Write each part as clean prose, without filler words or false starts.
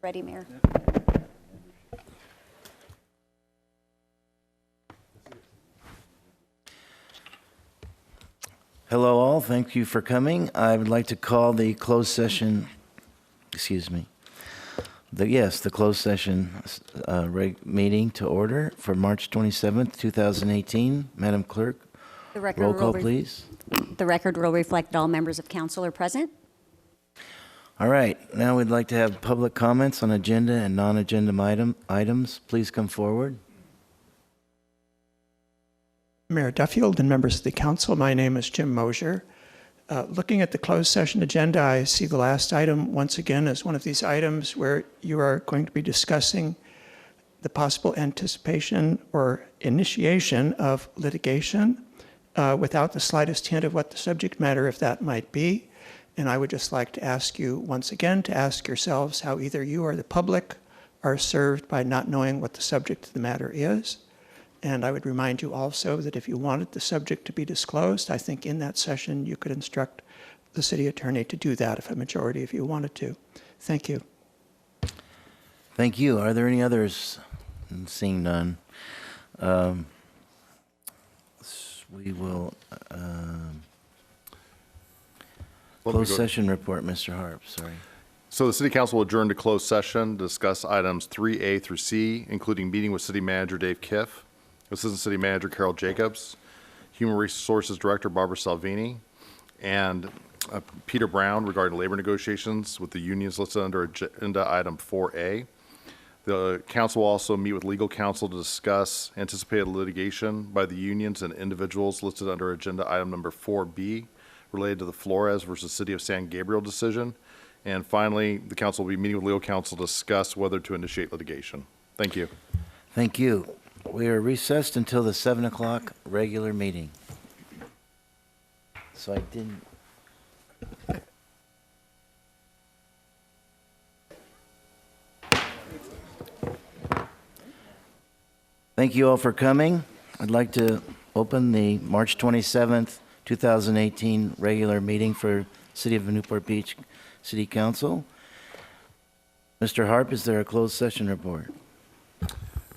Ready, Mayor. Hello all, thank you for coming. I would like to call the closed session, the closed session meeting to order for March 27th, 2018. Madam Clerk, roll call please. The record will reflect that all members of council are present. All right, now we'd like to have public comments on agenda and non-agenda items. Please come forward. Mayor Duffield and members of the council, my name is Jim Mosier. Looking at the closed session agenda, I see the last item once again as one of these items where you are going to be discussing the possible anticipation or initiation of litigation without the slightest hint of what the subject matter of that might be. And I would just like to ask you once again to ask yourselves how either you or the public are served by not knowing what the subject of the matter is. And I would remind you also that if you wanted the subject to be disclosed, I think in that session you could instruct the city attorney to do that if a majority of you wanted to. Thank you. Thank you. Are there any others? Seeing none. We will closed session report, Mr. Harp, sorry. So the City Council will adjourn to closed session to discuss items 3A through C, including meeting with City Manager Dave Kiff, Assistant City Manager Carol Jacobs, Human Resources Director Barbara Salvini, and Peter Brown regarding labor negotiations with the unions listed under agenda item 4A. The council will also meet with legal counsel to discuss anticipated litigation by the unions and individuals listed under agenda item number 4B related to the Flores versus City of San Gabriel decision. And finally, the council will be meeting with legal counsel to discuss whether to initiate litigation. Thank you. Thank you. We are recessed until the 7 o'clock regular meeting. So I didn't. Thank you all for coming. I'd like to open the March 27th, 2018 regular meeting for City of Newport Beach City Council. Mr. Harp, is there a closed session report?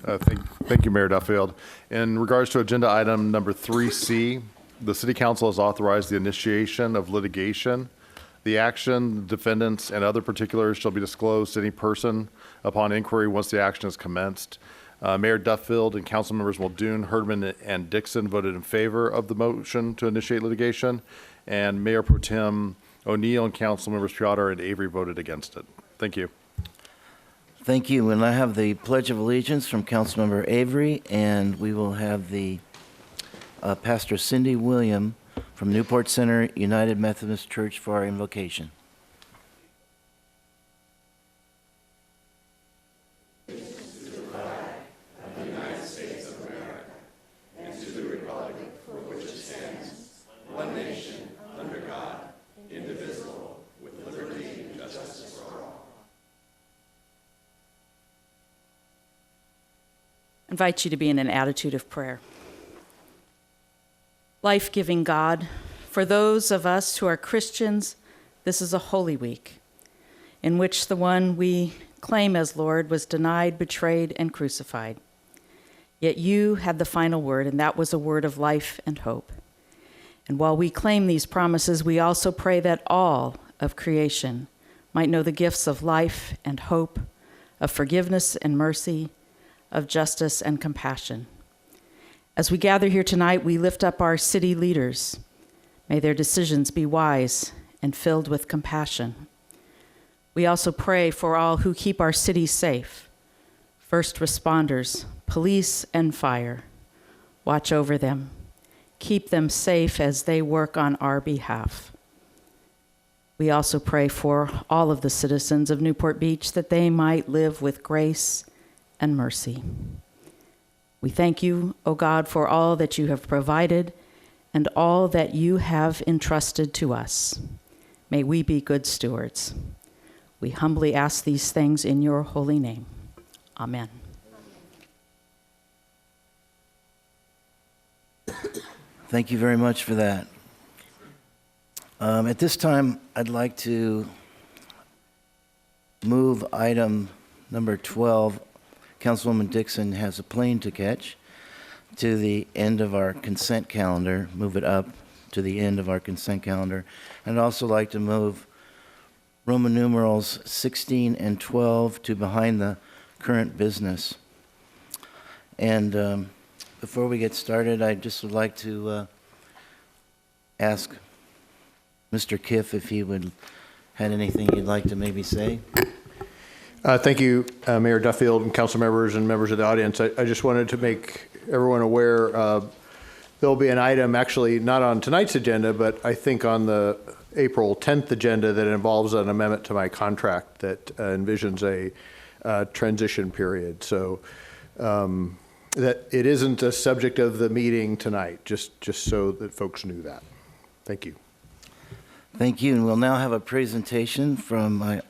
Thank you, Mayor Duffield. In regards to agenda item number 3C, the City Council has authorized the initiation of litigation. The action, defendants, and other particulars shall be disclosed to any person upon inquiry once the action is commenced. Mayor Duffield and council members Muldoon, Herdman, and Dixon voted in favor of the motion to initiate litigation, and Mayor Pro Tem O'Neill and council members Piotr and Avery voted against it. Thank you. Thank you. And I have the Pledge of Allegiance from Councilmember Avery, and we will have the Pastor Cindy William from Newport Center United Methodist Church for our invocation. I invite you to be in an attitude of prayer. Life-giving God, for those of us who are Christians, this is a holy week in which the one we claim as Lord was denied, betrayed, and crucified. Yet you had the final word, and that was a word of life and hope. And while we claim these promises, we also pray that all of creation might know the gifts of life and hope, of forgiveness and mercy, of justice and compassion. As we gather here tonight, we lift up our city leaders. May their decisions be wise and filled with compassion. We also pray for all who keep our city safe, first responders, police, and fire. Watch over them. Keep them safe as they work on our behalf. We also pray for all of the citizens of Newport Beach that they might live with grace and mercy. We thank you, O God, for all that you have provided and all that you have entrusted to us. May we be good stewards. We humbly ask these things in your holy name. Amen. Thank you very much for that. At this time, I'd like to move item number 12, Councilwoman Dixon has a plane to catch to the end of our consent calendar, move it up to the end of our consent calendar. And I'd also like to move Roman numerals 16 and 12 to behind the current business. And before we get started, I just would like to ask Mr. Kiff if he had anything he'd like to maybe say. Thank you, Mayor Duffield and council members and members of the audience. I just wanted to make everyone aware there'll be an item actually not on tonight's agenda, but I think on the April 10th agenda that involves an amendment to my contract that envisions a transition period. So that it isn't a subject of the meeting tonight, just so that folks knew that. Thank you. Thank you, and we'll now have a presentation from my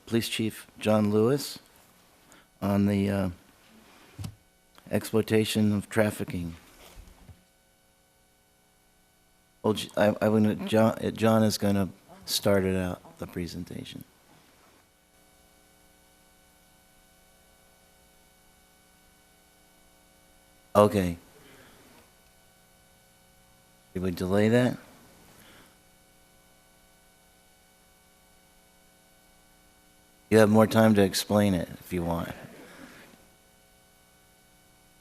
Police Chief John Lewis on the exploitation of trafficking. Well, John is going to start it out, the presentation. Okay. Did we delay that? You have more time to explain it if you want.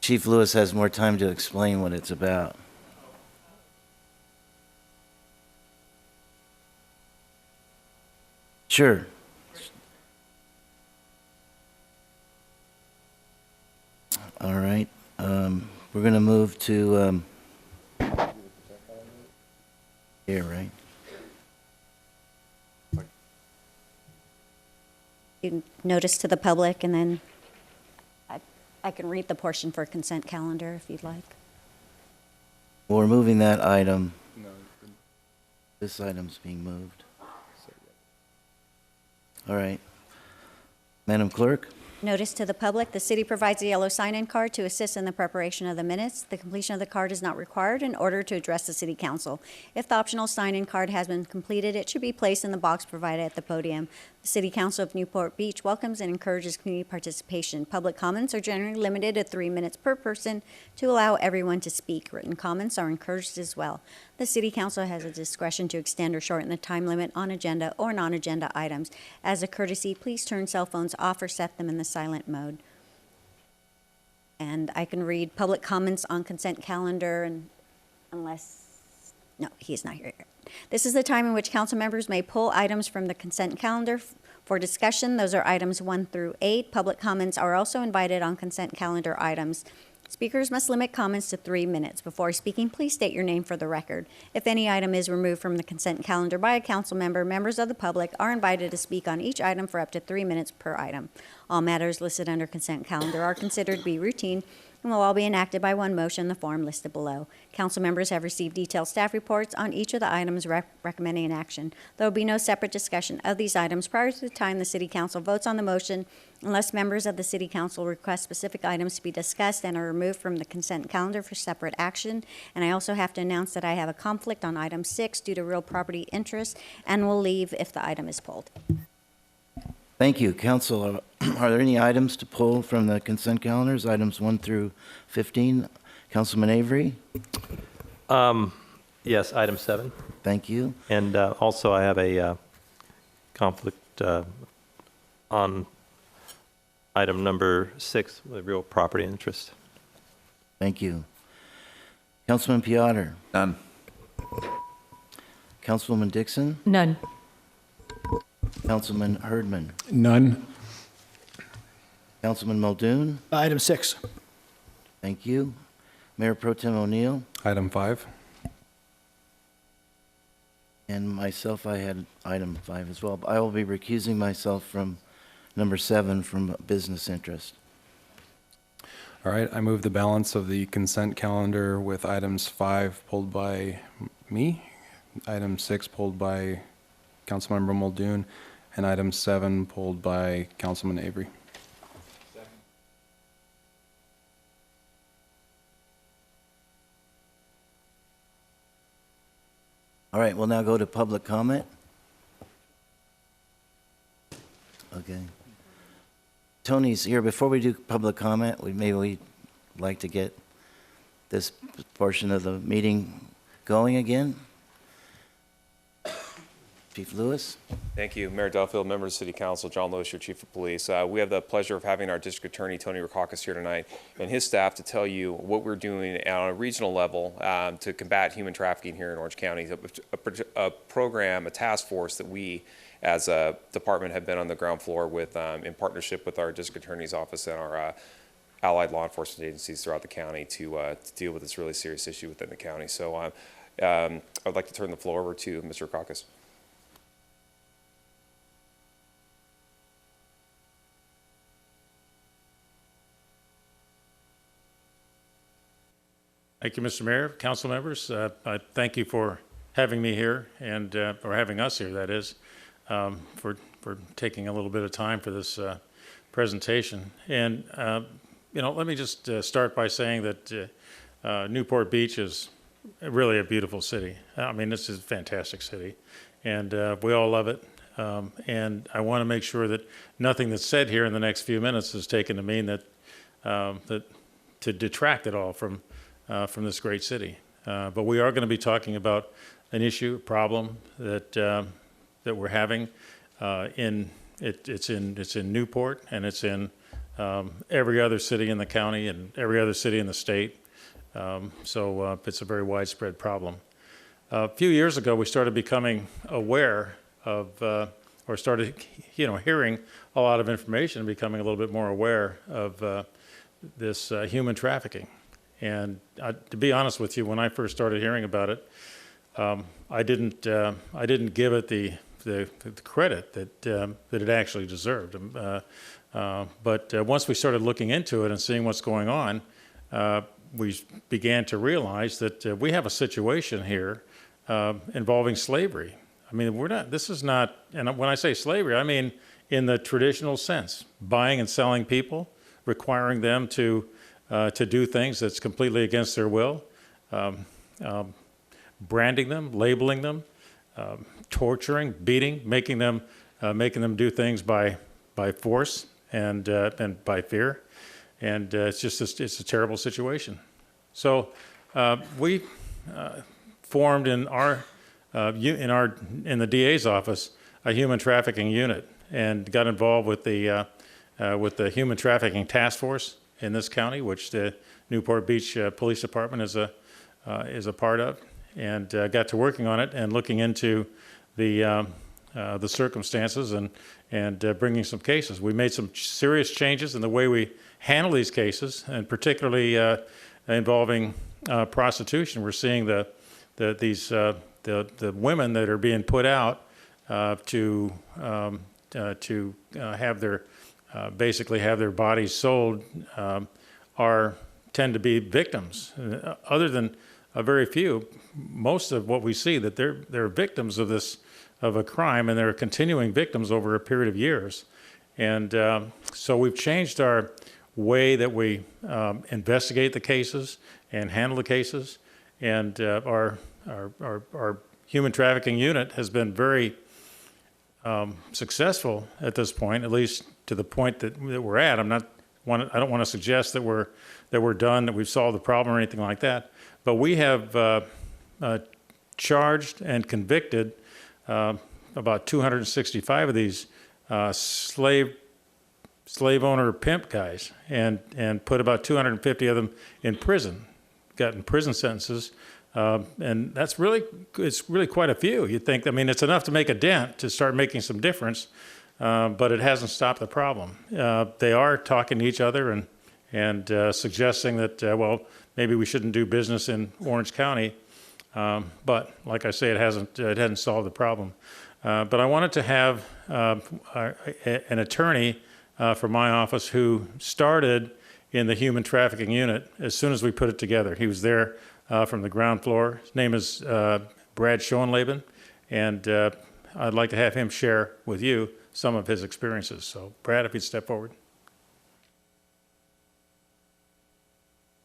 Chief Lewis has more time to explain what it's about. Sure. All right. We're going to move to here, right? You notice to the public, and then I can read the portion for consent calendar if you'd like. Well, we're moving that item. This item's being moved. All right. Madam Clerk? Notice to the public, the city provides a yellow sign-in card to assist in the preparation of the minutes. The completion of the card is not required in order to address the city council. If the optional sign-in card has been completed, it should be placed in the box provided at the podium. The City Council of Newport Beach welcomes and encourages community participation. Public comments are generally limited to 3 minutes per person to allow everyone to speak. Written comments are encouraged as well. The City Council has a discretion to extend or shorten the time limit on agenda or non-agenda items. As a courtesy, please turn cell phones off or set them in the silent mode. And I can read public comments on consent calendar, and no, he's not here. This is the time in which council members may pull items from the consent calendar for discussion. Those are items 1 through 8. Public comments are also invited on consent calendar items. Speakers must limit comments to 3 minutes. Before speaking, please state your name for the record. If any item is removed from the consent calendar by a council member, members of the public are invited to speak on each item for up to 3 minutes per item. All matters listed under consent calendar are considered to be routine and will all be enacted by one motion in the form listed below. Council members have received detailed staff reports on each of the items recommending an action. There will be no separate discussion of these items prior to the time the City Council votes on the motion unless members of the City Council request specific items to be discussed and are removed from the consent calendar for separate action. And I also have to announce that I have a conflict on item 6 due to real property interest and will leave if the item is pulled. Thank you. Council, are there any items to pull from the consent calendars, items 1 through 15? Councilman Avery? Yes, item 7. Thank you. And also I have a conflict on item number 6, with real property interest. Thank you. Councilman Piotr? None. Councilwoman Dixon? None. Councilman Herdman? None. Councilman Muldoon? Item 6. Thank you. Mayor Pro Tem O'Neill? Item 5. And myself, I had item 5 as well. I will be recusing myself from number 7 from business interest. All right, I move the balance of the consent calendar with items 5 pulled by me, item 6 pulled by Councilmember Muldoon, and item 7 pulled by Councilman Avery. All right, we'll now go to public comment. Okay. Tony's here, before we do public comment, maybe we'd like to get this portion of the meeting going again. Chief Lewis? Thank you, Mayor Duffield, members of City Council, John Lewis, your Chief of Police. We have the pleasure of having our District Attorney, Tony Rackauckas, here tonight, and his staff to tell you what we're doing on a regional level to combat human trafficking here in Orange County. A program, a task force that we, as a department, have been on the ground floor with, in partnership with our District Attorney's Office and our allied law enforcement agencies throughout the county to deal with this really serious issue within the county. So I'd like to turn the floor over to Mr. Rackauckas. Thank you, Mr. Mayor, council members. I thank you for having me here and or having us here, that is, for taking a little bit of time for this presentation. And let me just start by saying that Newport Beach is really a beautiful city. I mean, this is a fantastic city, and we all love it. And I want to make sure that nothing that's said here in the next few minutes is taken to mean that to detract at all from this great city. But we are going to be talking about an issue, a problem that we're having. It's in Newport, and it's in every other city in the county and every other city in the state. So it's a very widespread problem. A few years ago, we started becoming aware of, or started, hearing a lot of information, and becoming a little bit more aware of this human trafficking. And to be honest with you, when I first started hearing about it, I didn't give it the credit that it actually deserved. But once we started looking into it and seeing what's going on, we began to realize that we have a situation here involving slavery. I mean, this is not, and when I say slavery, I mean in the traditional sense, buying and selling people, requiring them to do things that's completely against their will, branding them, labeling them, torturing, beating, making them do things by force and by fear, and it's a terrible situation. So we formed in the DA's office a human trafficking unit, and got involved with the human trafficking task force in this county, which the Newport Beach Police Department is a part of, and got to working on it and looking into the circumstances and bringing some cases. We made some serious changes in the way we handle these cases, and particularly involving prostitution. We're seeing the women that are being put out to have their basically have their bodies sold tend to be victims. Other than a very few, most of what we see that they're victims of a crime, and they're continuing victims over a period of years. And so we've changed our way that we investigate the cases and handle the cases. And our human trafficking unit has been very successful at this point, at least to the point that we're at. I don't want to suggest that we're done, that we've solved the problem or anything like that. But we have charged and convicted about 265 of these slave owner pimp guys, and put about 250 of them in prison, gotten prison sentences. And it's really quite a few. You'd think, I mean, it's enough to make a dent, to start making some difference, but it hasn't stopped the problem. They are talking to each other and suggesting that, well, maybe we shouldn't do business in Orange County. But like I say, it hasn't solved the problem. But I wanted to have an attorney from my office who started in the human trafficking unit as soon as we put it together. He was there from the ground floor. His name is Brad Schoenleben, and I'd like to have him share with you some of his experiences. So, Brad, if you'd step forward.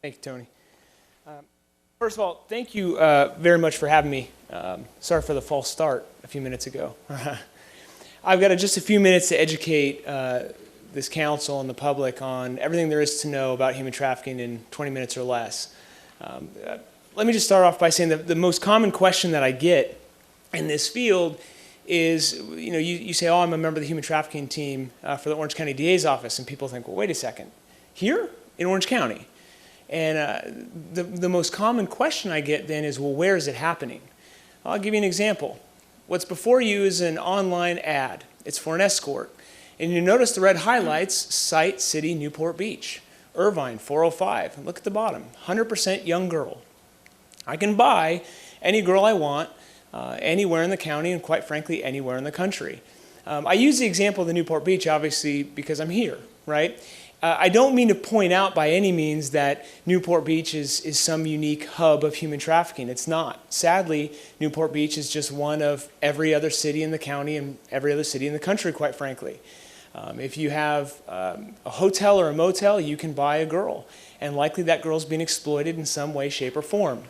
Thank you, Tony. First of all, thank you very much for having me. Sorry for the false start a few minutes ago. I've got just a few minutes to educate this council and the public on everything there is to know about human trafficking in 20 minutes or less. Let me just start off by saying that the most common question that I get in this field is, you say, oh, I'm a member of the human trafficking team for the Orange County DA's office, and people think, well, wait a second, here in Orange County? And the most common question I get then is, well, where is it happening? I'll give you an example. What's before you is an online ad. It's for an escort. And you notice the red highlights, Site City, Newport Beach, Irvine, 405. And look at the bottom, 100% young girl. I can buy any girl I want, anywhere in the county, and quite frankly, anywhere in the country. I use the example of the Newport Beach, obviously, because I'm here, right? I don't mean to point out by any means that Newport Beach is some unique hub of human trafficking. It's not. Sadly, Newport Beach is just one of every other city in the county and every other city in the country, quite frankly. If you have a hotel or a motel, you can buy a girl, and likely that girl's being exploited in some way, shape, or form.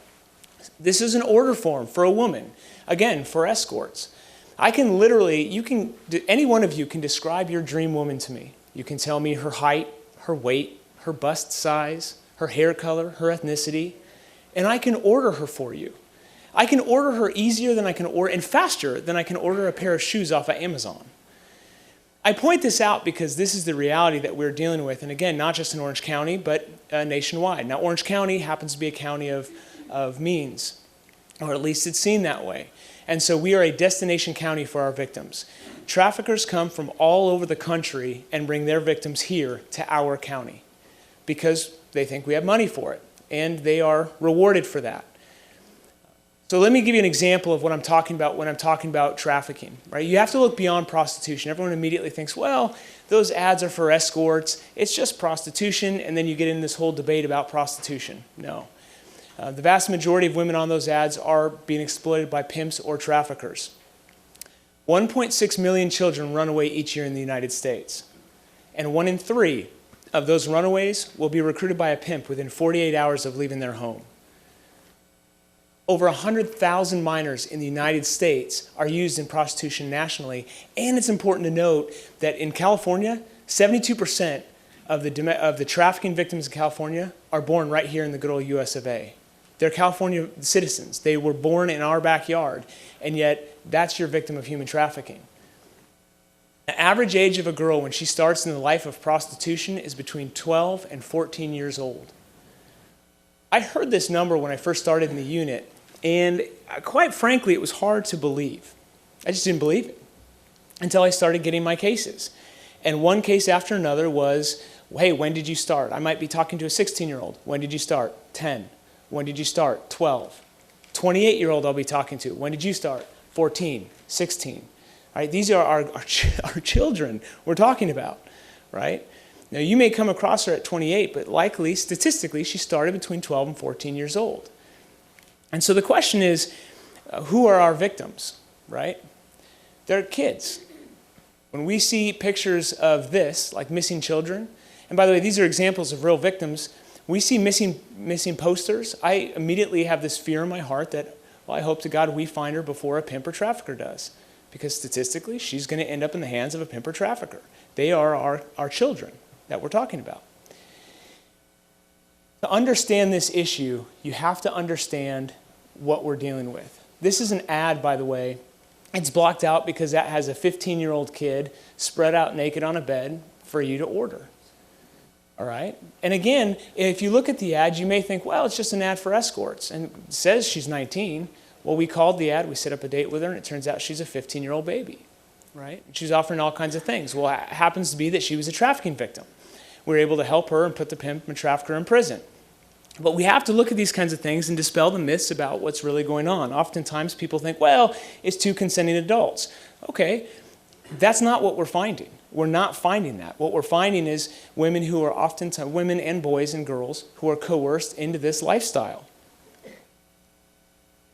This is an order form for a woman, again, for escorts. I can literally, any one of you can describe your dream woman to me. You can tell me her height, her weight, her bust size, her hair color, her ethnicity, and I can order her for you. I can order her easier than I can order, and faster than I can order a pair of shoes off of Amazon. I point this out because this is the reality that we're dealing with, and again, not just in Orange County, but nationwide. Now, Orange County happens to be a county of means, or at least it's seen that way. And so we are a destination county for our victims. Traffickers come from all over the country and bring their victims here to our county because they think we have money for it, and they are rewarded for that. So let me give you an example of what I'm talking about when I'm talking about trafficking, right? You have to look beyond prostitution. Everyone immediately thinks, well, those ads are for escorts. It's just prostitution, and then you get in this whole debate about prostitution. No. The vast majority of women on those ads are being exploited by pimps or traffickers. 1.6 million children run away each year in the United States, and 1 in 3 of those runaways will be recruited by a pimp within 48 hours of leaving their home. Over 100,000 minors in the United States are used in prostitution nationally, and it's important to note that in California, 72% of the trafficking victims in California are born right here in the good old US of A. They're California citizens. They were born in our backyard, and yet that's your victim of human trafficking. The average age of a girl when she starts in the life of prostitution is between 12 and 14 years old. I heard this number when I first started in the unit, and quite frankly, it was hard to believe. I just didn't believe it until I started getting my cases. And one case after another was, hey, when did you start? I might be talking to a 16-year-old. When did you start? 10. When did you start? 12. 28-year-old I'll be talking to. When did you start? 14, 16. Right? These are our children we're talking about, right? Now, you may come across her at 28, but likely, statistically, she started between 12 and 14 years old. And so the question is, who are our victims, right? They're kids. When we see pictures of this, like missing children, and by the way, these are examples of real victims, we see missing posters, I immediately have this fear in my heart that, well, I hope to God we find her before a pimp or trafficker does. Because statistically, she's going to end up in the hands of a pimp or trafficker. They are our children that we're talking about. To understand this issue, you have to understand what we're dealing with. This is an ad, by the way. It's blocked out because that has a 15-year-old kid spread out naked on a bed for you to order. All right? And again, if you look at the ad, you may think, well, it's just an ad for escorts. And it says she's 19. Well, we called the ad, we set up a date with her, and it turns out she's a 15-year-old baby, right? She's offering all kinds of things. Well, it happens to be that she was a trafficking victim. We were able to help her and put the pimp and trafficker in prison. But we have to look at these kinds of things and dispel the myths about what's really going on. Oftentimes people think, well, it's two consenting adults. Okay, that's not what we're finding. We're not finding that. What we're finding is women who are oftentimes, women and boys and girls who are coerced into this lifestyle.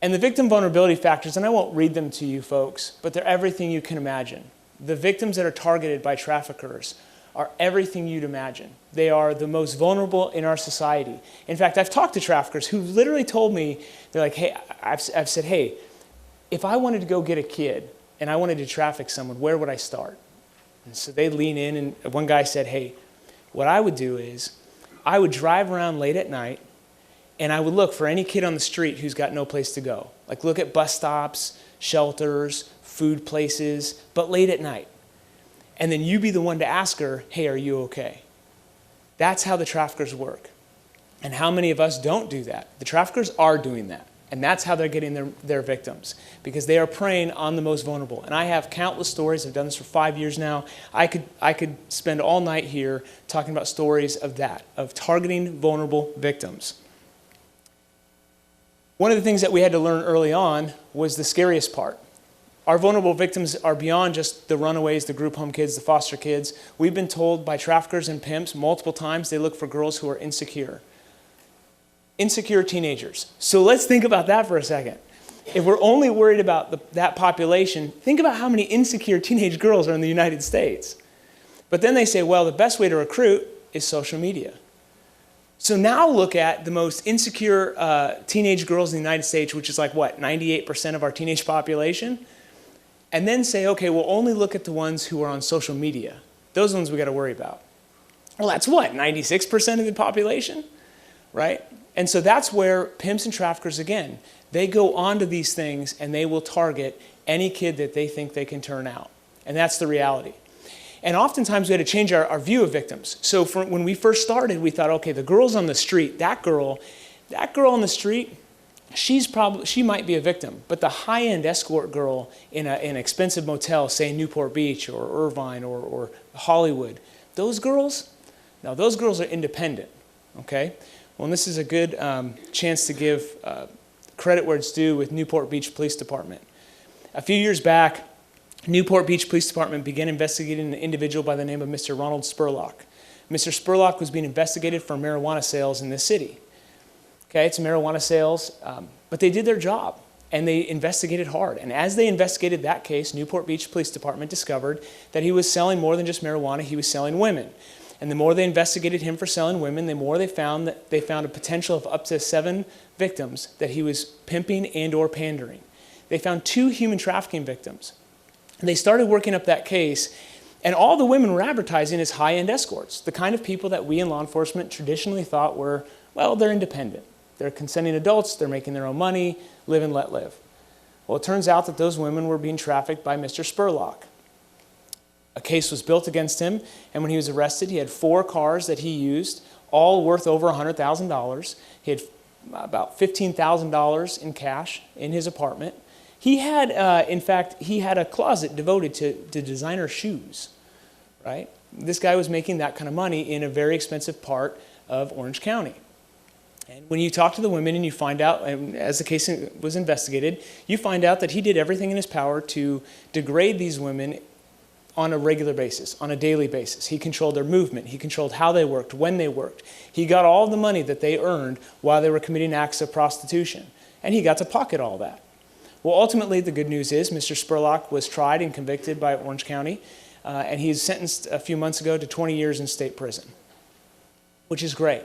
And the victim vulnerability factors, and I won't read them to you folks, but they're everything you can imagine. The victims that are targeted by traffickers are everything you'd imagine. They are the most vulnerable in our society. In fact, I've talked to traffickers who literally told me, they're like, hey, I've said, hey, if I wanted to go get a kid and I wanted to traffic someone, where would I start? And so they lean in, and one guy said, hey, what I would do is I would drive around late at night, and I would look for any kid on the street who's got no place to go. Like look at bus stops, shelters, food places, but late at night. And then you be the one to ask her, hey, are you okay? That's how the traffickers work. And how many of us don't do that? The traffickers are doing that. And that's how they're getting their victims, because they are preying on the most vulnerable. And I have countless stories. I've done this for 5 years now. I could spend all night here talking about stories of that, of targeting vulnerable victims. One of the things that we had to learn early on was the scariest part. Our vulnerable victims are beyond just the runaways, the group home kids, the foster kids. We've been told by traffickers and pimps multiple times they look for girls who are insecure. Insecure teenagers. So let's think about that for a second. If we're only worried about that population, think about how many insecure teenage girls are in the United States. But then they say, well, the best way to recruit is social media. So now look at the most insecure teenage girls in the United States, which is like what, 98% of our teenage population? And then say, okay, we'll only look at the ones who are on social media. Those ones we got to worry about. Well, that's what, 96% of the population, right? And so that's where pimps and traffickers, again, they go onto these things and they will target any kid that they think they can turn out. And that's the reality. And oftentimes we had to change our view of victims. So when we first started, we thought, okay, the girls on the street, that girl on the street, she might be a victim. But the high-end escort girl in an expensive motel, say Newport Beach or Irvine or Hollywood, those girls are independent, okay? Well, and this is a good chance to give credit where it's due with Newport Beach Police Department. A few years back, Newport Beach Police Department began investigating an individual by the name of Mr. Ronald Spurlock. Mr. Spurlock was being investigated for marijuana sales in this city. Okay, it's marijuana sales, but they did their job, and they investigated hard. And as they investigated that case, Newport Beach Police Department discovered that he was selling more than just marijuana, he was selling women. And the more they investigated him for selling women, the more they found a potential of up to 7 victims that he was pimping and or pandering. They found 2 human trafficking victims. And they started working up that case, and all the women were advertising as high-end escorts, the kind of people that we in law enforcement traditionally thought were, well, they're independent. They're consenting adults, they're making their own money, live and let live. Well, it turns out that those women were being trafficked by Mr. Spurlock. A case was built against him, and when he was arrested, he had 4 cars that he used, all worth over $100,000. He had about $15,000 in cash in his apartment. He had, in fact, he had a closet devoted to designer shoes, right? This guy was making that kind of money in a very expensive part of Orange County. And when you talk to the women and you find out, and as the case was investigated, you find out that he did everything in his power to degrade these women on a regular basis, on a daily basis. He controlled their movement. He controlled how they worked, when they worked. He got all the money that they earned while they were committing acts of prostitution. And he got to pocket all that. Well, ultimately, the good news is Mr. Spurlock was tried and convicted by Orange County, and he was sentenced a few months ago to 20 years in state prison, which is great.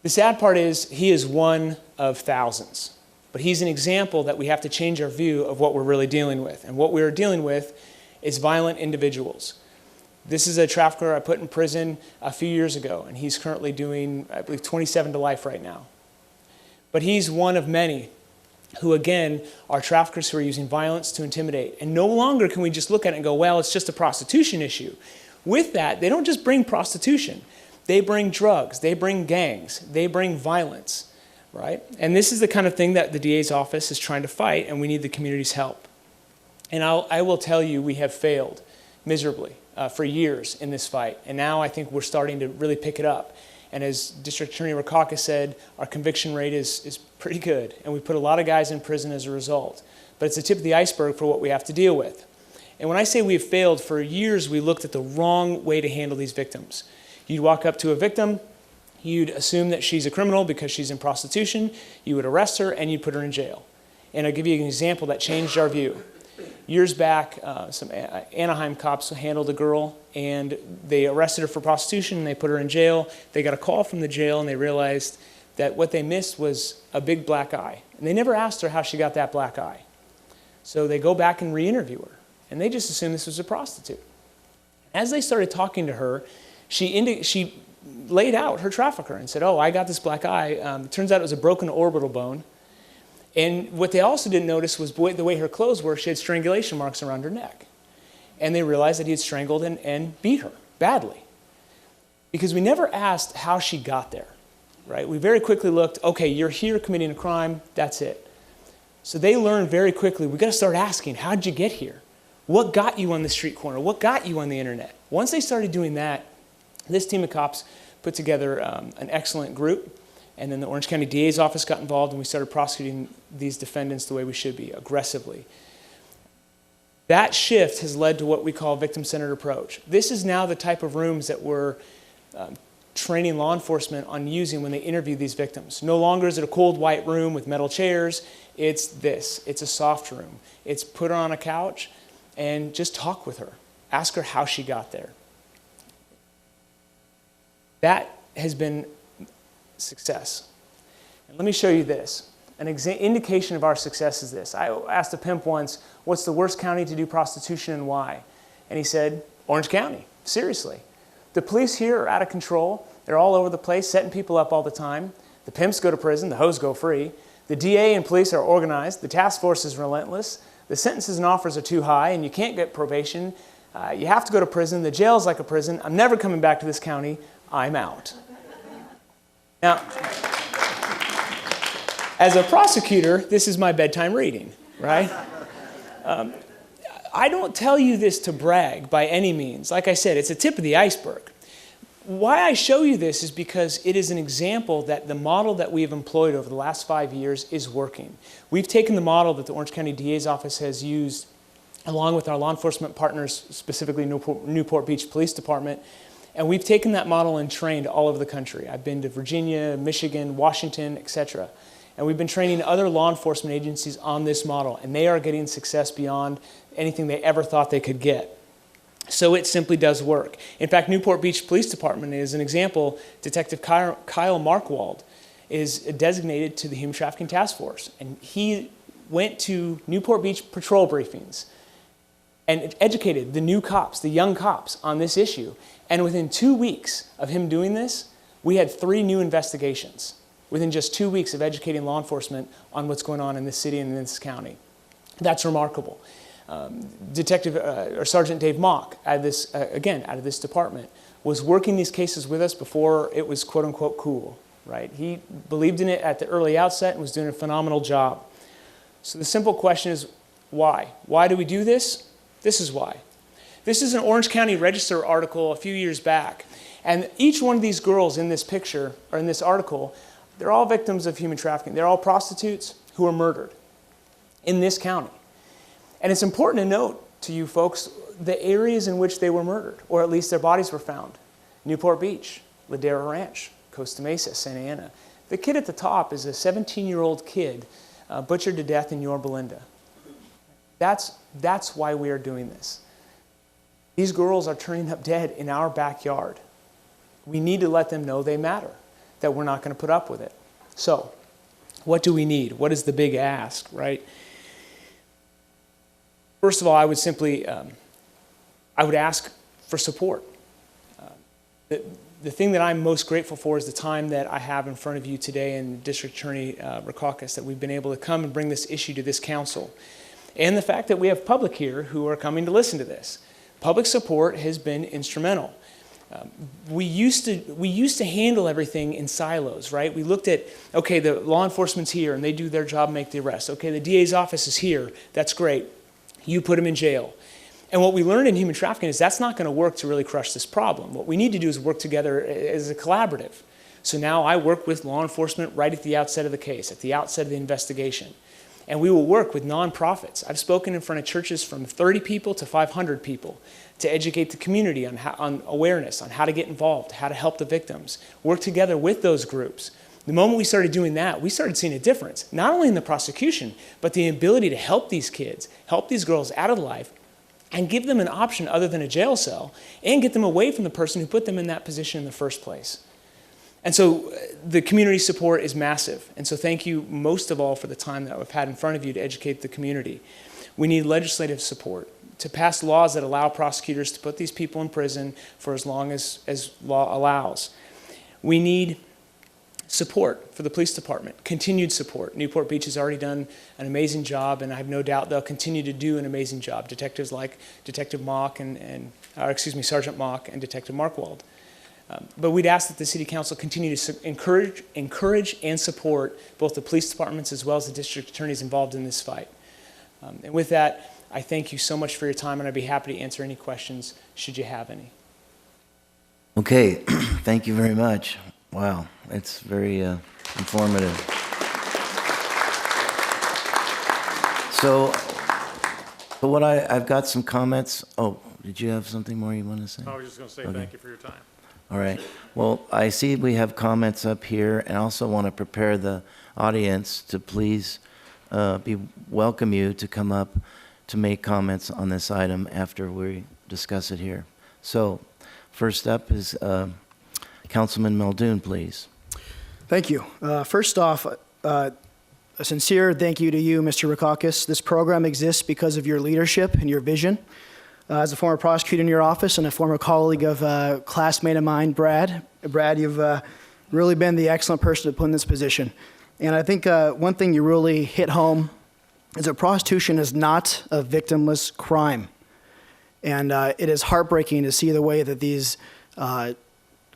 The sad part is he is one of thousands, but he's an example that we have to change our view of what we're really dealing with. And what we're dealing with is violent individuals. This is a trafficker I put in prison a few years ago, and he's currently doing, I believe, 27 to life right now. But he's one of many who, again, are traffickers who are using violence to intimidate. And no longer can we just look at it and go, well, it's just a prostitution issue. With that, they don't just bring prostitution. They bring drugs, they bring gangs, they bring violence, right? And this is the kind of thing that the DA's office is trying to fight, and we need the community's help. And I will tell you, we have failed miserably for years in this fight. And now I think we're starting to really pick it up. And as District Attorney Rackauckas said, our conviction rate is pretty good. And we put a lot of guys in prison as a result. But it's the tip of the iceberg for what we have to deal with. And when I say we've failed, for years we looked at the wrong way to handle these victims. You'd walk up to a victim, you'd assume that she's a criminal because she's in prostitution, you would arrest her, and you'd put her in jail. And I'll give you an example that changed our view. Years back, some Anaheim cops handled a girl, and they arrested her for prostitution, and they put her in jail. They got a call from the jail, and they realized that what they missed was a big black eye. And they never asked her how she got that black eye. So they go back and re-interview her, and they just assumed this was a prostitute. As they started talking to her, she laid out her trafficker and said, oh, I got this black eye. It turns out it was a broken orbital bone. And what they also didn't notice was the way her clothes were, she had strangulation marks around her neck. And they realized that he had strangled and beat her badly. Because we never asked how she got there, right? We very quickly looked, okay, you're here committing a crime, that's it. So they learned very quickly, we got to start asking, how'd you get here? What got you on the street corner? What got you on the internet? Once they started doing that, this team of cops put together an excellent group, and then the Orange County DA's office got involved, and we started prosecuting these defendants the way we should be, aggressively. That shift has led to what we call a victim-centered approach. This is now the type of rooms that we're training law enforcement on using when they interview these victims. No longer is it a cold white room with metal chairs. It's this. It's a soft room. It's put her on a couch and just talk with her. Ask her how she got there. That has been success. And let me show you this. An indication of our success is this. I asked a pimp once, what's the worst county to do prostitution and why? And he said, Orange County. Seriously. The police here are out of control. They're all over the place, setting people up all the time. The pimps go to prison. The hoes go free. The DA and police are organized. The task force is relentless. The sentences and offers are too high, and you can't get probation. You have to go to prison. The jail's like a prison. I'm never coming back to this county. I'm out. Now, as a prosecutor, this is my bedtime reading, right? I don't tell you this to brag by any means. Like I said, it's a tip of the iceberg. Why I show you this is because it is an example that the model that we have employed over the last 5 years is working. We've taken the model that the Orange County DA's office has used along with our law enforcement partners, specifically Newport Beach Police Department, and we've taken that model and trained all over the country. I've been to Virginia, Michigan, Washington, etc. And we've been training other law enforcement agencies on this model, and they are getting success beyond anything they ever thought they could get. So it simply does work. In fact, Newport Beach Police Department is an example. Detective Kyle Markwald is designated to the Human Trafficking Task Force, and he went to Newport Beach patrol briefings and educated the new cops, the young cops, on this issue. And within 2 weeks of him doing this, we had 3 new investigations within just 2 weeks of educating law enforcement on what's going on in this city and in this county. That's remarkable. Sergeant Dave Mock, out of this department, was working these cases with us before it was quote unquote cool, right? He believed in it at the early outset and was doing a phenomenal job. So the simple question is, why? Why do we do this? This is why. This is an Orange County Register article a few years back. And each one of these girls in this picture, or in this article, they're all victims of human trafficking. They're all prostitutes who were murdered in this county. And it's important to note to you folks the areas in which they were murdered, or at least their bodies were found. Newport Beach, Ladera Ranch, Costa Mesa, Santa Ana. The kid at the top is a 17-year-old kid butchered to death in Yorba Linda. That's why we are doing this. These girls are turning up dead in our backyard. We need to let them know they matter, that we're not going to put up with it. So, what do we need? What is the big ask, right? First of all, I would simply, I would ask for support. The thing that I'm most grateful for is the time that I have in front of you today and District Attorney Rackauckas, that we've been able to come and bring this issue to this council. And the fact that we have public here who are coming to listen to this. Public support has been instrumental. We used to handle everything in silos, right? We looked at, okay, the law enforcement's here and they do their job, make the arrest. Okay, the DA's office is here, that's great. You put them in jail. And what we learned in human trafficking is that's not going to work to really crush this problem. What we need to do is work together as a collaborative. So now I work with law enforcement right at the outset of the case, at the outset of the investigation. And we will work with nonprofits. I've spoken in front of churches from 30 people to 500 people to educate the community on awareness, on how to get involved, how to help the victims. Work together with those groups. The moment we started doing that, we started seeing a difference, not only in the prosecution, but the ability to help these kids, help these girls out of life, and give them an option other than a jail cell, and get them away from the person who put them in that position in the first place. And so the community support is massive. And so thank you most of all for the time that I've had in front of you to educate the community. We need legislative support to pass laws that allow prosecutors to put these people in prison for as long as law allows. We need support for the police department, continued support. Newport Beach has already done an amazing job, and I have no doubt they'll continue to do an amazing job. Detectives like Detective Mock Sergeant Mock and Detective Markwald. But we'd ask that the City Council continue to encourage and support both the police departments as well as the district attorneys involved in this fight. And with that, I thank you so much for your time, and I'd be happy to answer any questions should you have any. Okay, thank you very much. Wow, it's very informative. So what I've got some comments. Oh, did you have something more you want to say? I was just going to say Okay. thank you for your time. All right. Well, I see we have comments up here, and I also want to prepare the audience to please welcome you to come up to make comments on this item after we discuss it here. So, first up is Councilman Muldoon, please. Thank you. First off, a sincere thank you to you, Mr. Rackauckas. This program exists because of your leadership and your vision. As a former prosecutor in your office and a former colleague of a classmate of mine, Brad, you've really been the excellent person to put in this position. And I think one thing you really hit home is that prostitution is not a victimless crime. And it is heartbreaking to see the way that these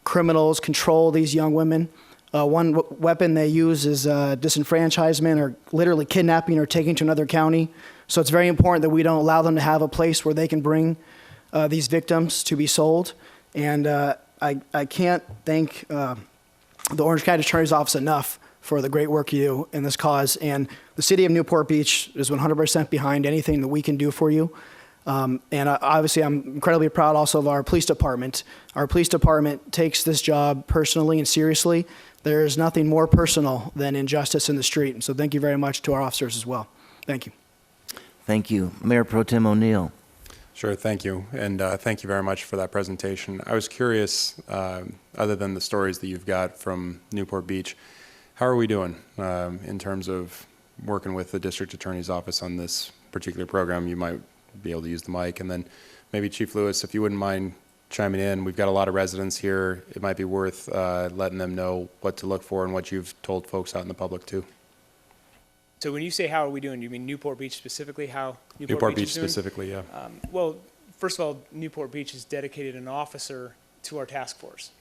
criminals control these young women. One weapon they use is disenfranchisement or literally kidnapping or taking to another county. So it's very important that we don't allow them to have a place where they can bring these victims to be sold. And I can't thank the Orange County Attorney's Office enough for the great work you do in this cause. And the city of Newport Beach is 100% behind anything that we can do for you. And obviously, I'm incredibly proud also of our police department. Our police department takes this job personally and seriously. There is nothing more personal than injustice in the street. And so thank you very much to our officers as well. Thank you. Thank you. Mayor Pro Tem O'Neill. Sure, thank you. And thank you very much for that presentation. I was curious, other than the stories that you've got from Newport Beach, how are we doing in terms of working with the district attorney's office on this particular program? You might be able to use the mic. And then maybe Chief Lewis, if you wouldn't mind chiming in. We've got a lot of residents here. It might be worth letting them know what to look for and what you've told folks out in the public too. So when you say how are we doing, do you mean Newport Beach specifically? How Newport Beach is doing? specifically, yeah. Well, first of all, Newport Beach has dedicated an officer to our task force.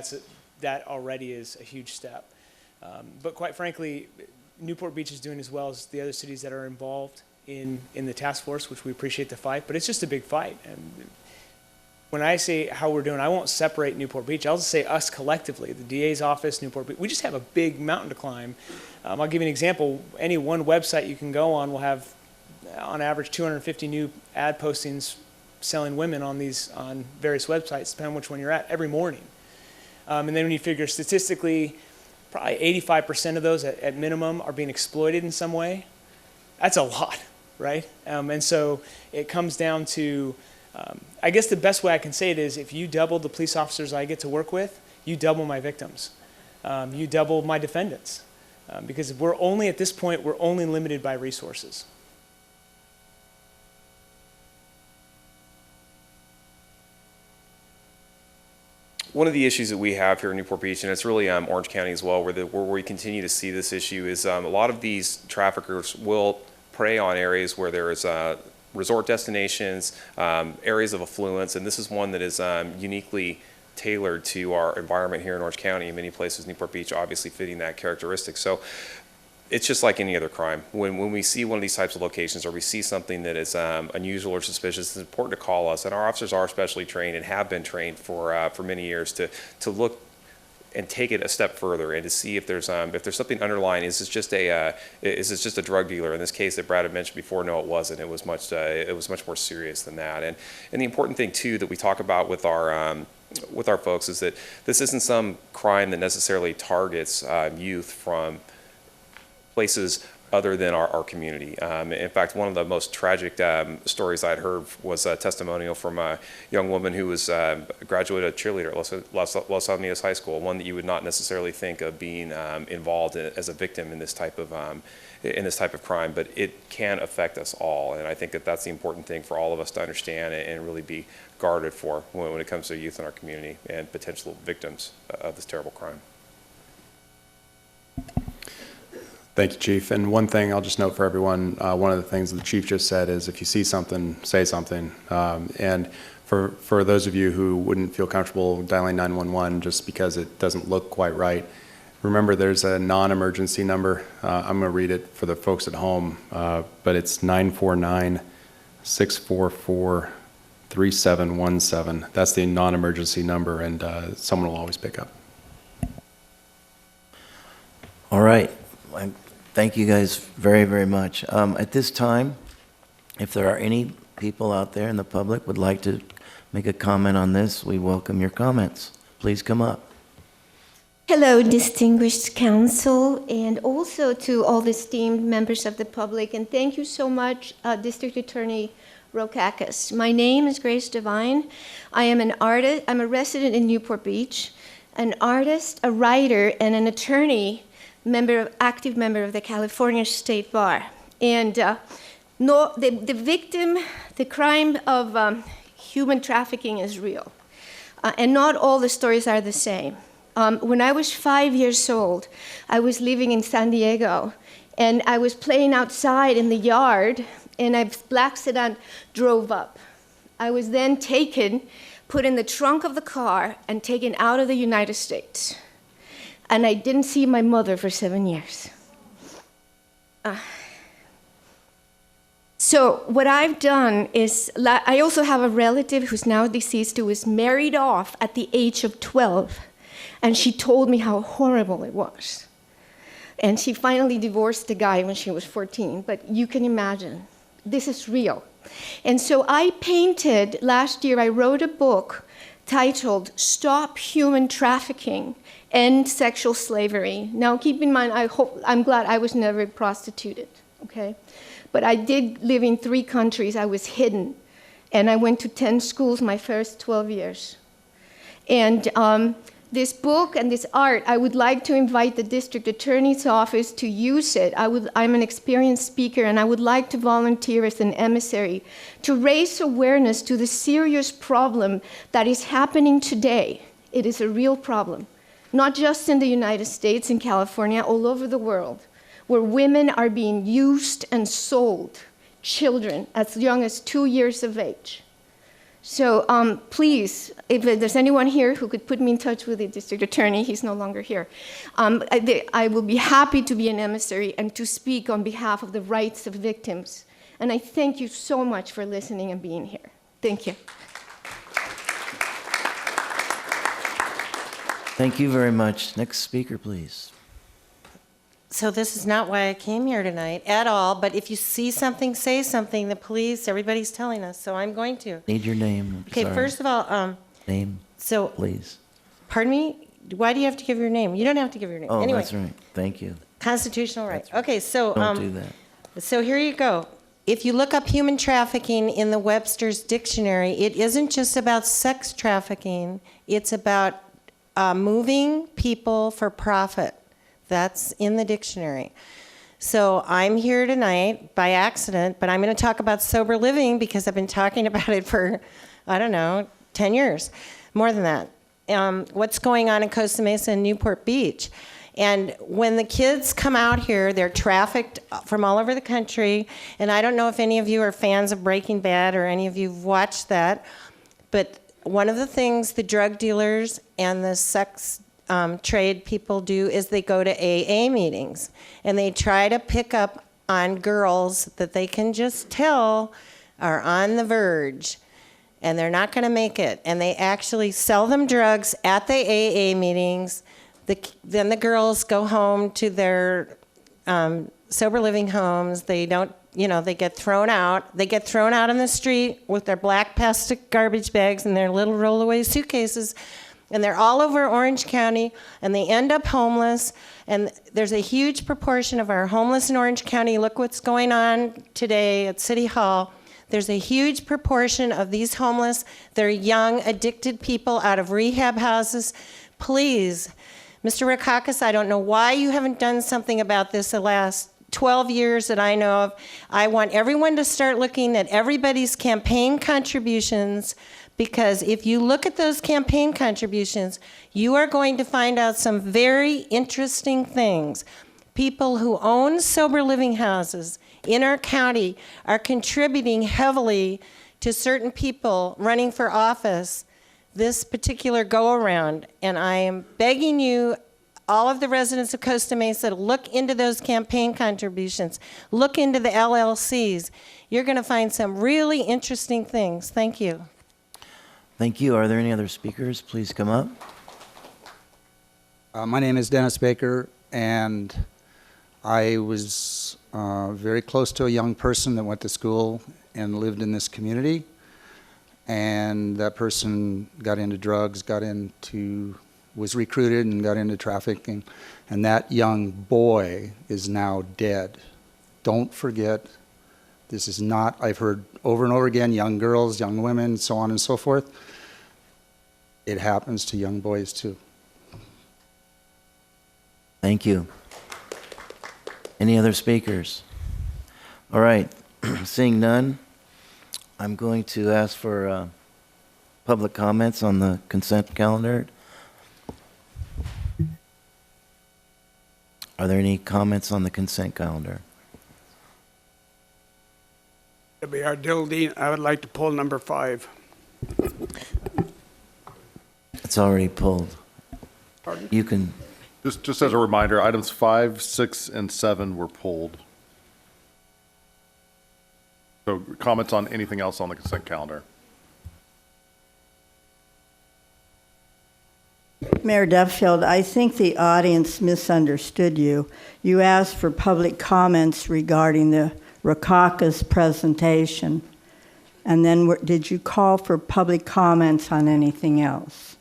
So that already is a huge step. But quite frankly, Newport Beach is doing as well as the other cities that are involved in the task force, which we appreciate the fight, but it's just a big fight. And when I say how we're doing, I won't separate Newport Beach. I'll just say us collectively, the DA's office, Newport Beach. We just have a big mountain to climb. I'll give you an example. Any one website you can go on will have, on average, 250 new ad postings selling women on various websites, depending on which one you're at, every morning. And then when you figure statistically, probably 85% of those at minimum are being exploited in some way. That's a lot, right? And so it comes down to, I guess the best way I can say it is if you double the police officers I get to work with, you double my victims. You double my defendants. Because at this point, we're only limited by resources. One of the issues that we have here in Newport Beach, and it's really Orange County as well, where we continue to see this issue, is a lot of these traffickers will prey on areas where there is resort destinations, areas of affluence, and this is one that is uniquely tailored to our environment here in Orange County. In many places, Newport Beach obviously fitting that characteristic. So it's just like any other crime. When we see one of these types of locations or we see something that is unusual or suspicious, it's important to call us. And our officers are specially trained and have been trained for many years to look and take it a step further and to see if there's something underlying. Is this just a drug dealer? In this case that Brad had mentioned before, no, it wasn't. It was much more serious than that. And the important thing too that we talk about with our folks is that this isn't some crime that necessarily targets youth from places other than our community. In fact, one of the most tragic stories I'd heard was a testimonial from a young woman who was a graduate cheerleader at Los Alamitos High School, one that you would not necessarily think of being involved as a victim in this type of in this type of crime, but it can affect us all. And I think that that's the important thing for all of us to understand and really be guarded for when it comes to youth in our community and potential victims of this terrible crime. Thank you, Chief. And one thing I'll just note for everyone, one of the things the Chief just said is if you see something, say something. And for those of you who wouldn't feel comfortable dialing 911 just because it doesn't look quite right, remember there's a non-emergency number. I'm going to read it for the folks at home, but it's 949-644-3717. That's the non-emergency number, and someone will always pick up. All right. Thank you guys very, very much. At this time, if there are any people out there in the public would like to make a comment on this, we welcome your comments. Please come up. Hello, distinguished council, and also to all the esteemed members of the public. And thank you so much, District Attorney Rackauckas. My name is Grace Devine. I am an artist. I'm a resident in Newport Beach, an artist, a writer, and an attorney, active member of the California State Bar. And the victim, the crime of human trafficking is real. And not all the stories are the same. When I was 5 years old, I was living in San Diego, and I was playing outside in the yard, and a black sedan drove up. I was then taken, put in the trunk of the car, and taken out of the United States. And I didn't see my mother for 7 years. So what I've done is, I also have a relative who's now deceased who was married off at the age of 12. And she told me how horrible it was. And she finally divorced the guy when she was 14. But you can imagine, this is real. And so I painted, last year I wrote a book titled Stop Human Trafficking, End Sexual Slavery. Now keep in mind, I'm glad I was never prostituted, okay? But I did live in 3 countries. I was hidden. And I went to 10 schools my first 12 years. And this book and this art, I would like to invite the district attorney's office to use it. I'm an experienced speaker, and I would like to volunteer as an emissary to raise awareness to the serious problem that is happening today. It is a real problem, not just in the United States and California, all over the world, where women are being used and sold, children as young as 2 years of age. So please, if there's anyone here who could put me in touch with the district attorney, he's no longer here, I will be happy to be an emissary and to speak on behalf of the rights of victims. And I thank you so much for listening and being here. Thank you. Thank you very much. Next speaker, please. So this is not why I came here tonight at all, but if you see something, say something. The police, everybody's telling us, so I'm going to. Need your name. Okay, Sorry. First of all, name, so please. Pardon me? Why do you have to give your name? You don't have to give your name. Oh, anyway, that's right. Thank you. Constitutional right. That's right. Okay, so Don't do that. So here you go. If you look up human trafficking in the Webster's dictionary, it isn't just about sex trafficking. It's about moving people for profit. That's in the dictionary. So I'm here tonight by accident, but I'm going to talk about sober living because I've been talking about it for, 10 years, more than that. What's going on in Costa Mesa and Newport Beach. And when the kids come out here, they're trafficked from all over the country. And I don't know if any of you are fans of Breaking Bad or any of you have watched that, but one of the things the drug dealers and the sex trade people do is they go to AA meetings and they try to pick up on girls that they can just tell are on the verge and they're not going to make it. And they actually sell them drugs at the AA meetings. Then the girls go home to their sober living homes. They don't, they get thrown out. They get thrown out on the street with their black plastic garbage bags and their little rollaway suitcases. And they're all over Orange County, and they end up homeless. And there's a huge proportion of our homeless in Orange County. Look what's going on today at City Hall. There's a huge proportion of these homeless. They're young, addicted people out of rehab houses. Please, Mr. Rackauckas, I don't know why you haven't done something about this the last 12 years that I know of. I want everyone to start looking at everybody's campaign contributions, because if you look at those campaign contributions, you are going to find out some very interesting things. People who own sober living houses in our county are contributing heavily to certain people running for office this particular go-around. And I am begging you, all of the residents of Costa Mesa, to look into those campaign contributions. Look into the LLCs. You're going to find some really interesting things. Thank you. Thank you. Are there any other speakers? Please come up. My name is Dennis Baker, and I was very close to a young person that went to school and lived in this community. And that person got into drugs, was recruited and got into trafficking. And that young boy is now dead. Don't forget, this is not, I've heard over and over again, young girls, young women, so on and so forth. It happens to young boys too. Thank you. Any other speakers? All right, seeing none, I'm going to ask for public comments on the consent calendar. Are there any comments on the consent calendar? W.R. Dildine, I would like to pull number 5. It's already pulled. Pardon? You can, Just as a reminder, items 5, 6, and 7 were pulled. So comments on anything else on the consent calendar? Mayor Duffield, I think the audience misunderstood you. You asked for public comments regarding the Rackauckas presentation, and then did you call for public comments on anything else?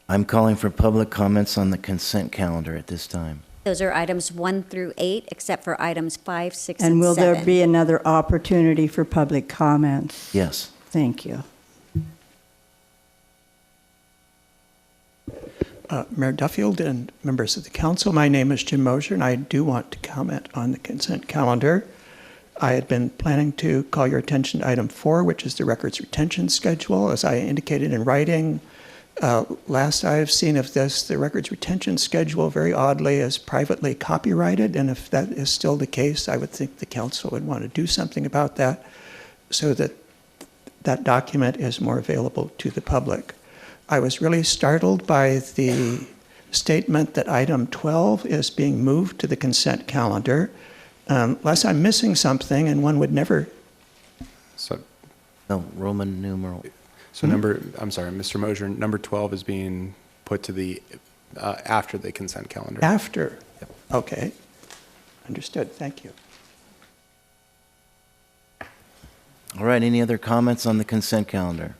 I'm calling for public comments on the consent calendar at this time. Those are items 1 through 8, except for items 5, 6, and 7. And will there be another opportunity for public comments? Yes. Thank you. Mayor Duffield and members of the council, my name is Jim Mosier, and I do want to comment on the consent calendar. I had been planning to call your attention to item 4, which is the records retention schedule. As I indicated in writing, last I've seen of this, the records retention schedule very oddly is privately copyrighted, and if that is still the case, I would think the council would want to do something about that so that that document is more available to the public. I was really startled by the statement that item 12 is being moved to the consent calendar. Unless I'm missing something, and one would never... So, No, Roman numeral. so I'm sorry, Mr. Mosier, number 12 is being put to the, after the consent calendar. After? Yep. Okay. Understood. Thank you. All right, any other comments on the consent calendar?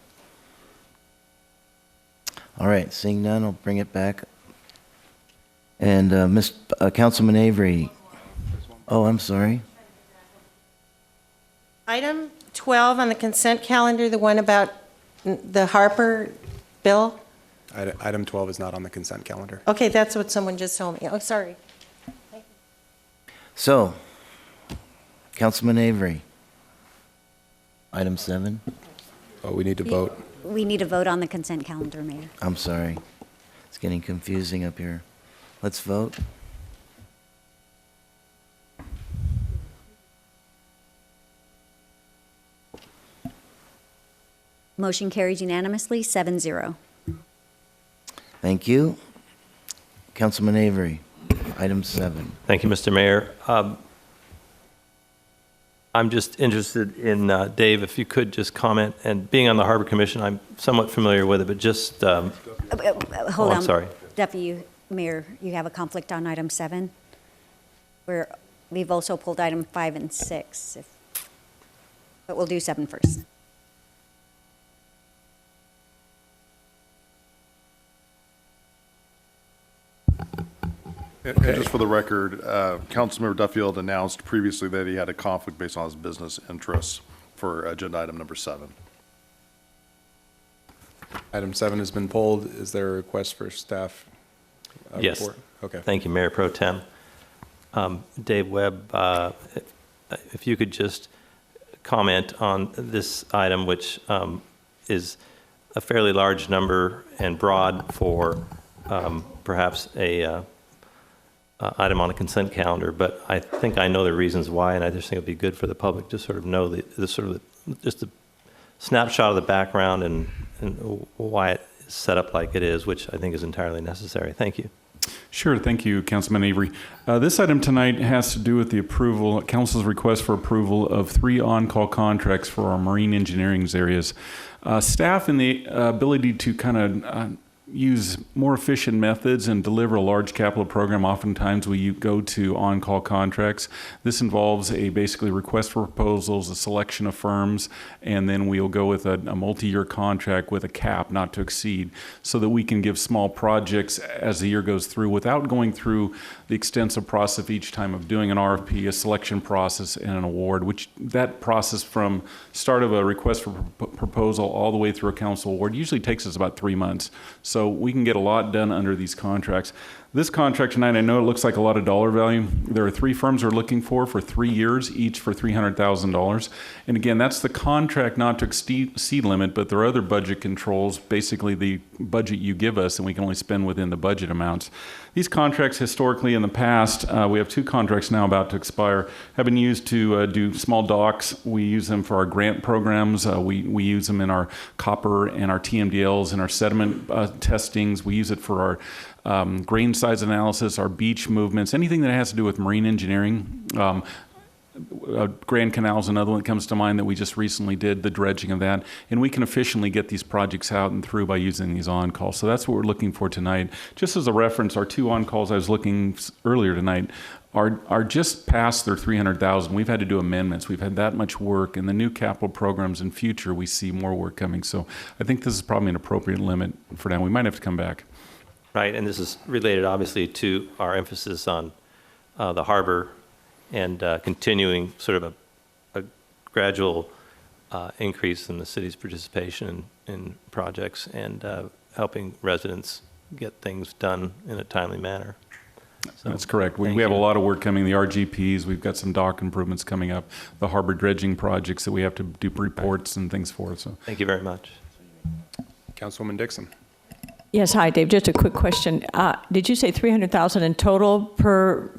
All right, seeing none, I'll bring it back. And Councilman Avery. Oh, I'm sorry. Item 12 on the consent calendar, the one about the Harper bill? Item 12 is not on the consent calendar. Okay, that's what someone just told me. Oh, sorry. So, Councilman Avery. Item 7. Oh, we need to vote. We need a vote on the consent calendar, Mayor. I'm sorry. It's getting confusing up here. Let's vote. Motion carries unanimously, 7-0. Thank you. Councilman Avery, item 7. Thank you, Mr. Mayor. I'm just interested in, Dave, if you could just comment, and being on the Harbor Commission, I'm somewhat familiar with it, but just, Hold on. I'm sorry. Duffy, Mayor, you have a conflict on item 7? We've also pulled item 5 and 6, but we'll do 7 first. And just for the record, Councilmember Duffield announced previously that he had a conflict based on his business interests for agenda item number 7. Item 7 has been pulled. Is there a request for staff Yes. report? Okay. Thank you, Mayor Pro Tem. Dave Webb, if you could just comment on this item, which is a fairly large number and broad for perhaps a item on a consent calendar, but I think I know the reasons why, and I just think it'd be good for the public to sort of know just a snapshot of the background and why it is set up like it is, which I think is entirely necessary. Thank you. Sure. Thank you, Councilman Avery. This item tonight has to do with the approval, Council's request for approval of 3 on-call contracts for our marine engineering areas. Staff and the ability to kind of use more efficient methods and deliver a large capital program, oftentimes we go to on-call contracts. This involves a basically request for proposals, a selection of firms, and then we'll go with a multi-year contract with a cap not to exceed, so that we can give small projects as the year goes through without going through the extensive process each time of doing an RFP, a selection process, and an award, which that process from start of a request for proposal all the way through a council award usually takes us about 3 months. So we can get a lot done under these contracts. This contract tonight, I know it looks like a lot of dollar value. There are 3 firms we're looking for 3 years, each for $300,000. And again, that's the contract not to exceed limit, but there are other budget controls, basically the budget you give us, and we can only spend within the budget amounts. These contracts historically in the past, we have 2 contracts now about to expire, have been used to do small docks. We use them for our grant programs. We use them in our copper and our TMDLs and our sediment testings. We use it for our grain size analysis, our beach movements, anything that has to do with marine engineering. Grand Canal is another one that comes to mind that we just recently did, the dredging of that. And we can efficiently get these projects out and through by using these on-calls. So that's what we're looking for tonight. Just as a reference, our 2 on-calls I was looking earlier tonight are just past their $300,000. We've had to do amendments. We've had that much work. And the new capital programs in future, we see more work coming. So I think this is probably an appropriate limit for now. We might have to come back. Right, and this is related obviously to our emphasis on the harbor and continuing sort of a gradual increase in the city's participation in projects and helping residents get things done in a timely manner. So, that's correct. We have a lot of work coming, the RGPs, we've got some dock improvements coming up, the harbor dredging projects that we have to do reports and things for. So thank you very much. Councilwoman Dixon. Yes, hi, Dave. Just a quick question. Did you say $300,000 in total per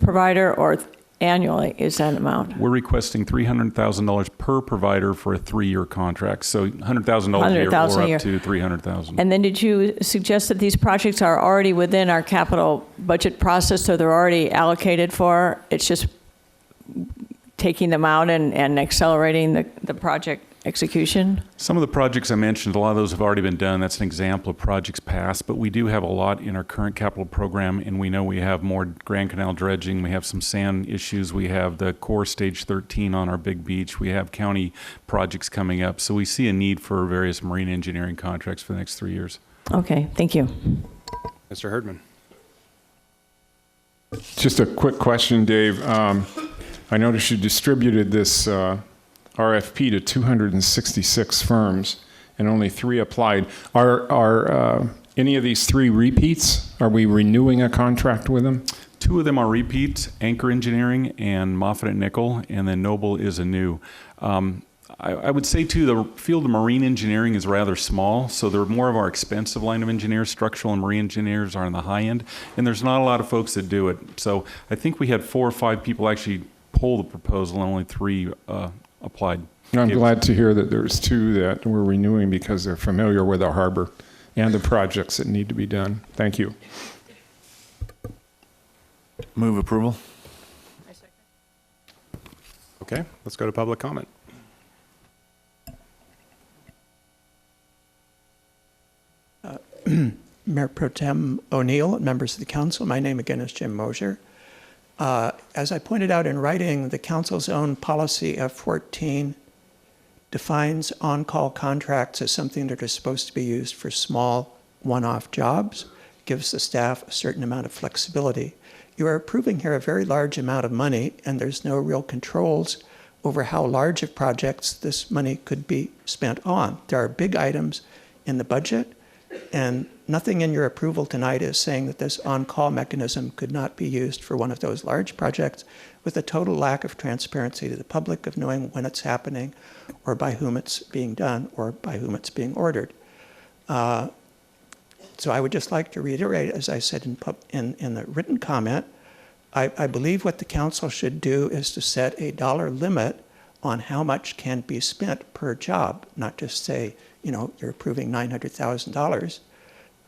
provider or annually is that amount? We're requesting $300,000 per provider for a 3-year contract. So $100,000 a year or up to $300,000. And then did you suggest that these projects are already within our capital budget process, so they're already allocated for? It's just taking them out and accelerating the project execution? Some of the projects I mentioned, a lot of those have already been done. That's an example of projects passed, but we do have a lot in our current capital program, and we know we have more Grand Canal dredging. We have some sand issues. We have the core stage 13 on our big beach. We have county projects coming up. So we see a need for various marine engineering contracts for the next 3 years. Okay, thank you. Mr. Herdman. Just a quick question, Dave. I noticed you distributed this RFP to 266 firms and only 3 applied. Are any of these 3 repeats? Are we renewing a contract with them? 2 of them are repeats, Anchor Engineering and Moffitt & Nickel, and then Noble is a new. I would say too, the field of marine engineering is rather small, so they're more of our expensive line of engineers. Structural and marine engineers are on the high end, and there's not a lot of folks that do it. So I think we had 4 or 5 people actually pull the proposal and only 3 applied. I'm glad to hear that there's 2 that we're renewing because they're familiar with our harbor and the projects that need to be done. Thank you. Move approval. Okay, let's go to public comment. Mayor Pro Tem O'Neill, members of the council, my name again is Jim Mosier. As I pointed out in writing, the council's own policy F14 defines on-call contracts as something that are supposed to be used for small one-off jobs, gives the staff a certain amount of flexibility. You are approving here a very large amount of money, and there's no real controls over how large of projects this money could be spent on. There are big items in the budget, and nothing in your approval tonight is saying that this on-call mechanism could not be used for one of those large projects with a total lack of transparency to the public of knowing when it's happening or by whom it's being done or by whom it's being ordered. So I would just like to reiterate, as I said in the written comment, I believe what the council should do is to set a dollar limit on how much can be spent per job, not just say, you know, you're approving $900,000,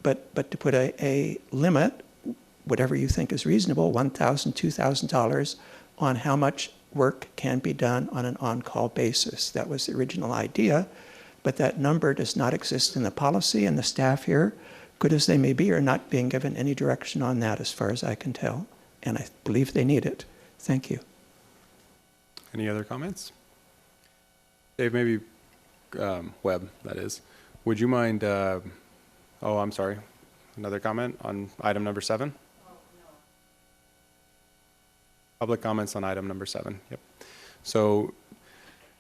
but to put a limit, whatever you think is reasonable, $1,000, $2,000, on how much work can be done on an on-call basis. That was the original idea, but that number does not exist in the policy, and the staff here, good as they may be, are not being given any direction on that as far as I can tell, and I believe they need it. Thank you. Any other comments? Dave, maybe Webb, that is. Would you mind, oh, I'm sorry, another comment on item number 7? Public comments on item number 7, yep. So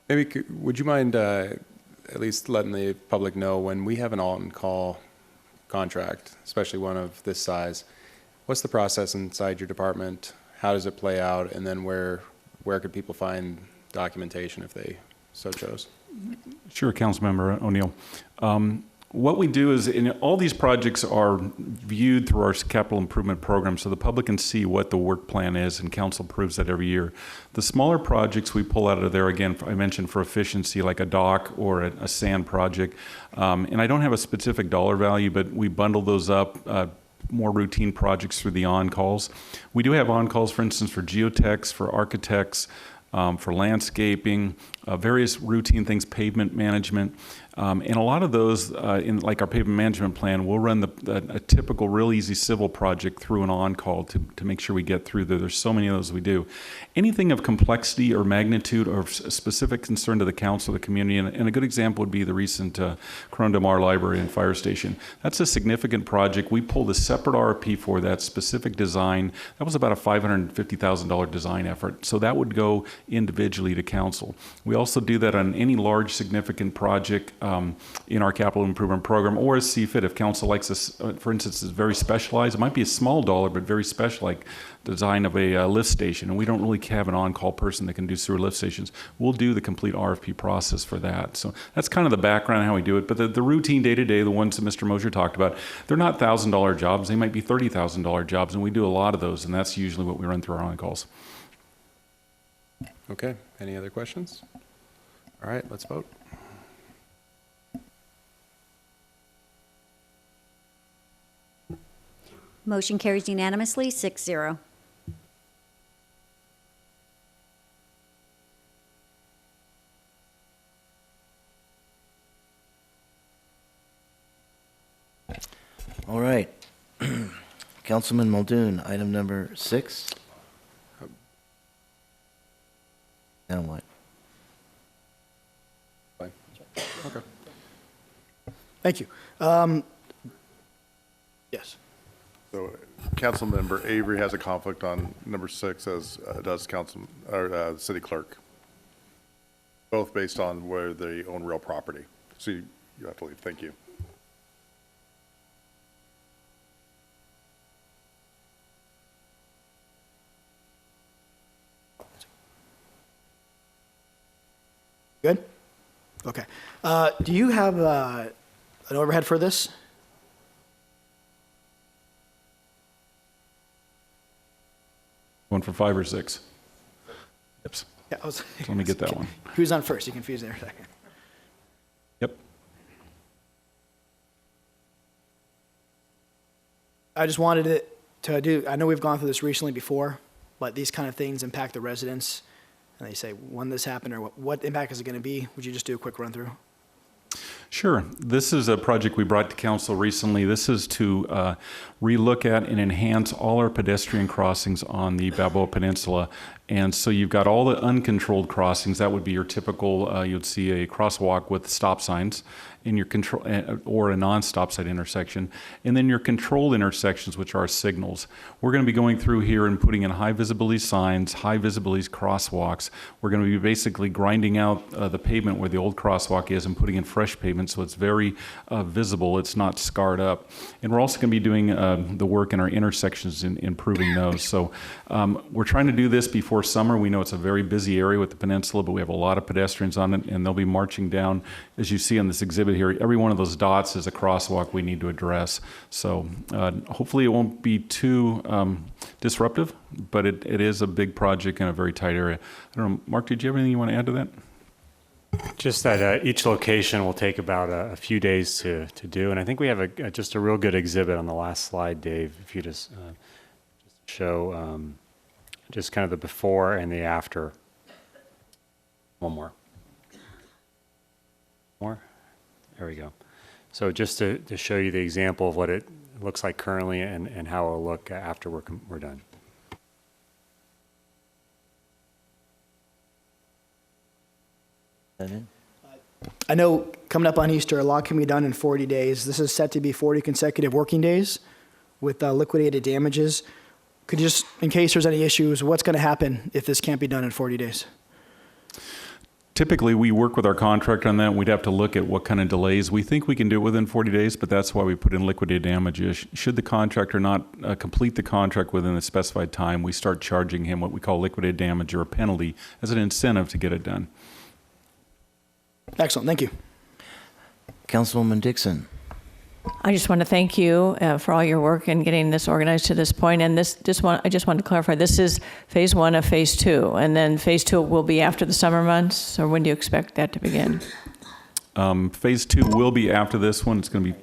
maybe, would you mind at least letting the public know when we have an on-call contract, especially one of this size, what's the process inside your department? How does it play out? And then where could people find documentation if they so chose? Sure, Councilmember O'Neill. What we do is, all these projects are viewed through our capital improvement program, so the public can see what the work plan is, and council approves that every year. The smaller projects we pull out of there, again, I mentioned for efficiency, like a dock or a sand project. And I don't have a specific dollar value, but we bundle those up, more routine projects through the on-calls. We do have on-calls, for instance, for geotechs, for architects, for landscaping, various routine things, pavement management. And a lot of those, in like our pavement management plan, we'll run a typical real easy civil project through an on-call to make sure we get through there. There's so many of those we do. Anything of complexity or magnitude or specific concern to the council, the community, and a good example would be the recent Corona Del Mar Library and Fire Station. That's a significant project. We pulled a separate RFP for that specific design. That was about a $550,000 design effort. So that would go individually to council. We also do that on any large significant project in our capital improvement program, or as see fit. If council likes this, for instance, is very specialized, it might be a small dollar, but very special, like design of a lift station, and we don't really have an on-call person that can do sewer lift stations. We'll do the complete RFP process for that. So that's kind of the background on how we do it. But the routine day-to-day, the ones that Mr. Mosier talked about, they're not $1,000 jobs. They might be $30,000 jobs, and we do a lot of those, and that's usually what we run through our on-calls. Okay, any other questions? All right, let's vote. Motion carries unanimously, 6-0. All right. Councilman Muldoon, item number 6. Now what? Fine. Okay. Thank you. Yes. So Councilmember Avery has a conflict on number 6, as does City Clerk. Both based on where they own real property. So you have to leave. Thank you. Good? Okay. Do you have an overhead for this? One for 5 or 6? Yep. Yeah, So let me get that one. Who's on first? You confused there a second. Yep. I just wanted it to do, I know we've gone through this recently before, but these kind of things impact the residents. And they say, when this happened, or what impact is it going to be? Would you just do a quick run through? Sure. This is a project we brought to council recently. This is to relook at and enhance all our pedestrian crossings on the Balboa Peninsula. And so you've got all the uncontrolled crossings. That would be your typical, you'd see a crosswalk with stop signs in your control, or a non-stop sign intersection. And then your controlled intersections, which are signals. We're going to be going through here and putting in high visibility signs, high visibility crosswalks. We're going to be basically grinding out the pavement where the old crosswalk is and putting in fresh pavement so it's very visible. It's not scarred up. And we're also going to be doing the work in our intersections and improving those. So we're trying to do this before summer. We know it's a very busy area with the Peninsula, but we have a lot of pedestrians on it, and they'll be marching down, as you see on this exhibit here. Every one of those dots is a crosswalk we need to address. So hopefully it won't be too disruptive, but it is a big project in a very tight area. I don't know, Mark, did you have anything you want to add to that? Just that each location will take about a few days to do. And I think we have just a real good exhibit on the last slide, Dave, if you just show just kind of the before and the after. One more. More? There we go. So just to show you the example of what it looks like currently and how it'll look after we're done. I know coming up on Easter, a lot can be done in 40 days. This is set to be 40 consecutive working days with liquidated damages. Could you just, in case there's any issues, what's going to happen if this can't be done in 40 days? Typically, we work with our contractor on that. We'd have to look at what kind of delays. We think we can do it within 40 days, but that's why we put in liquidated damages. Should the contractor not complete the contract within the specified time, we start charging him what we call liquidated damage or a penalty as an incentive to get it done. Excellent. Thank you. Councilwoman Dixon. I just want to thank you for all your work in getting this organized to this point. And I just want to clarify, this is phase 1 of phase 2, and then phase 2 will be after the summer months, or when do you expect that to begin? Phase 2 will be after this one. It's going to be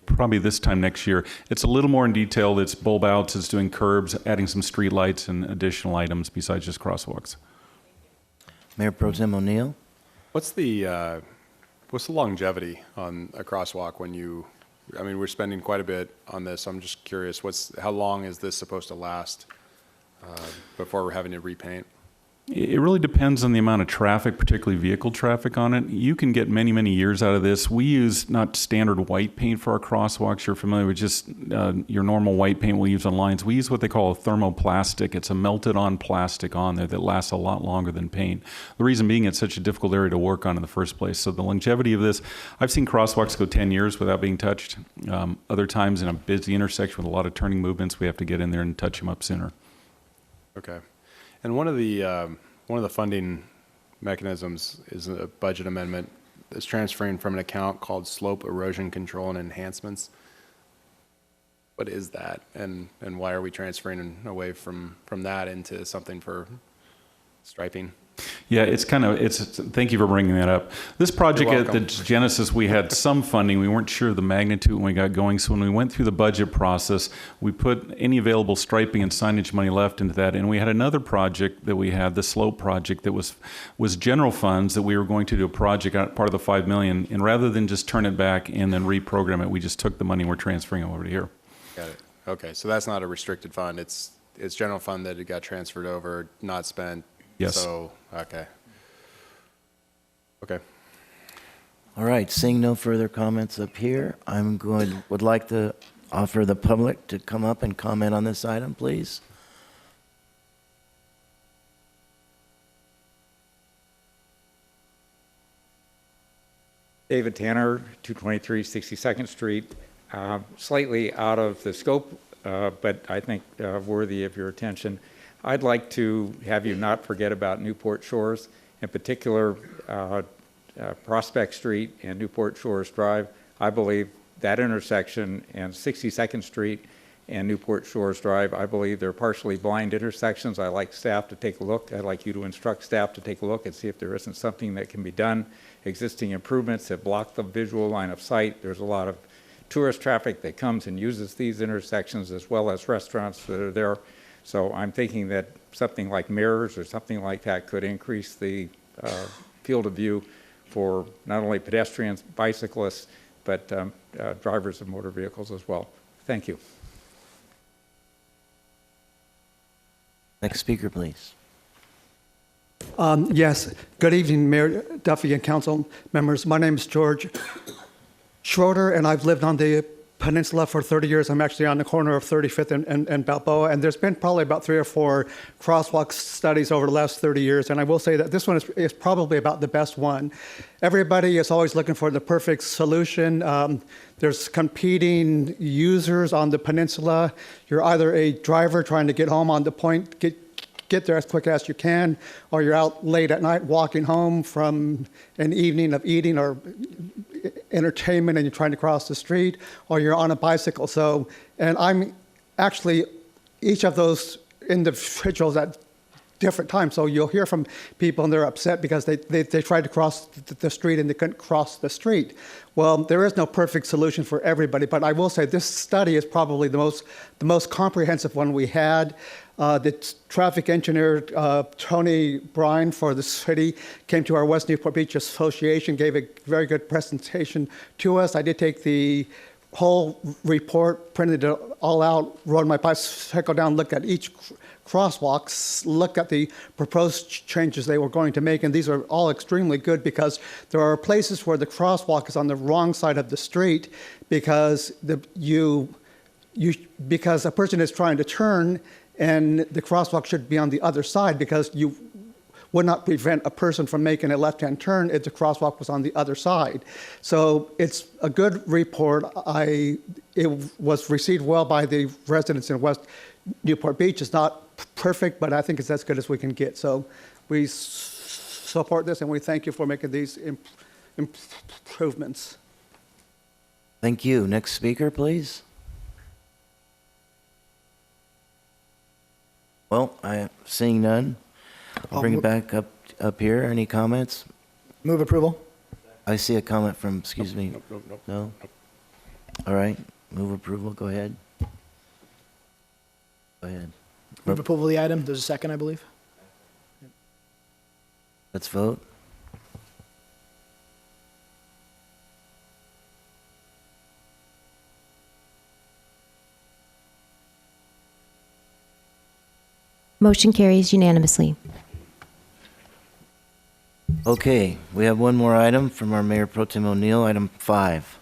probably this time next year. It's a little more in detail. It's bulb outs, it's doing curbs, adding some street lights and additional items besides just crosswalks. Mayor Pro Tem O'Neill. What's the longevity on a crosswalk when you, I mean, we're spending quite a bit on this. I'm just curious, how long is this supposed to last before we're having to repaint? It really depends on the amount of traffic, particularly vehicle traffic on it. You can get many, many years out of this. We use not standard white paint for our crosswalks. You're familiar with just your normal white paint we use on lines. We use what they call a thermoplastic. It's a melted on plastic on there that lasts a lot longer than paint. The reason being it's such a difficult area to work on in the first place. So the longevity of this, I've seen crosswalks go 10 years without being touched. Other times in a busy intersection with a lot of turning movements, we have to get in there and touch them up sooner. Okay. And one of the funding mechanisms is a budget amendment that's transferring from an account called Slope Erosion Control and Enhancements. What is that, and why are we transferring away from that into something for striping? Yeah, thank you for bringing that up. This project at the Genesis, we had some funding. We weren't sure of the magnitude when we got going. So when we went through the budget process, we put any available striping and signage money left into that. And we had another project that we had, the slope project, that was general funds that we were going to do a project, part of the $5 million. And rather than just turn it back and then reprogram it, we just took the money and we're transferring it over to here. Got it. Okay, so that's not a restricted fund. It's general fund that it got transferred over, not spent. Yes. So, okay. Okay. All right, seeing no further comments up here, would like to offer the public to come up and comment on this item, please. David Tanner, 223 62nd Street. Slightly out of the scope, but I think worthy of your attention. I'd like to have you not forget about Newport Shores, in particular Prospect Street and Newport Shores Drive. I believe that intersection and 62nd Street and Newport Shores Drive, I believe they're partially blind intersections. I'd like staff to take a look. I'd like you to instruct staff to take a look and see if there isn't something that can be done. Existing improvements have blocked the visual line of sight. There's a lot of tourist traffic that comes and uses these intersections, as well as restaurants that are there. So I'm thinking that something like mirrors or something like that could increase the field of view for not only pedestrians, bicyclists, but drivers of motor vehicles as well. Thank you. Next speaker, please. Yes. Good evening, Mayor Duffy and council members. My name is George Schroeder, and I've lived on the Peninsula for 30 years. I'm actually on the corner of 35th and Balboa, and there's been probably about 3 or 4 crosswalk studies over the last 30 years, and I will say that this one is probably about the best one. Everybody is always looking for the perfect solution. There's competing users on the Peninsula. You're either a driver trying to get home on the point, get there as quick as you can, or you're out late at night walking home from an evening of eating or entertainment and you're trying to cross the street, or you're on a bicycle. So, and I'm actually each of those individuals at different times. So you'll hear from people and they're upset because they tried to cross the street and they couldn't cross the street. Well, there is no perfect solution for everybody, but I will say this study is probably the most comprehensive one we had. The traffic engineer, Tony Bryan for the city, came to our West Newport Beach Association, gave a very good presentation to us. I did take the whole report, printed it all out, rode my bicycle down, looked at each crosswalks, looked at the proposed changes they were going to make, and these are all extremely good because there are places where the crosswalk is on the wrong side of the street because because a person is trying to turn and the crosswalk should be on the other side because you would not prevent a person from making a left-hand turn if the crosswalk was on the other side. So it's a good report. It was received well by the residents in West Newport Beach. It's not perfect, but I think it's as good as we can get. So we support this and we thank you for making these improvements. Thank you. Next speaker, please. Well, seeing none, I'll bring it back up here. Any comments? Move approval. I see a comment from, excuse me. Nope. No? All right, move approval, go ahead. Go ahead. Move approval of the item. There's a second, I believe. Let's vote. Motion carries unanimously. Okay, we have one more item from our Mayor Pro Tem O'Neill, item 5.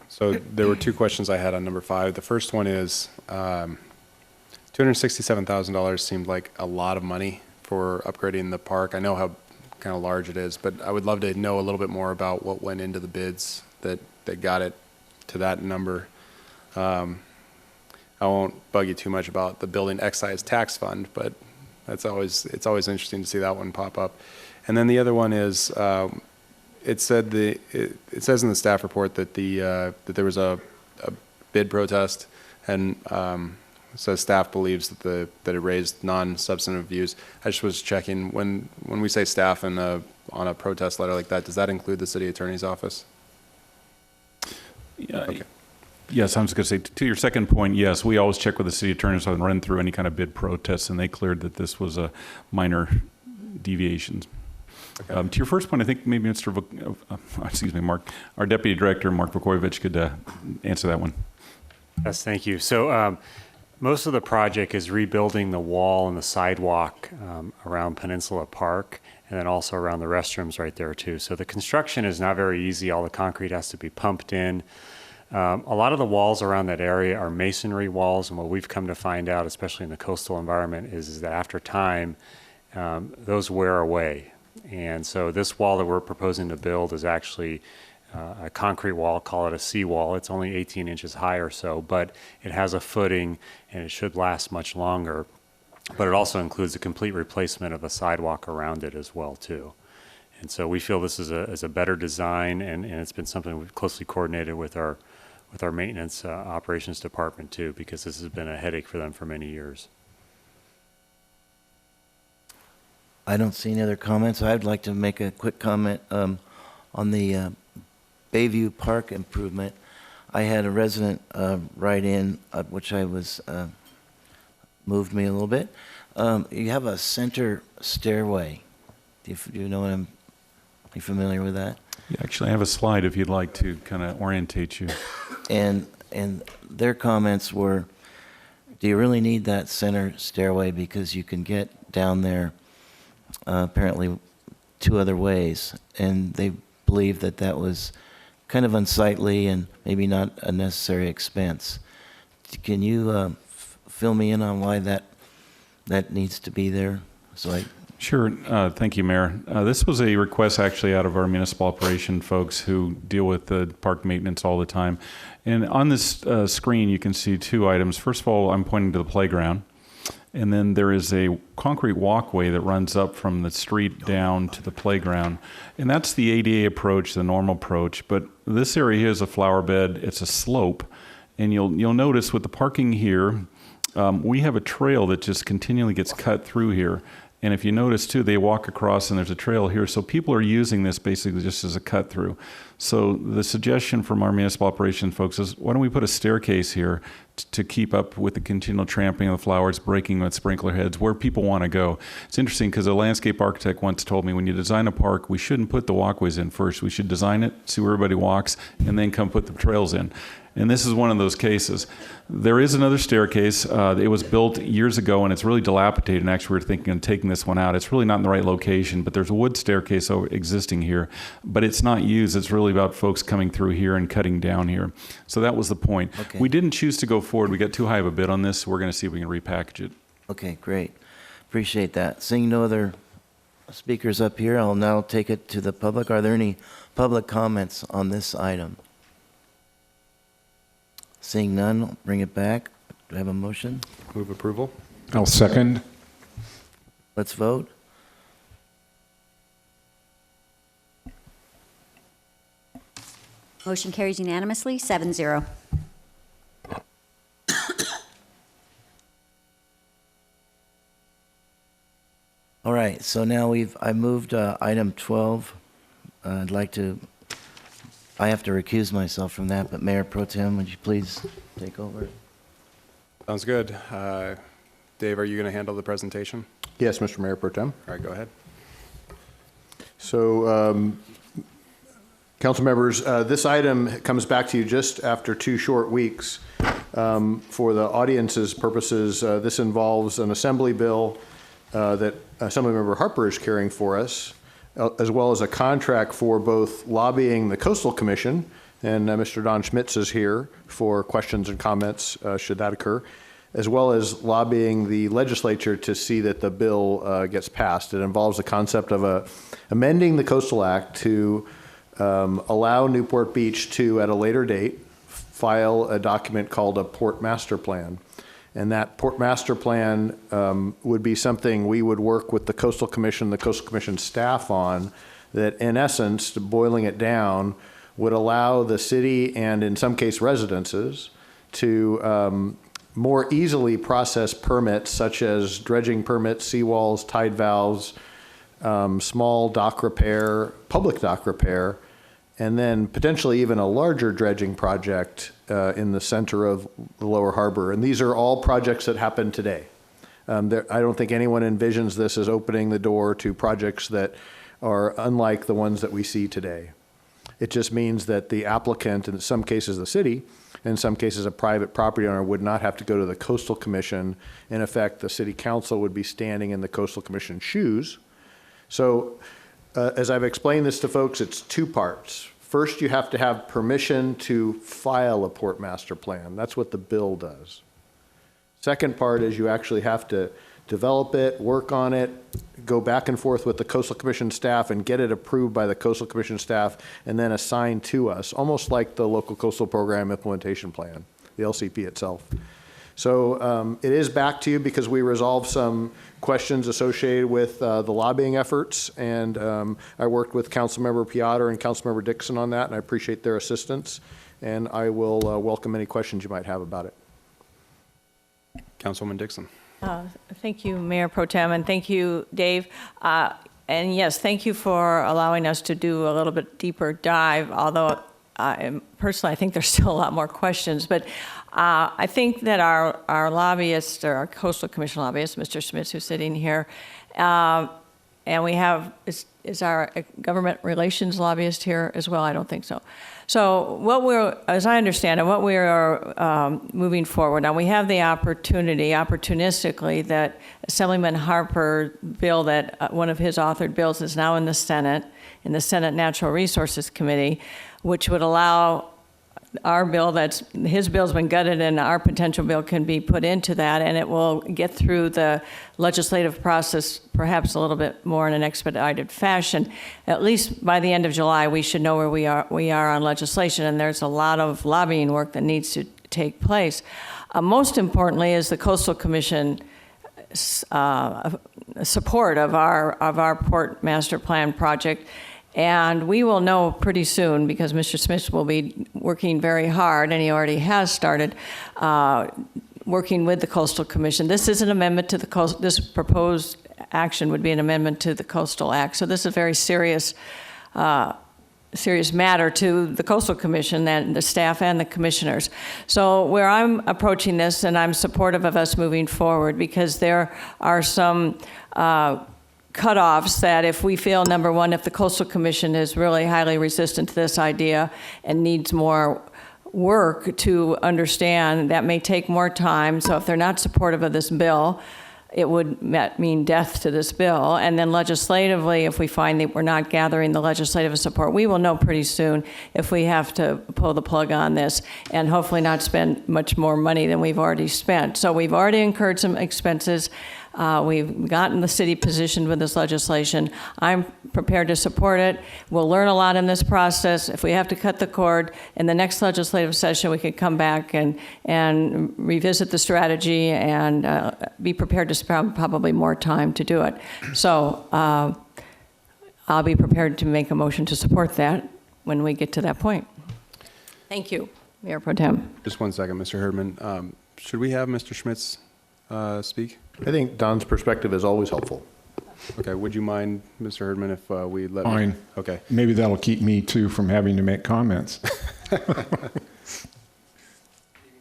So there were 2 questions I had on number 5. The first one is $267,000 seemed like a lot of money for upgrading the park. I know how kind of large it is, but I would love to know a little bit more about what went into the bids that got it to that number. I won't bug you too much about the building excise tax fund, but it's always interesting to see that one pop up. And then the other one is it says in the staff report that that there was a bid protest, and so staff believes that it raised non-substantive views. I just was checking when we say staff on a protest letter like that, does that include the city attorney's office? Okay. Yes, I was going to say, to your second point, yes, we always check with the city attorneys and run through any kind of bid protests, and they cleared that this was a minor deviations. Okay. To your first point, I think maybe Mark, our Deputy Director, Mark Vukovic, could answer that one. Yes, thank you. So most of the project is rebuilding the wall and the sidewalk around Peninsula Park, and then also around the restrooms right there too. So the construction is not very easy. All the concrete has to be pumped in. A lot of the walls around that area are masonry walls, and what we've come to find out, especially in the coastal environment, is that after time, those wear away. And so this wall that we're proposing to build is actually a concrete wall, call it a seawall. It's only 18 inches high or so, but it has a footing and it should last much longer. But it also includes a complete replacement of a sidewalk around it as well too. And so we feel this is a better design, and it's been something we've closely coordinated with our maintenance operations department too, because this has been a headache for them for many years. I don't see any other comments. I'd like to make a quick comment on the Bayview Park improvement. I had a resident write in, which I was moved me a little bit. You have a center stairway. Do you know what are you familiar with that? Yeah, actually, I have a slide if you'd like to kind of orientate you. And their comments were, do you really need that center stairway? Because you can get down there apparently 2 other ways, and they believe that that was kind of unsightly and maybe not a necessary expense. Can you fill me in on why that needs to be there? Sure. Thank you, Mayor. This was a request actually out of our municipal operation folks who deal with the park maintenance all the time. And on this screen, you can see 2 items. First of all, I'm pointing to the playground. And then there is a concrete walkway that runs up from the street down to the playground. And that's the ADA approach, the normal approach. But this area here is a flower bed. It's a slope. And you'll notice with the parking here, we have a trail that just continually gets cut through here. And if you notice too, they walk across and there's a trail here. So people are using this basically just as a cut through. So the suggestion from our municipal operations folks is, why don't we put a staircase here to keep up with the continual tramping of the flowers, breaking with sprinkler heads, where people want to go. It's interesting because a landscape architect once told me, when you design a park, we shouldn't put the walkways in first. We should design it, see where everybody walks, and then come put the trails in. And this is one of those cases. There is another staircase. It was built years ago, and it's really dilapidated. And actually, we're thinking of taking this one out. It's really not in the right location, but there's a wood staircase existing here. But it's not used. It's really about folks coming through here and cutting down here. So that was the point. Okay. We didn't choose to go forward. We got too high of a bid on this. So we're going to see if we can repackage it. Okay, great. Appreciate that. Seeing no other speakers up here, I'll now take it to the public. Are there any public comments on this item? Seeing none, I'll bring it back. Do I have a motion? Move approval. I'll second. Let's vote. Motion carries unanimously, 7-0. All right, so now I moved item 12. I have to recuse myself from that, but Mayor Pro Tem, would you please take over? Sounds good. Dave, are you going to handle the presentation? Yes, Mr. Mayor Pro Tem. All right, go ahead. So, council members, this item comes back to you just after 2 short weeks. For the audience's purposes, this involves an assembly bill that Assemblymember Harper is carrying for us, as well as a contract for both lobbying the Coastal Commission, and Mr. Don Schmitz is here for questions and comments should that occur, as well as lobbying the legislature to see that the bill gets passed. It involves the concept of amending the Coastal Act to allow Newport Beach to, at a later date, file a document called a Port Master Plan. And that Port Master Plan would be something we would work with the Coastal Commission staff on, that in essence, boiling it down, would allow the city and in some case residences to more easily process permits such as dredging permits, seawalls, tide valves, small dock repair, public dock repair, and then potentially even a larger dredging project in the center of the lower harbor. And these are all projects that happen today. I don't think anyone envisions this as opening the door to projects that are unlike the ones that we see today. It just means that the applicant, in some cases the city, in some cases a private property owner, would not have to go to the Coastal Commission. In effect, the city council would be standing in the Coastal Commission's shoes. So as I've explained this to folks, it's 2 parts. First, you have to have permission to file a Port Master Plan. That's what the bill does. Second part is you actually have to develop it, work on it, go back and forth with the Coastal Commission staff and get it approved by the Coastal Commission staff and then assigned to us, almost like the Local Coastal Program Implementation Plan, the LCP itself. So it is back to you because we resolved some questions associated with the lobbying efforts, and I worked with Councilmember Piotr and Councilmember Dixon on that, and I appreciate their assistance, and I will welcome any questions you might have about it. Councilwoman Dixon. Thank you, Mayor Pro Tem, and thank you, Dave. And yes, thank you for allowing us to do a little bit deeper dive, although personally I think there's still a lot more questions. But I think that our lobbyist, or our Coastal Commission lobbyist, Mr. Schmitz, who's sitting here, and we have, is our government relations lobbyist here as well? I don't think so. So as I understand it, what we are moving forward, now we have the opportunity, opportunistically, that Assemblyman Harper bill that one of his authored bills is now in the Senate Natural Resources Committee, which would allow our bill, his bill's been gutted, and our potential bill can be put into that, and it will get through the legislative process perhaps a little bit more in an expedited fashion. At least by the end of July, we should know where we are on legislation, and there's a lot of lobbying work that needs to take place. Most importantly is the Coastal Commission support of our Port Master Plan project. And we will know pretty soon, because Mr. Schmitz will be working very hard, and he already has started working with the Coastal Commission. This is an amendment to this proposed action would be an amendment to the Coastal Act. So this is a very serious matter to the Coastal Commission and the staff and the commissioners. So where I'm approaching this, and I'm supportive of us moving forward, because there are some cutoffs that if we feel, number one, if the Coastal Commission is really highly resistant to this idea and needs more work to understand, that may take more time. So if they're not supportive of this bill, it would mean death to this bill. And then legislatively, if we find that we're not gathering the legislative support, we will know pretty soon if we have to pull the plug on this and hopefully not spend much more money than we've already spent. So we've already incurred some expenses. We've gotten the city positioned with this legislation. I'm prepared to support it. We'll learn a lot in this process. If we have to cut the cord, in the next legislative session, we could come back and revisit the strategy and be prepared to spend probably more time to do it. So I'll be prepared to make a motion to support that when we get to that point. Thank you, Mayor Pro Tem. Just 1 second, Mr. Herdman. Should we have Mr. Schmitz speak? I think Don's perspective is always helpful. Okay, would you mind, Mr. Herdman, if we let Fine. Okay. Maybe that'll keep me, too, from having to make comments.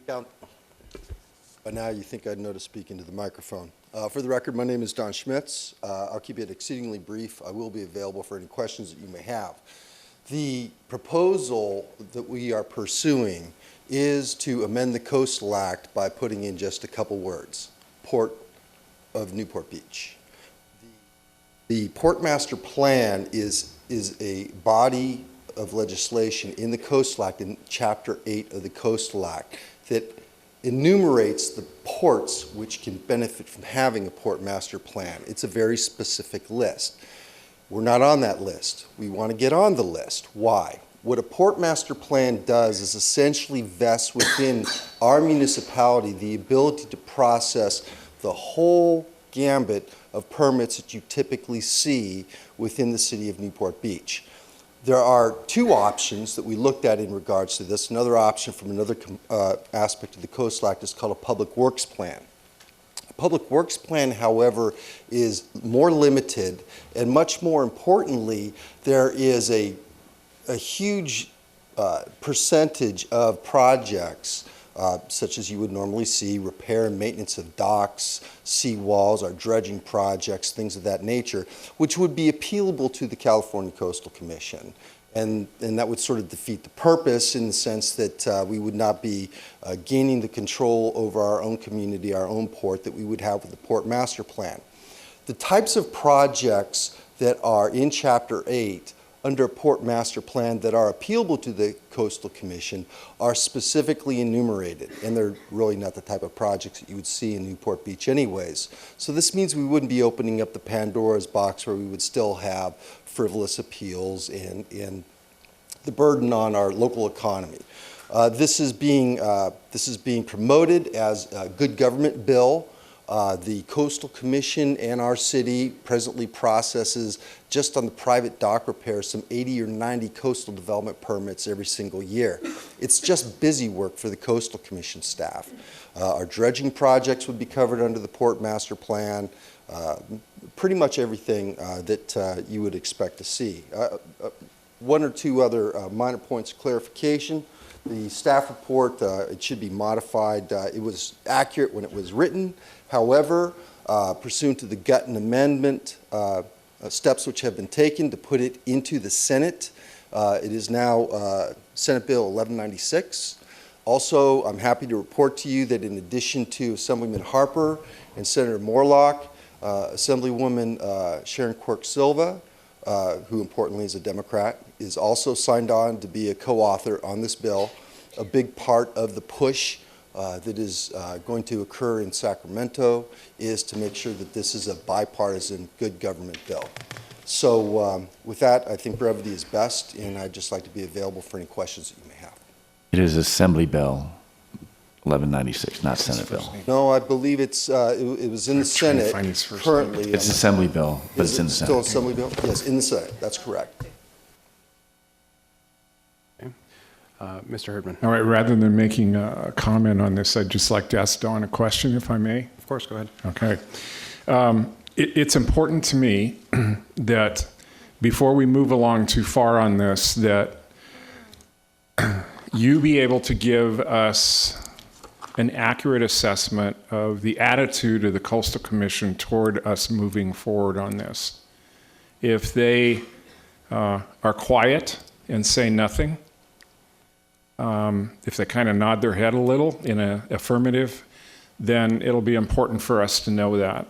By now, you think I'd know to speak into the microphone. For the record, my name is Don Schmitz. I'll keep it exceedingly brief. I will be available for any questions that you may have. The proposal that we are pursuing is to amend the Coastal Act by putting in just a couple words: Port of Newport Beach. The Port Master Plan is a body of legislation in the Coastal Act, in Chapter 8 of the Coastal Act, that enumerates the ports which can benefit from having a Port Master Plan. It's a very specific list. We're not on that list. We want to get on the list. Why? What a Port Master Plan does is essentially vest within our municipality the ability to process the whole gambit of permits that you typically see within the city of Newport Beach. There are two options that we looked at in regards to this. Another option from another aspect of the Coastal Act is called a Public Works Plan. A Public Works Plan, however, is more limited, and much more importantly, there is a huge percentage of projects such as you would normally see, repair and maintenance of docks, seawalls, our dredging projects, things of that nature, which would be appealable to the California Coastal Commission. And that would sort of defeat the purpose in the sense that we would not be gaining the control over our own community, our own port, that we would have with the Port Master Plan. The types of projects that are in Chapter 8 under a Port Master Plan that are appealable to the Coastal Commission are specifically enumerated, and they're really not the type of projects that you would see in Newport Beach anyways. So this means we wouldn't be opening up the Pandora's box where we would still have frivolous appeals and the burden on our local economy. This is being promoted as a good government bill. The Coastal Commission and our city presently processes, just on the private dock repair, some 80 or 90 coastal development permits every single year. It's just busy work for the Coastal Commission staff. Our dredging projects would be covered under the Port Master Plan, pretty much everything that you would expect to see. One or two other minor points of clarification. The staff report, it should be modified. It was accurate when it was written. However, pursuant to the Gutton Amendment, steps which have been taken to put it into the Senate. It is now Senate Bill 1196. Also, I'm happy to report to you that in addition to Assemblyman Harper and Senator Morlock, Assemblywoman Sharon Quirk-Silva, who importantly is a Democrat, is also signed on to be a co-author on this bill. A big part of the push that is going to occur in Sacramento is to make sure that this is a bipartisan, good government bill. So with that, I think brevity is best, and I'd just like to be available for any questions that you may have. It is Assembly Bill 1196, not Senate Bill. No, I believe it was in the Senate currently. It's Assembly Bill, but it's in the Senate. Still Assembly Bill? Yes, in the Senate. That's correct. Mr. Herdman. All right, rather than making a comment on this, I'd just like to ask Dawn a question, if I may. Of course, go ahead. Okay. It's important to me that before we move along too far on this, that you be able to give us an accurate assessment of the attitude of the Coastal Commission toward us moving forward on this. If they are quiet and say nothing, if they kind of nod their head a little in an affirmative, then it'll be important for us to know that.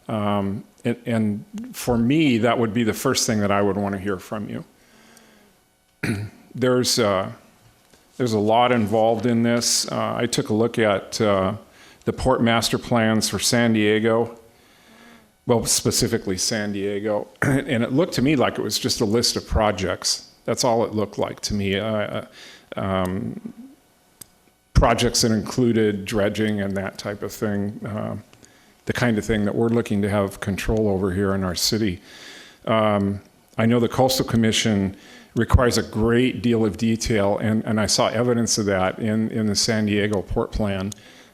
And for me, that would be the first thing that I would want to hear from you. There's a lot involved in this. I took a look at the port master plans for San Diego, well, specifically San Diego, and it looked to me like it was just a list of projects. That's all it looked like to me. Projects that included dredging and that type of thing, the kind of thing that we're looking to have control over here in our city. I know the Coastal Commission requires a great deal of detail, and I saw evidence of that in the San Diego port plan.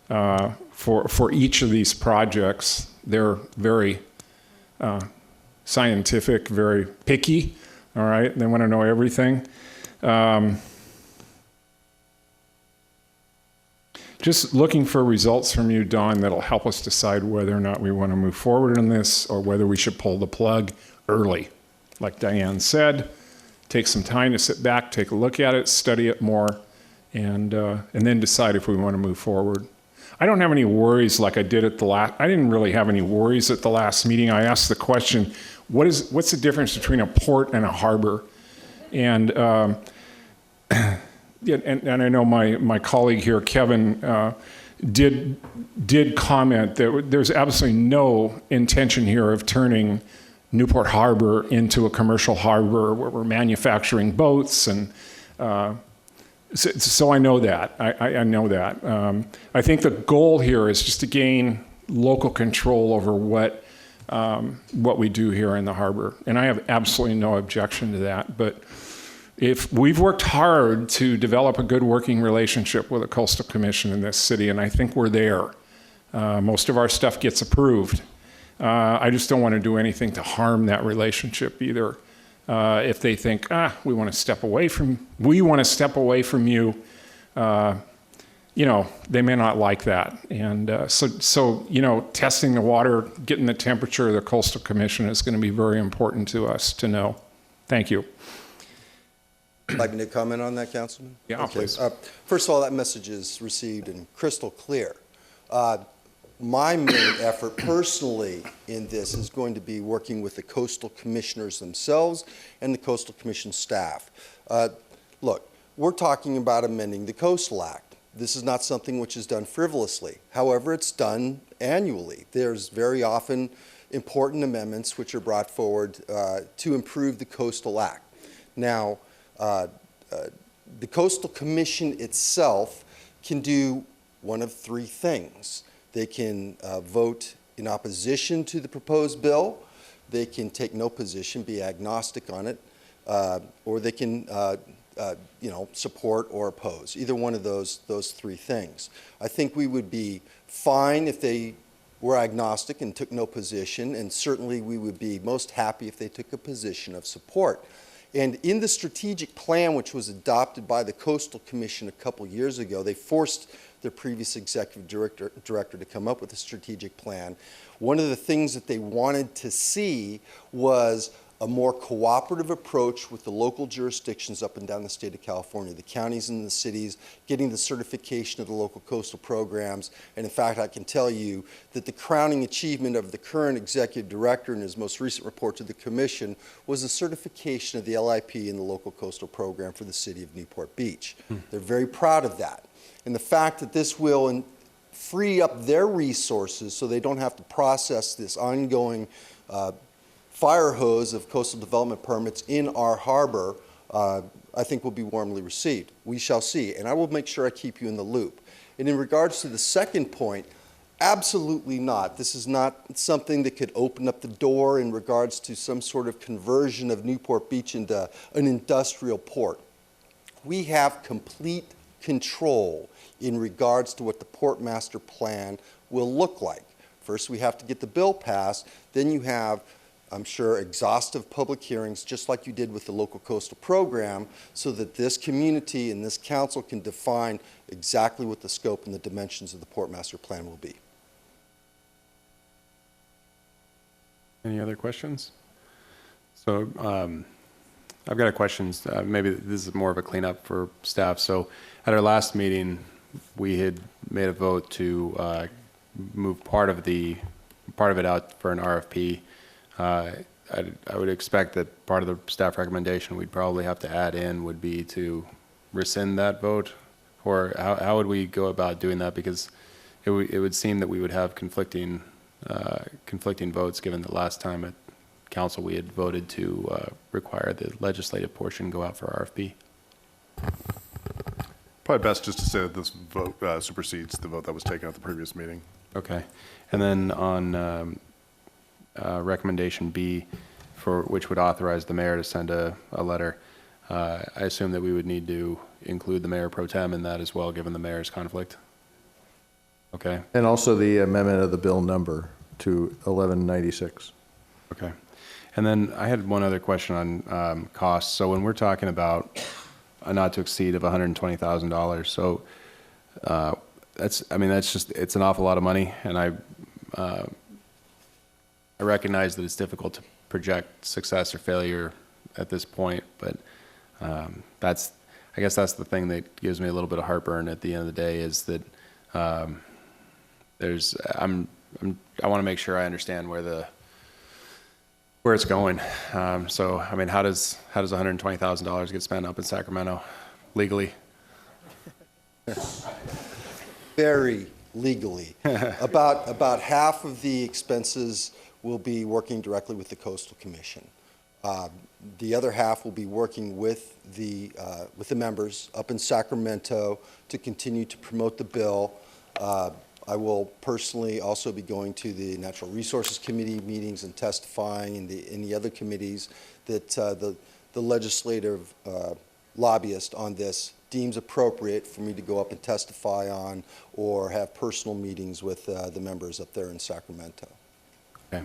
For each of these projects, they're very scientific, very picky, all right? They want to know everything. Just looking for results from you, Dawn, that'll help us decide whether or not we want to move forward in this or whether we should pull the plug early. Like Diane said, take some time to sit back, take a look at it, study it more, and then decide if we want to move forward. I don't have any worries like I did at the last. I didn't really have any worries at the last meeting. I asked the question, what's the difference between a port and a harbor? And and I know my colleague here, Kevin, did comment that there's absolutely no intention here of turning Newport Harbor into a commercial harbor where we're manufacturing boats, and so I know that. I know that. I think the goal here is just to gain local control over what we do here in the harbor, and I have absolutely no objection to that. But if we've worked hard to develop a good working relationship with the Coastal Commission in this city, and I think we're there. Most of our stuff gets approved. I just don't want to do anything to harm that relationship either. If they think, we want to step away from you, they may not like that. And so testing the water, getting the temperature of the Coastal Commission is going to be very important to us to know. Thank you. Would like me to comment on that, Councilman? Yeah, okay. please. First of all, that message is received and crystal clear. My main effort personally in this is going to be working with the coastal commissioners themselves and the Coastal Commission staff. Look, we're talking about amending the Coastal Act. This is not something which is done frivolously. However, it's done annually. There's very often important amendments which are brought forward to improve the Coastal Act. Now, the Coastal Commission itself can do one of three things. They can vote in opposition to the proposed bill, they can take no position, be agnostic on it, or they can support or oppose. Either one of those three things. I think we would be fine if they were agnostic and took no position, and certainly we would be most happy if they took a position of support. And in the strategic plan, which was adopted by the Coastal Commission a couple years ago, they forced their previous executive director to come up with a strategic plan. One of the things that they wanted to see was a more cooperative approach with the local jurisdictions up and down the state of California, the counties and the cities, getting the certification of the local coastal programs. And in fact, I can tell you that the crowning achievement of the current executive director in his most recent report to the commission was the certification of the LIP in the local coastal program for the city of Newport Beach. They're very proud of that. And the fact that this will free up their resources so they don't have to process this ongoing fire hose of coastal development permits in our harbor, I think will be warmly received. We shall see, and I will make sure I keep you in the loop. And in regards to the second point, absolutely not. This is not something that could open up the door in regards to some sort of conversion of Newport Beach into an industrial port. We have complete control in regards to what the Port Master Plan will look like. First, we have to get the bill passed, then you have, I'm sure, exhaustive public hearings, just like you did with the local coastal program, so that this community and this council can define exactly what the scope and the dimensions of the Port Master Plan will be. Any other questions? So I've got a question. Maybe this is more of a cleanup for staff. So at our last meeting, we had made a vote to move part of it out for an RFP. I would expect that part of the staff recommendation we'd probably have to add in would be to rescind that vote, or how would we go about doing that? Because it would seem that we would have conflicting votes, given that last time at council we had voted to require the legislative portion go out for RFP. Probably best just to say that this vote supersedes the vote that was taken at the previous meeting. Okay. And then on recommendation B, for which would authorize the mayor to send a letter, I assume that we would need to include the mayor pro tem in that as well, given the mayor's conflict. Okay. And also the amendment of the bill number to 1196. Okay. And then I had one other question on costs. So when we're talking about a not to exceed of $120,000, so that's just, it's an awful lot of money, and I recognize that it's difficult to project success or failure at this point, but I guess that's the thing that gives me a little bit of heartburn at the end of the day, is that I want to make sure I understand where it's going. So, I mean, how does $120,000 get spent up in Sacramento legally? Very legally. About half of the expenses will be working directly with the Coastal Commission. The other half will be working with the members up in Sacramento to continue to promote the bill. I will personally also be going to the Natural Resources Committee meetings and testifying in the other committees that the legislative lobbyist on this deems appropriate for me to go up and testify on, or have personal meetings with the members up there in Sacramento. Okay.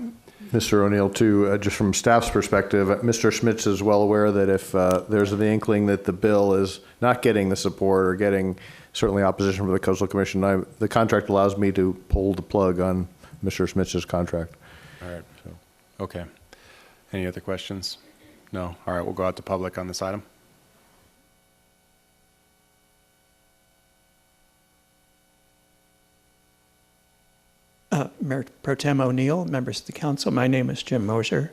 Mr. O'Neill, too, just from staff's perspective, Mr. Schmitz is well aware that if there's an inkling that the bill is not getting the support or getting certainly opposition from the Coastal Commission, the contract allows me to pull the plug on Mr. Schmitz's contract. All right. So, okay. Any other questions? No? All right, we'll go out to public on this item. Mayor Pro Tem O'Neill, members of the council, my name is Jim Mosier.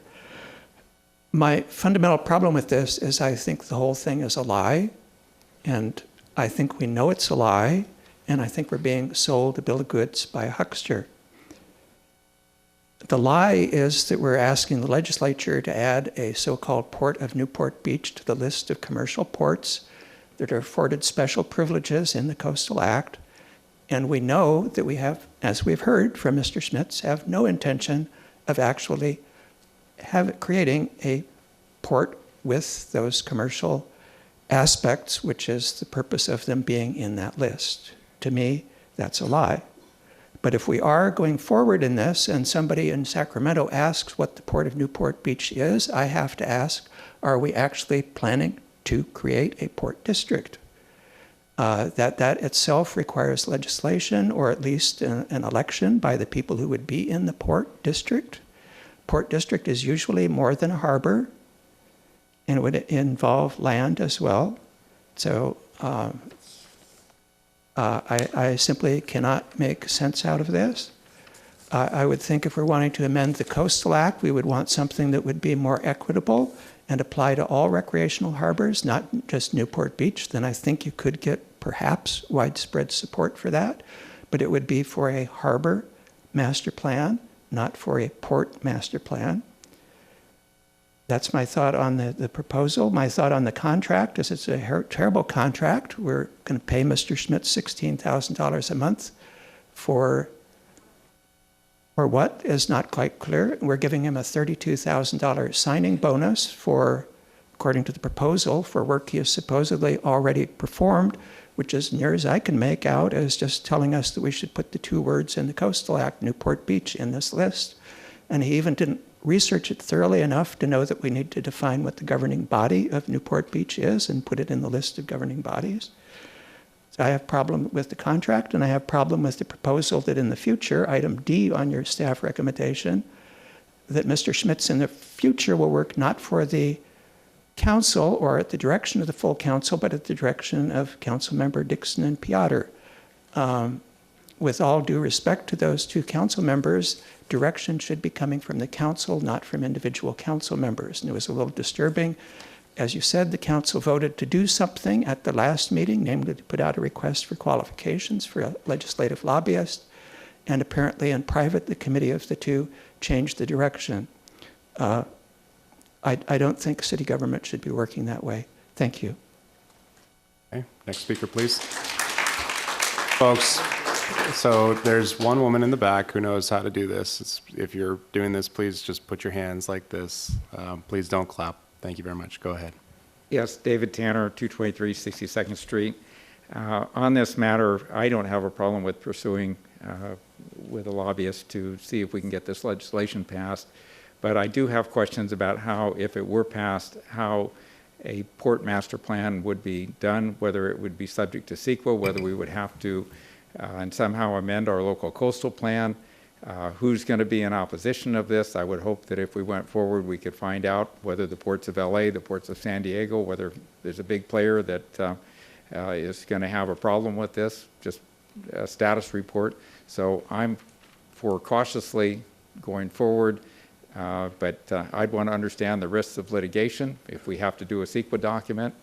My fundamental problem with this is I think the whole thing is a lie, and I think we know it's a lie, and I think we're being sold a bill of goods by a huckster. The lie is that we're asking the legislature to add a so-called Port of Newport Beach to the list of commercial ports that are afforded special privileges in the Coastal Act. And we know that we have, as we've heard from Mr. Schmitz, have no intention of actually creating a port with those commercial aspects, which is the purpose of them being in that list. To me, that's a lie. But if we are going forward in this and somebody in Sacramento asks what the Port of Newport Beach is, I have to ask, are we actually planning to create a port district? That itself requires legislation, or at least an election by the people who would be in the port district. Port district is usually more than a harbor, and it would involve land as well. So I simply cannot make sense out of this. I would think if we're wanting to amend the Coastal Act, we would want something that would be more equitable and apply to all recreational harbors, not just Newport Beach. Then I think you could get perhaps widespread support for that. But it would be for a harbor master plan, not for a port master plan. That's my thought on the proposal. My thought on the contract is it's a terrible contract. We're going to pay Mr. Schmitz $16,000 a month for what is not quite clear. We're giving him a $32,000 signing bonus for, according to the proposal, for work he has supposedly already performed, which, as near as I can make out, is just telling us that we should put the two words in the Coastal Act, Newport Beach, in this list. And he even didn't research it thoroughly enough to know that we need to define what the governing body of Newport Beach is and put it in the list of governing bodies. So I have a problem with the contract, and I have a problem with the proposal that in the future, item D on your staff recommendation, that Mr. Schmitz in the future will work not for the council or at the direction of the full council, but at the direction of Councilmember Dixon and Piotr. With all due respect to those two council members, direction should be coming from the council, not from individual council members. And it was a little disturbing. As you said, the council voted to do something at the last meeting, namely to put out a request for qualifications for a legislative lobbyist. And apparently in private, the committee of the two changed the direction. I don't think city government should be working that way. Thank you. Okay, next speaker, please. Folks, so there's one woman in the back who knows how to do this. If you're doing this, please just put your hands like this. Please don't clap. Thank you very much. Go ahead. Yes, David Tanner, 223 62nd Street. On this matter, I don't have a problem with pursuing with a lobbyist to see if we can get this legislation passed. But I do have questions about how, if it were passed, how a port master plan would be done, whether it would be subject to CEQA, whether we would have to and somehow amend our local coastal plan, who's going to be in opposition of this. I would hope that if we went forward, we could find out whether the ports of LA, the ports of San Diego, whether there's a big player that is going to have a problem with this, just a status report. So I'm for cautiously going forward. But I'd want to understand the risks of litigation. If we have to do a CEQA document,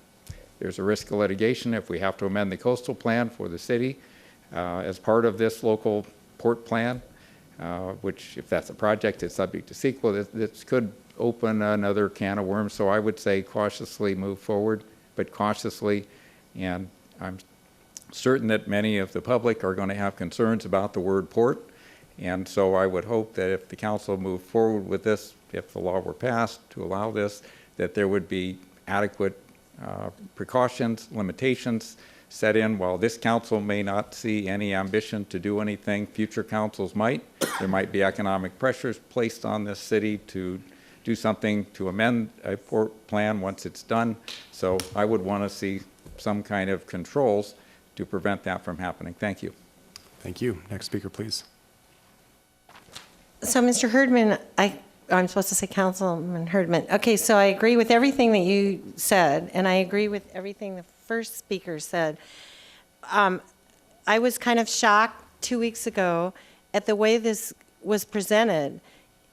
there's a risk of litigation. If we have to amend the coastal plan for the city as part of this local port plan, which if that's a project, it's subject to CEQA, this could open another can of worms. So I would say cautiously move forward, but cautiously. And I'm certain that many of the public are going to have concerns about the word port. And so I would hope that if the council moved forward with this, if the law were passed to allow this, that there would be adequate precautions, limitations set in. While this council may not see any ambition to do anything, future councils might. There might be economic pressures placed on this city to do something to amend a port plan once it's done. So I would want to see some kind of controls to prevent that from happening. Thank you. Thank you. Next speaker, please. So, Mr. Herdman, I'm supposed to say Councilman Herdman. Okay, so I agree with everything that you said, and I agree with everything the first speaker said. I was kind of shocked 2 weeks ago at the way this was presented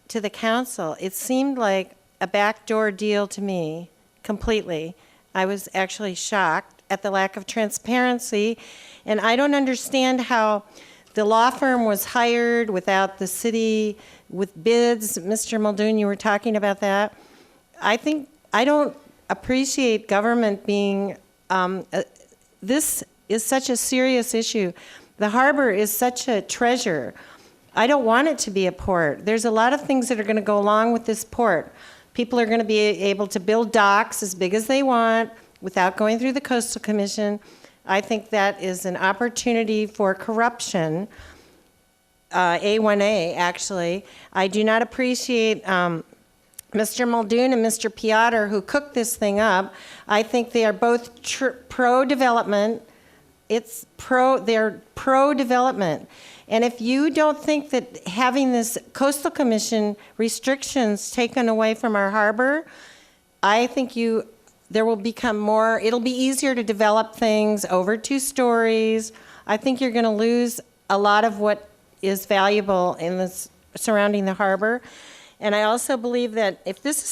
to the council. It seemed like a backdoor deal to me, completely. I was actually shocked at the lack of transparency, and I don't understand how the law firm was hired without the city, with bids. Mr. Muldoon, you were talking about that. I don't appreciate government being, this is such a serious issue. The harbor is such a treasure. I don't want it to be a port. There's a lot of things that are going to go along with this port. People are going to be able to build docks as big as they want without going through the Coastal Commission. I think that is an opportunity for corruption, A1A actually. I do not appreciate Mr. Muldoon and Mr. Piotr, who cooked this thing up. I think they are both pro-development. They're pro-development. And if you don't think that having this Coastal Commission restrictions taken away from our harbor, I think there will become more, it'll be easier to develop things over 2 stories. I think you're going to lose a lot of what is valuable in this surrounding the harbor. And I also believe that if this is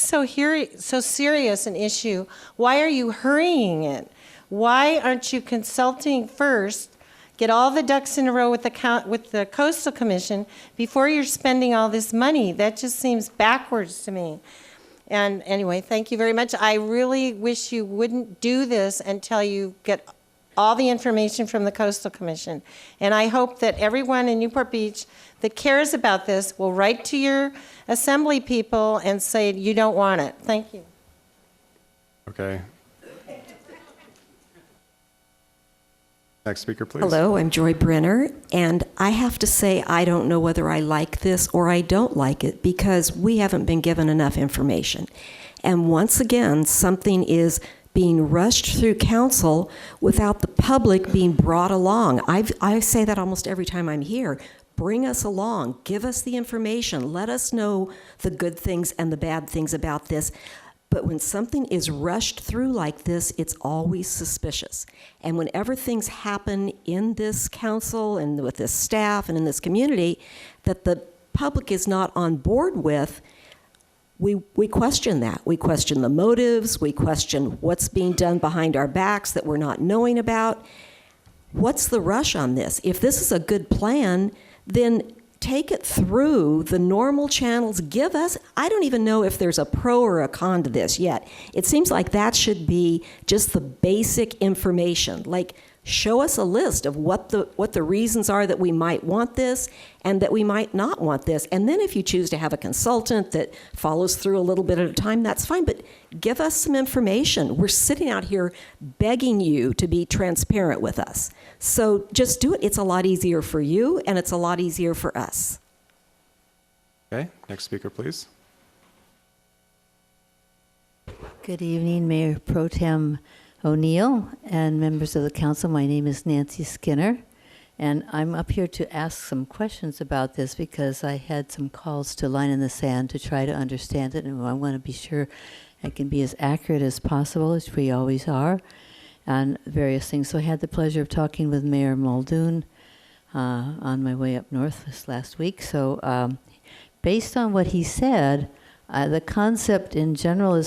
so serious an issue, why are you hurrying it? Why aren't you consulting first, get all the ducks in a row with the Coastal Commission before you're spending all this money? That just seems backwards to me. And anyway, thank you very much. I really wish you wouldn't do this until you get all the information from the Coastal Commission. And I hope that everyone in Newport Beach that cares about this will write to your assembly people and say you don't want it. Thank you. Okay. Next speaker, please. Hello, I'm Joy Brenner, and I have to say I don't know whether I like this or I don't like it because we haven't been given enough information. And once again, something is being rushed through council without the public being brought along. I say that almost every time I'm here. Bring us along. Give us the information. Let us know the good things and the bad things about this. But when something is rushed through like this, it's always suspicious. And whenever things happen in this council and with this staff and in this community that the public is not on board with, we question that. We question the motives. We question what's being done behind our backs that we're not knowing about. What's the rush on this? If this is a good plan, then take it through the normal channels. Give us, I don't even know if there's a pro or a con to this yet. It seems like that should be just the basic information. Like, show us a list of what the reasons are that we might want this and that we might not want this. And then if you choose to have a consultant that follows through a little bit at a time, that's fine. But give us some information. We're sitting out here begging you to be transparent with us. So just do it. It's a lot easier for you, and it's a lot easier for us. Okay, next speaker, please. Good evening, Mayor Pro Tem O'Neill and members of the council. My name is Nancy Skinner, and I'm up here to ask some questions about this because I had some calls to line in the sand to try to understand it, and I want to be sure I can be as accurate as possible, as we always are, on various things. So I had the pleasure of talking with Mayor Muldoon on my way up north this last week. So based on what he said, the concept in general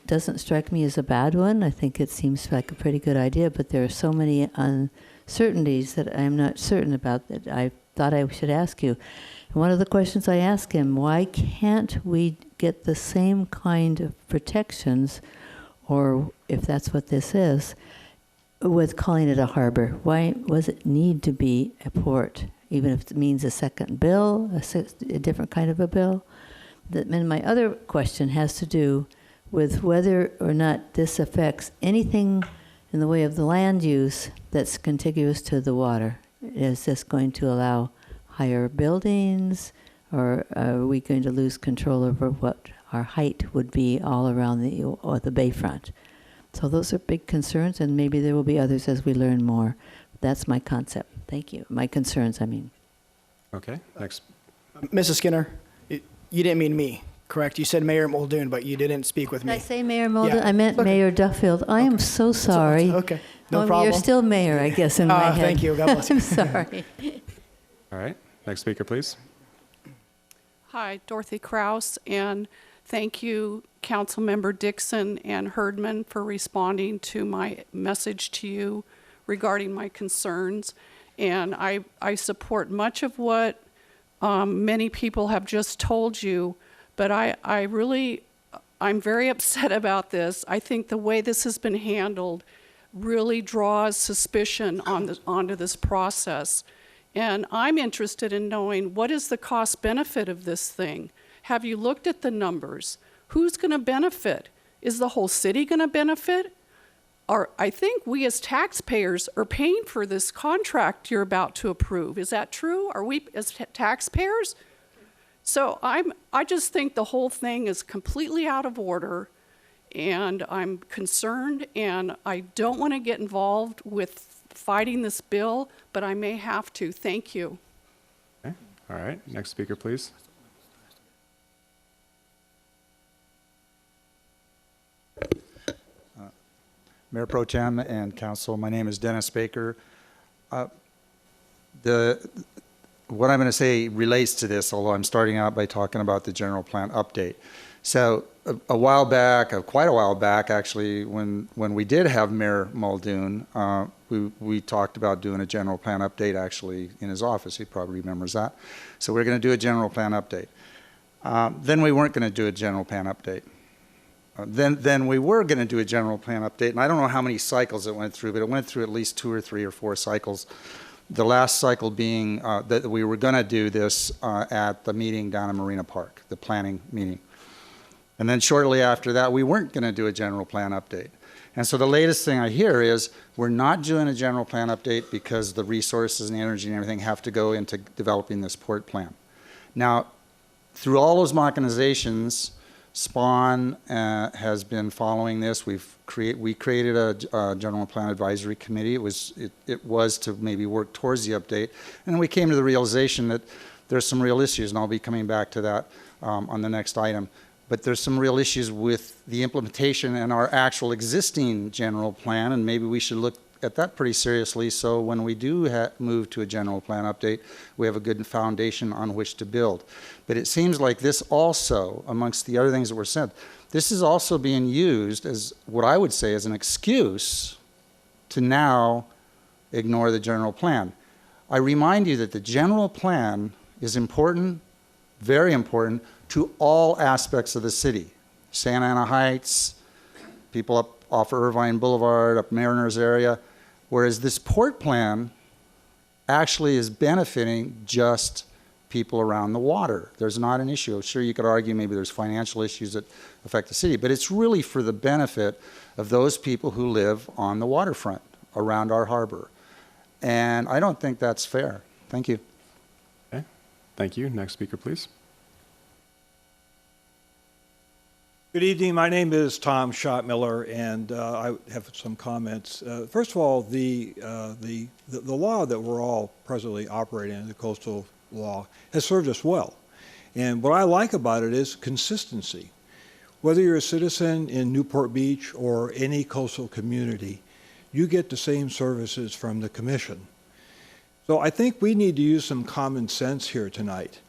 doesn't strike me as a bad one. I think it seems like a pretty good idea, but there are so many uncertainties that I'm not certain about that I thought I should ask you. And one of the questions I asked him, why can't we get the same kind of protections, or if that's what this is, with calling it a harbor? Why does it need to be a port, even if it means a second bill, a different kind of a bill? And my other question has to do with whether or not this affects anything in the way of the land use that's contiguous to the water. Is this going to allow higher buildings, or are we going to lose control over what our height would be all around the bayfront? So those are big concerns, and maybe there will be others as we learn more. That's my concept. Thank you. My concerns, I mean. Okay, next. Mrs. Skinner, you didn't mean me, correct? You said Mayor Muldoon, but you didn't speak with me. Did I say Mayor Muldoon? Yeah. I meant Mayor Duffield. I am so sorry. Okay, no problem. You're still mayor, I guess, in my head. Thank you. God bless you. I'm sorry. All right, next speaker, please. Hi, Dorothy Kraus, and thank you, Councilmember Dixon and Herdman, for responding to my message to you regarding my concerns. And I support much of what many people have just told you, but I'm very upset about this. I think the way this has been handled really draws suspicion onto this process. And I'm interested in knowing, what is the cost benefit of this thing? Have you looked at the numbers? Who's going to benefit? Is the whole city going to benefit? I think we as taxpayers are paying for this contract you're about to approve. Is that true? Are we as taxpayers? So I just think the whole thing is completely out of order, and I'm concerned, and I don't want to get involved with fighting this bill, but I may have to. Thank you. Okay. All right. Next speaker, please. Mayor Pro Tem and Council, my name is Dennis Baker. What I'm going to say relates to this, although I'm starting out by talking about the general plan update. So a while back, quite a while back actually, when we did have Mayor Muldoon, we talked about doing a general plan update actually in his office. He probably remembers that. So we're going to do a general plan update. Then we weren't going to do a general plan update. Then we were going to do a general plan update, and I don't know how many cycles it went through, but it went through at least 2 or 3 or 4 cycles. The last cycle being that we were going to do this at the meeting down in Marina Park, the planning meeting. And then shortly after that, we weren't going to do a general plan update. And so the latest thing I hear is we're not doing a general plan update because the resources and the energy and everything have to go into developing this port plan. Now, through all those machinations, SPAWN has been following this. We created a general plan advisory committee. It was to maybe work towards the update, and we came to the realization that there's some real issues, and I'll be coming back to that on the next item. But there's some real issues with the implementation and our actual existing general plan, and maybe we should look at that pretty seriously, so when we do move to a general plan update, we have a good foundation on which to build. But it seems like this also, amongst the other things that were said, this is also being used as what I would say is an excuse to now ignore the general plan. I remind you that the general plan is important, very important, to all aspects of the city. Santa Ana Heights, people up off Irvine Boulevard, up Mariners area, whereas this port plan actually is benefiting just people around the water. There's not an issue. Sure, you could argue maybe there's financial issues that affect the city, but it's really for the benefit of those people who live on the waterfront around our harbor. And I don't think that's fair. Thank you. Okay. Thank you. Next speaker, please. Good evening. My name is Tom Schottmiller, and I have some comments. First of all, the law that we're all presently operating in, the coastal law, has served us well. And what I like about it is consistency. Whether you're a citizen in Newport Beach or any coastal community, you get the same services from the commission. So I think we need to use some common sense here tonight.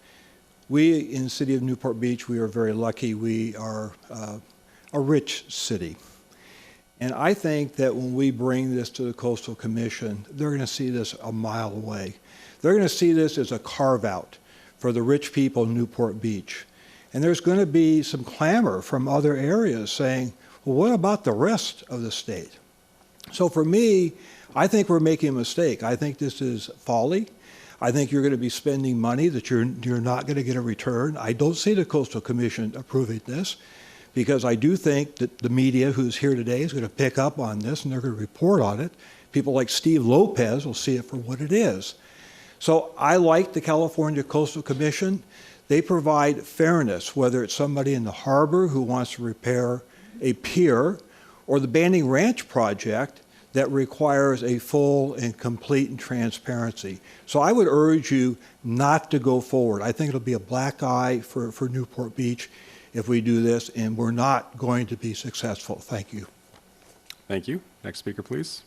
We, in the city of Newport Beach, we are very lucky. We are a rich city. And I think that when we bring this to the Coastal Commission, they're going to see this a mile away. They're going to see this as a carve-out for the rich people in Newport Beach. And there's going to be some clamor from other areas saying, well, what about the rest of the state? So for me, I think we're making a mistake. I think this is folly. I think you're going to be spending money that you're not going to get a return. I don't see the Coastal Commission approving this because I do think that the media who's here today is going to pick up on this and they're going to report on it. People like Steve Lopez will see it for what it is. So I like the California Coastal Commission. They provide fairness, whether it's somebody in the harbor who wants to repair a pier or the Banning Ranch project that requires a full and complete and transparency. So I would urge you not to go forward. I think it'll be a black eye for Newport Beach if we do this, and we're not going to be successful. Thank you. Thank you. Next speaker, please.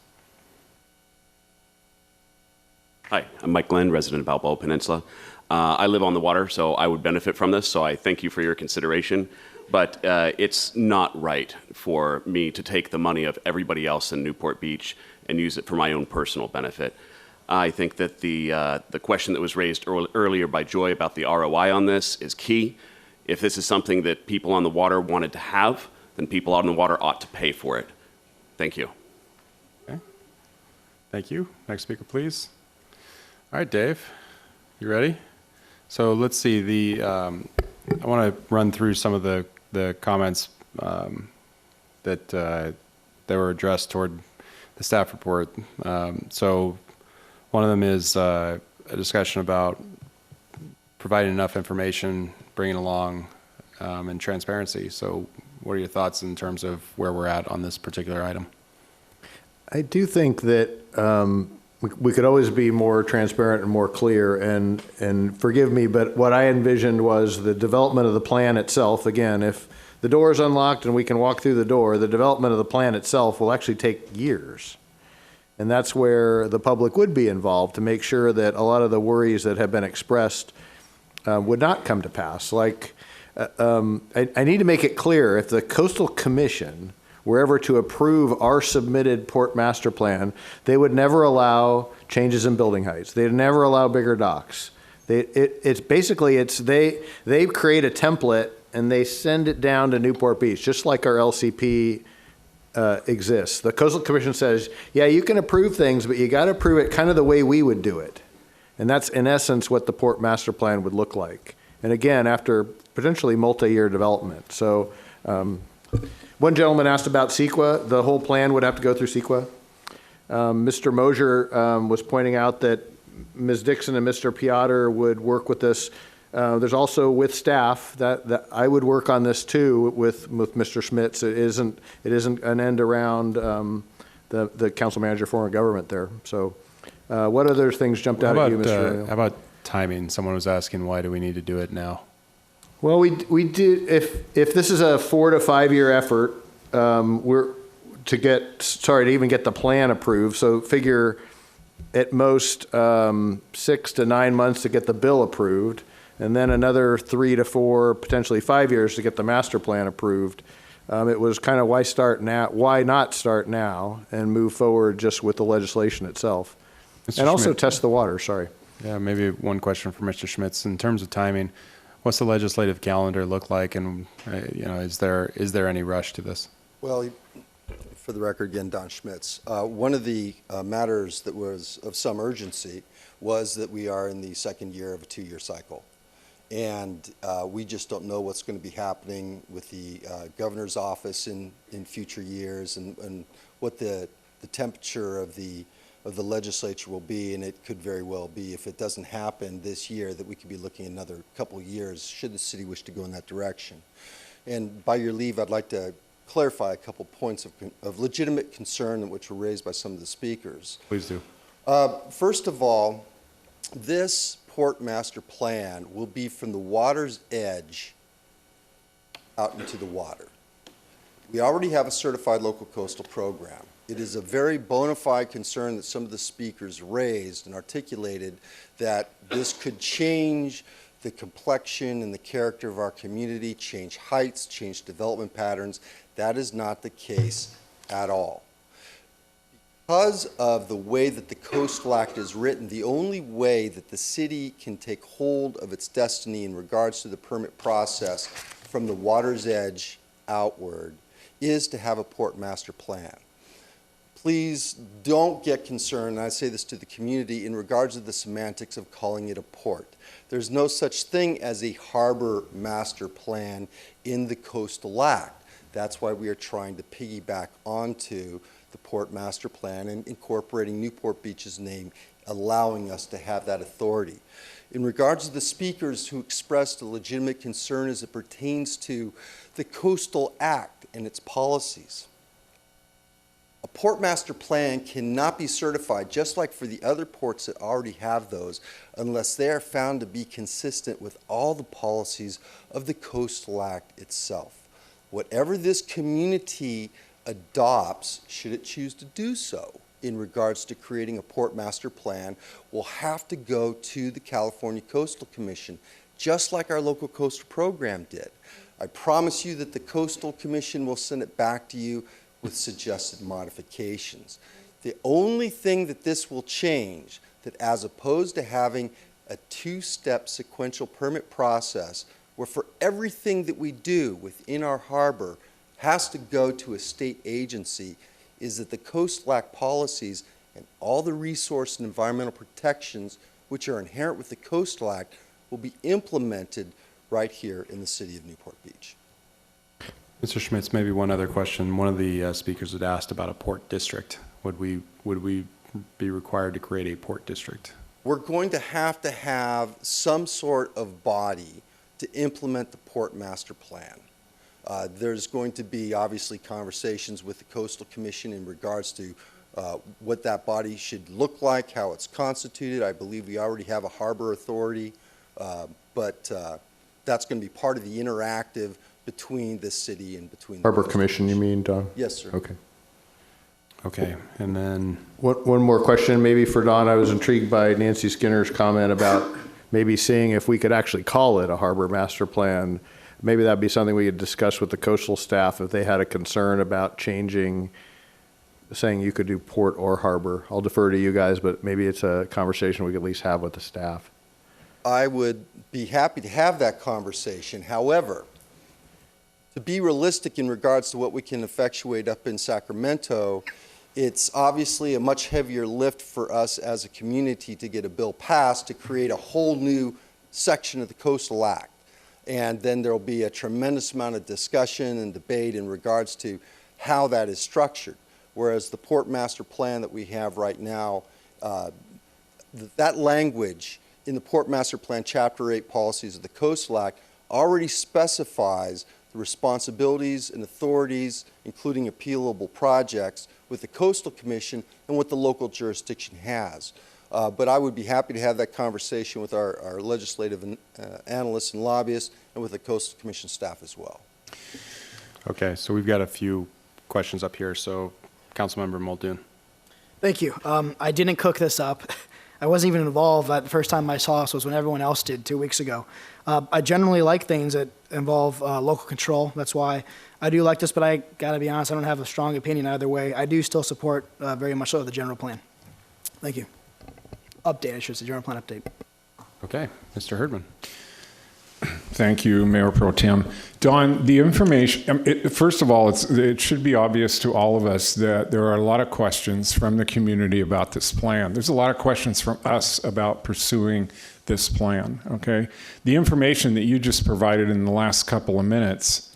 Hi, I'm Mike Glenn, resident of Balboa Peninsula. I live on the water, so I would benefit from this, so I thank you for your consideration. But it's not right for me to take the money of everybody else in Newport Beach and use it for my own personal benefit. I think that the question that was raised earlier by Joy about the ROI on this is key. If this is something that people on the water wanted to have, then people on the water ought to pay for it. Thank you. Okay. Thank you. Next speaker, please. All right, Dave, you ready? So let's see. I want to run through some of the comments that were addressed toward the staff report. So one of them is a discussion about providing enough information, bringing along, and transparency. So what are your thoughts in terms of where we're at on this particular item? I do think that we could always be more transparent and more clear, and forgive me, but what I envisioned was the development of the plan itself. Again, if the door is unlocked and we can walk through the door, the development of the plan itself will actually take years. And that's where the public would be involved to make sure that a lot of the worries that have been expressed would not come to pass. Like, I need to make it clear, if the Coastal Commission were ever to approve our submitted port master plan, they would never allow changes in building heights. They'd never allow bigger docks. They create a template and they send it down to Newport Beach, just like our LCP exists. The Coastal Commission says, yeah, you can approve things, but you got to approve it kind of the way we would do it. And that's, in essence, what the port master plan would look like. And again, after potentially multi-year development. So one gentleman asked about CEQA. The whole plan would have to go through CEQA. Mr. Mosier was pointing out that Ms. Dixon and Mr. Piotr would work with this. There's also with staff that I would work on this too with Mr. Schmitz. It isn't an end around the council manager form of government there. So what other things jumped out at you, Mr. O'Neill? How about timing? Someone was asking, why do we need to do it now? Well, we did, if this is a 4 to 5 year effort, to even get the plan approved. So figure at most 6 to 9 months to get the bill approved, and then another 3 to 4, potentially 5 years to get the master plan approved. It was kind of why start now? Why not start now and move forward just with the legislation itself, Mr. and also Schmidt. test the water. Sorry. Yeah, maybe one question for Mr. Schmitz. In terms of timing, what's the legislative calendar look like, and is there any rush to this? Well, for the record, again, Don Schmitz. One of the matters that was of some urgency was that we are in the second year of a 2-year cycle. And we just don't know what's going to be happening with the governor's office in future years, and what the temperature of the legislature will be. And it could very well be, if it doesn't happen this year, that we could be looking at another couple of years should the city wish to go in that direction. And by your leave, I'd like to clarify a couple points of legitimate concern which were raised by some of the speakers. Please do. First of all, this port master plan will be from the water's edge out into the water. We already have a certified local coastal program. It is a very bona fide concern that some of the speakers raised and articulated that this could change the complexion and the character of our community, change heights, change development patterns. That is not the case at all. Because of the way that the Coastal Act is written, the only way that the city can take hold of its destiny in regards to the permit process from the water's edge outward is to have a port master plan. Please don't get concerned, and I say this to the community, in regards to the semantics of calling it a port. There's no such thing as a harbor master plan in the Coastal Act. That's why we are trying to piggyback onto the port master plan and incorporating Newport Beach's name, allowing us to have that authority. In regards to the speakers who expressed a legitimate concern as it pertains to the Coastal Act and its policies, a port master plan cannot be certified, just like for the other ports that already have those, unless they are found to be consistent with all the policies of the Coastal Act itself. Whatever this community adopts, should it choose to do so, in regards to creating a port master plan, will have to go to the California Coastal Commission, just like our local coastal program did. I promise you that the Coastal Commission will send it back to you with suggested modifications. The only thing that this will change, that as opposed to having a 2-step sequential permit process, where for everything that we do within our harbor has to go to a state agency, is that the Coastal Act policies and all the resource and environmental protections which are inherent with the Coastal Act will be implemented right here in the city of Newport Beach. Mr. Schmitz, maybe one other question. One of the speakers had asked about a port district. Would we be required to create a port district? we're going to have some sort of body to implement the Port Master Plan. There's going to be obviously conversations with the Coastal Commission in regards to what that body should look like, how it's constituted. I believe we already have a harbor authority, but that's going to be part of the interactive between the city and between Harbor the Commission, you mean, Don? Yes, sir. Okay. Okay, and then One more question maybe for Don. I was intrigued by Nancy Skinner's comment about maybe seeing if we could actually call it a harbor master plan. Maybe that'd be something we could discuss with the coastal staff if they had a concern about changing, saying you could do port or harbor. I'll defer to you guys, but maybe it's a conversation we could at least have with the staff. I would be happy to have that conversation. However, to be realistic in regards to what we can effectuate up in Sacramento, it's obviously a much heavier lift for us as a community to get a bill passed to create a whole new section of the Coastal Act. And then there'll be a tremendous amount of discussion and debate in regards to how that is structured. Whereas the Port Master Plan that we have right now, that language in the Port Master Plan Chapter 8 policies of the Coastal Act already specifies the responsibilities and authorities, including appealable projects, with the Coastal Commission and what the local jurisdiction has. But I would be happy to have that conversation with our legislative analysts and lobbyists and with the Coastal Commission staff as well. okay, so we've got a few questions up here. So, Councilmember Muldoon. Thank you. I didn't cook this up. I wasn't even involved. The first time I saw this was when everyone else did 2 weeks ago. I generally like things that involve local control. That's why I do like this, but I got to be honest, I don't have a strong opinion either way. I do still support very much so the general plan. Thank you. Update, I should say, general plan update. Okay, Mr. Herdman. Thank you, Mayor Pro Tem. Don, the information, first of all, it should be obvious to all of us that there are a lot of questions from the community about this plan. There's a lot of questions from us about pursuing this plan, okay? The information that you just provided in the last couple of minutes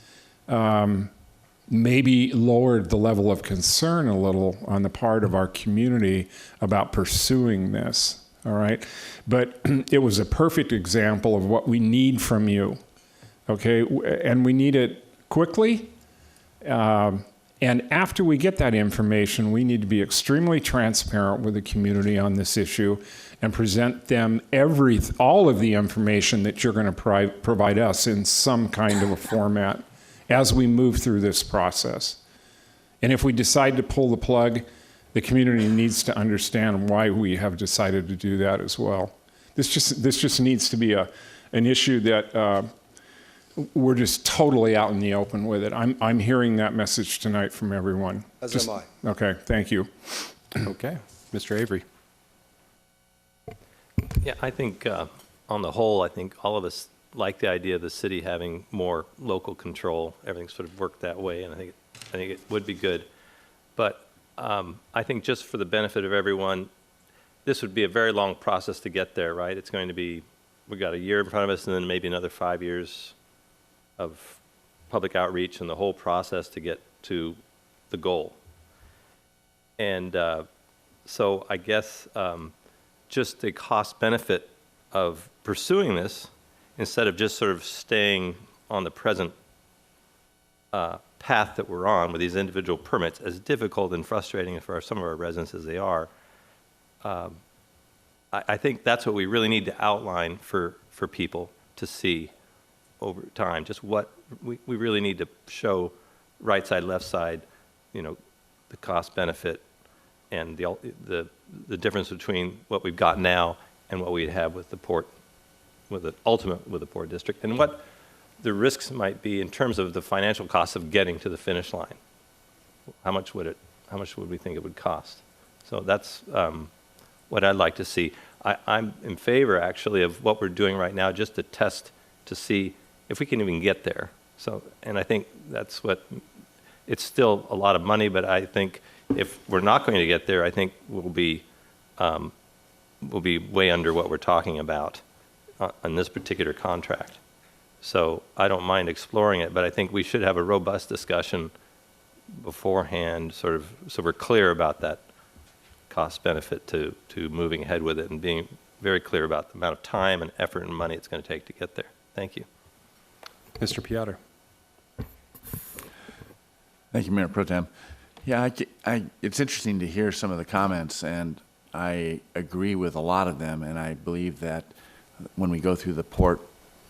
maybe lowered the level of concern a little on the part of our community about pursuing this. All right, but it was a perfect example of what we need from you, okay? And we need it quickly. And after we get that information, we need to be extremely transparent with the community on this issue and present them all of the information that you're going to provide us in some kind of a format as we move through this process. And if we decide to pull the plug, the community needs to understand why we have decided to do that as well. This just needs to be an issue that we're just totally out in the open with it. I'm hearing that message tonight from everyone. As am I. Okay, thank you. Okay, Mr. Avery. Yeah, I think on the whole, I think all of us like the idea of the city having more local control. Everything's sort of worked that way, and I think it would be good. But I think just for the benefit of everyone, this would be a very long process to get there, right? It's going to be, we've got a year in front of us and then maybe another 5 years of public outreach and the whole process to get to the goal. And so I guess just the cost benefit of pursuing this instead of just sort of staying on the present path that we're on with these individual permits, as difficult and frustrating for some of our residents as they are, I think that's what we really need to outline for people to see over time. Just what we really need to show, right side, left side, the cost benefit and the difference between what we've got now and what we'd have with the port, with the port district, and what the risks might be in terms of the financial costs of getting to the finish line. How much would we think it would cost? So that's what I'd like to see. I'm in favor, actually, of what we're doing right now, just to test to see if we can even get there. So, and I think that's it's still a lot of money, but I think if we're not going to get there, I think we'll be way under what we're talking about on this particular contract. So I don't mind exploring it, but I think we should have a robust discussion beforehand, sort of, so we're clear about that cost benefit to moving ahead with it and being very clear about the amount of time and effort and money it's going to take to get there. Thank you. Mr. Piotr. Thank you, Mayor Pro Tem. Yeah, it's interesting to hear some of the comments, and I agree with a lot of them, and I believe that when we go through the port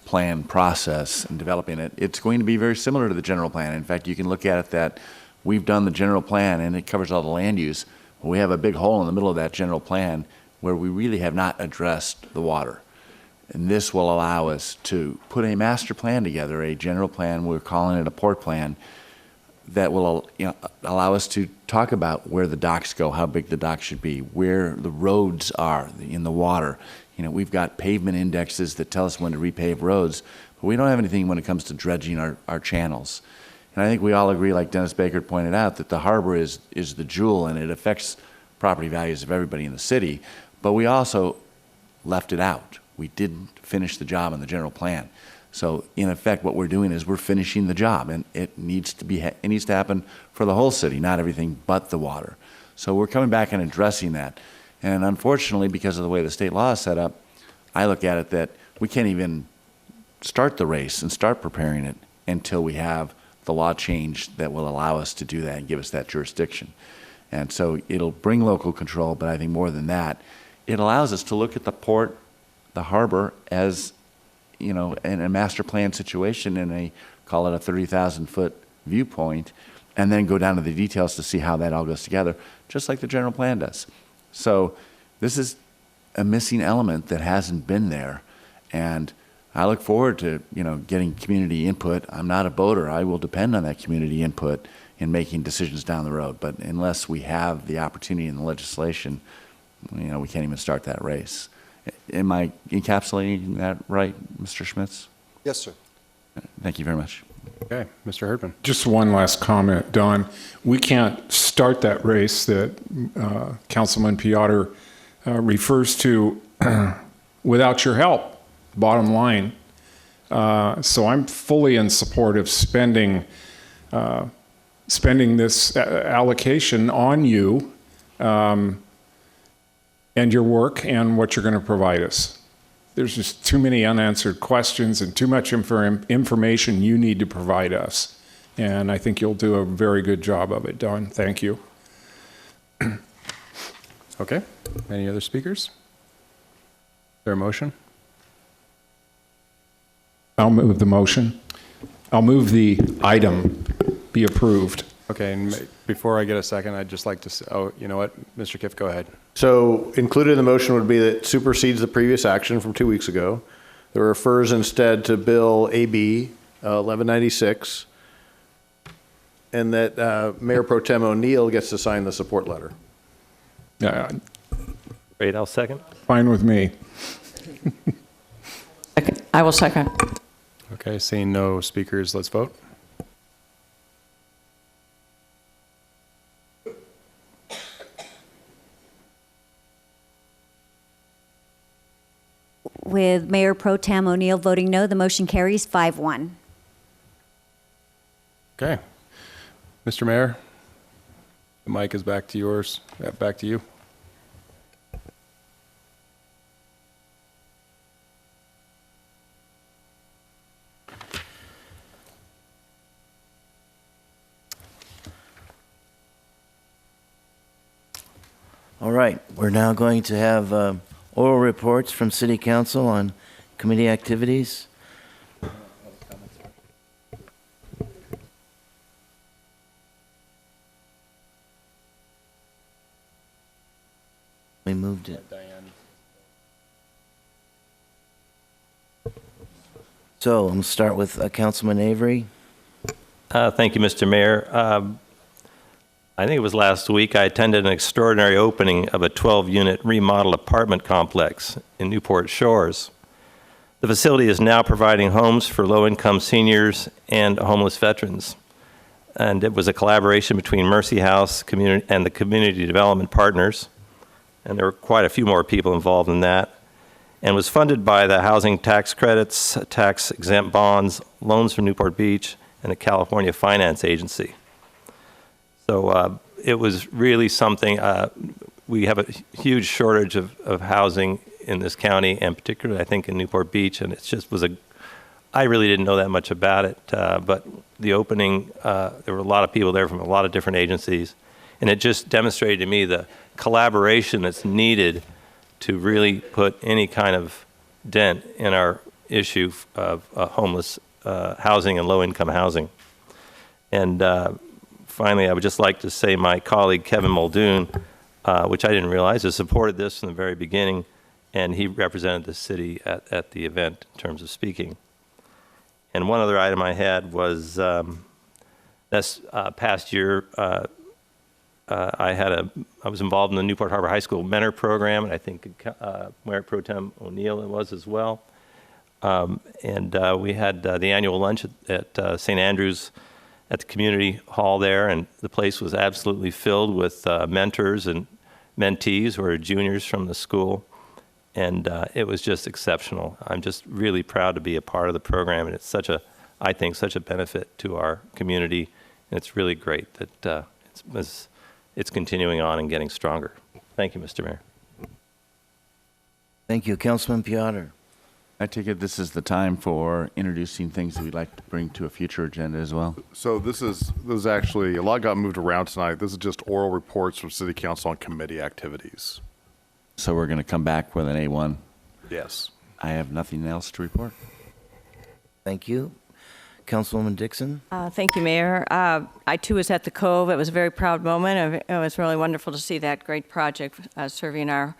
plan process and developing it, it's going to be very similar to the general plan. In fact, you can look at it that we've done the general plan, and it covers all the land use, but we have a big hole in the middle of that general plan where we really have not addressed the water. And this will allow us to put a master plan together, a general plan, we're calling it a port plan, that will allow us to talk about where the docks go, how big the docks should be, where the roads are in the water. We've got pavement indexes that tell us when to repave roads, but we don't have anything when it comes to dredging our channels. And I think we all agree, like Dennis Baker pointed out, that the harbor is the jewel and it affects property values of everybody in the city, but we also left it out. We didn't finish the job in the general plan. So in effect, what we're doing is we're finishing the job, and it needs to happen for the whole city, not everything but the water. So we're coming back and addressing that. And unfortunately, because of the way the state law is set up, I look at it that we can't even start the race and start preparing it until we have the law change that will allow us to do that and give us that jurisdiction. And so it'll bring local control, but I think more than that, it allows us to look at the port, the harbor, as in a master plan situation, in call it a 30,000-foot viewpoint, and then go down to the details to see how that all goes together, just like the general plan does. So this is a missing element that hasn't been there, and I look forward to getting community input. I'm not a boater. I will depend on that community input in making decisions down the road. But unless we have the opportunity in the legislation, we can't even start that race. Am I encapsulating that right, Mr. Schmitz? Yes, sir. Thank you very much. Okay, Mr. Herdman. Just one last comment, Don. We can't start that race that Councilman Piotr refers to without your help, bottom line. So I'm fully in support of spending this allocation on you and your work and what you're going to provide us. There's just too many unanswered questions and too much information you need to provide us. And I think you'll do a very good job of it, Don. Thank you. Okay. Any other speakers? Is there a motion? I'll move the motion. I'll move the item be approved. Okay, and before I get a second, I'd just like to say, you know what? Mr. Kiff, go ahead. So included in the motion would be that supersedes the previous action from 2 weeks ago. That refers instead to Bill AB 1196, and that Mayor Pro Tem O'Neill gets to sign the support letter. Great, I'll second. Fine with me. I will second. Okay, seeing no speakers, let's vote. With Mayor Pro Tem O'Neill voting no, the motion carries 5-1. Okay. Mr. Mayor, the mic is back to yours. Back to you. All right, we're now going to have oral reports from City Council on committee activities. We moved it. So I'm going to start with Councilman Avery. Thank you, Mr. Mayor. I think it was last week I attended an extraordinary opening of a 12-unit remodeled apartment complex in Newport Shores. The facility is now providing homes for low-income seniors and homeless veterans. And it was a collaboration between Mercy House and the community development partners. And there were quite a few more people involved in that. And was funded by the housing tax credits, tax-exempt bonds, loans from Newport Beach, and the California Finance Agency. So it was really something. We have a huge shortage of housing in this county, and particularly I think in Newport Beach. And it just was I really didn't know that much about it, but the opening, there were a lot of people there from a lot of different agencies, and it just demonstrated to me the collaboration that's needed to really put any kind of dent in our issue of homeless housing and low-income housing. And finally, I would just like to say my colleague Kevin Muldoon, which I didn't realize, has supported this from the very beginning, and he represented the city at the event in terms of speaking. And one other item I had was this past year, I was involved in the Newport Harbor High School mentor program, and I think Mayor Pro Tem O'Neill was as well. And we had the annual lunch at St. Andrews at the community hall there, and the place was absolutely filled with mentors and mentees who are juniors from the school. And it was just exceptional. I'm just really proud to be a part of the program, and it's I think, such a benefit to our community. And it's really great that it's continuing on and getting stronger. Thank you, Mr. Mayor. Thank you. Councilman Piotr. I take it this is the time for introducing things that we'd like to bring to a future agenda as well. So this is actually, a lot got moved around tonight. This is just oral reports from City Council on committee activities. So we're going to come back with an A1. Yes. I have nothing else to report. Thank you. Councilwoman Dixon. Thank you, Mayor. I too was at the Cove. It was a very proud moment. It was really wonderful to see that great project serving our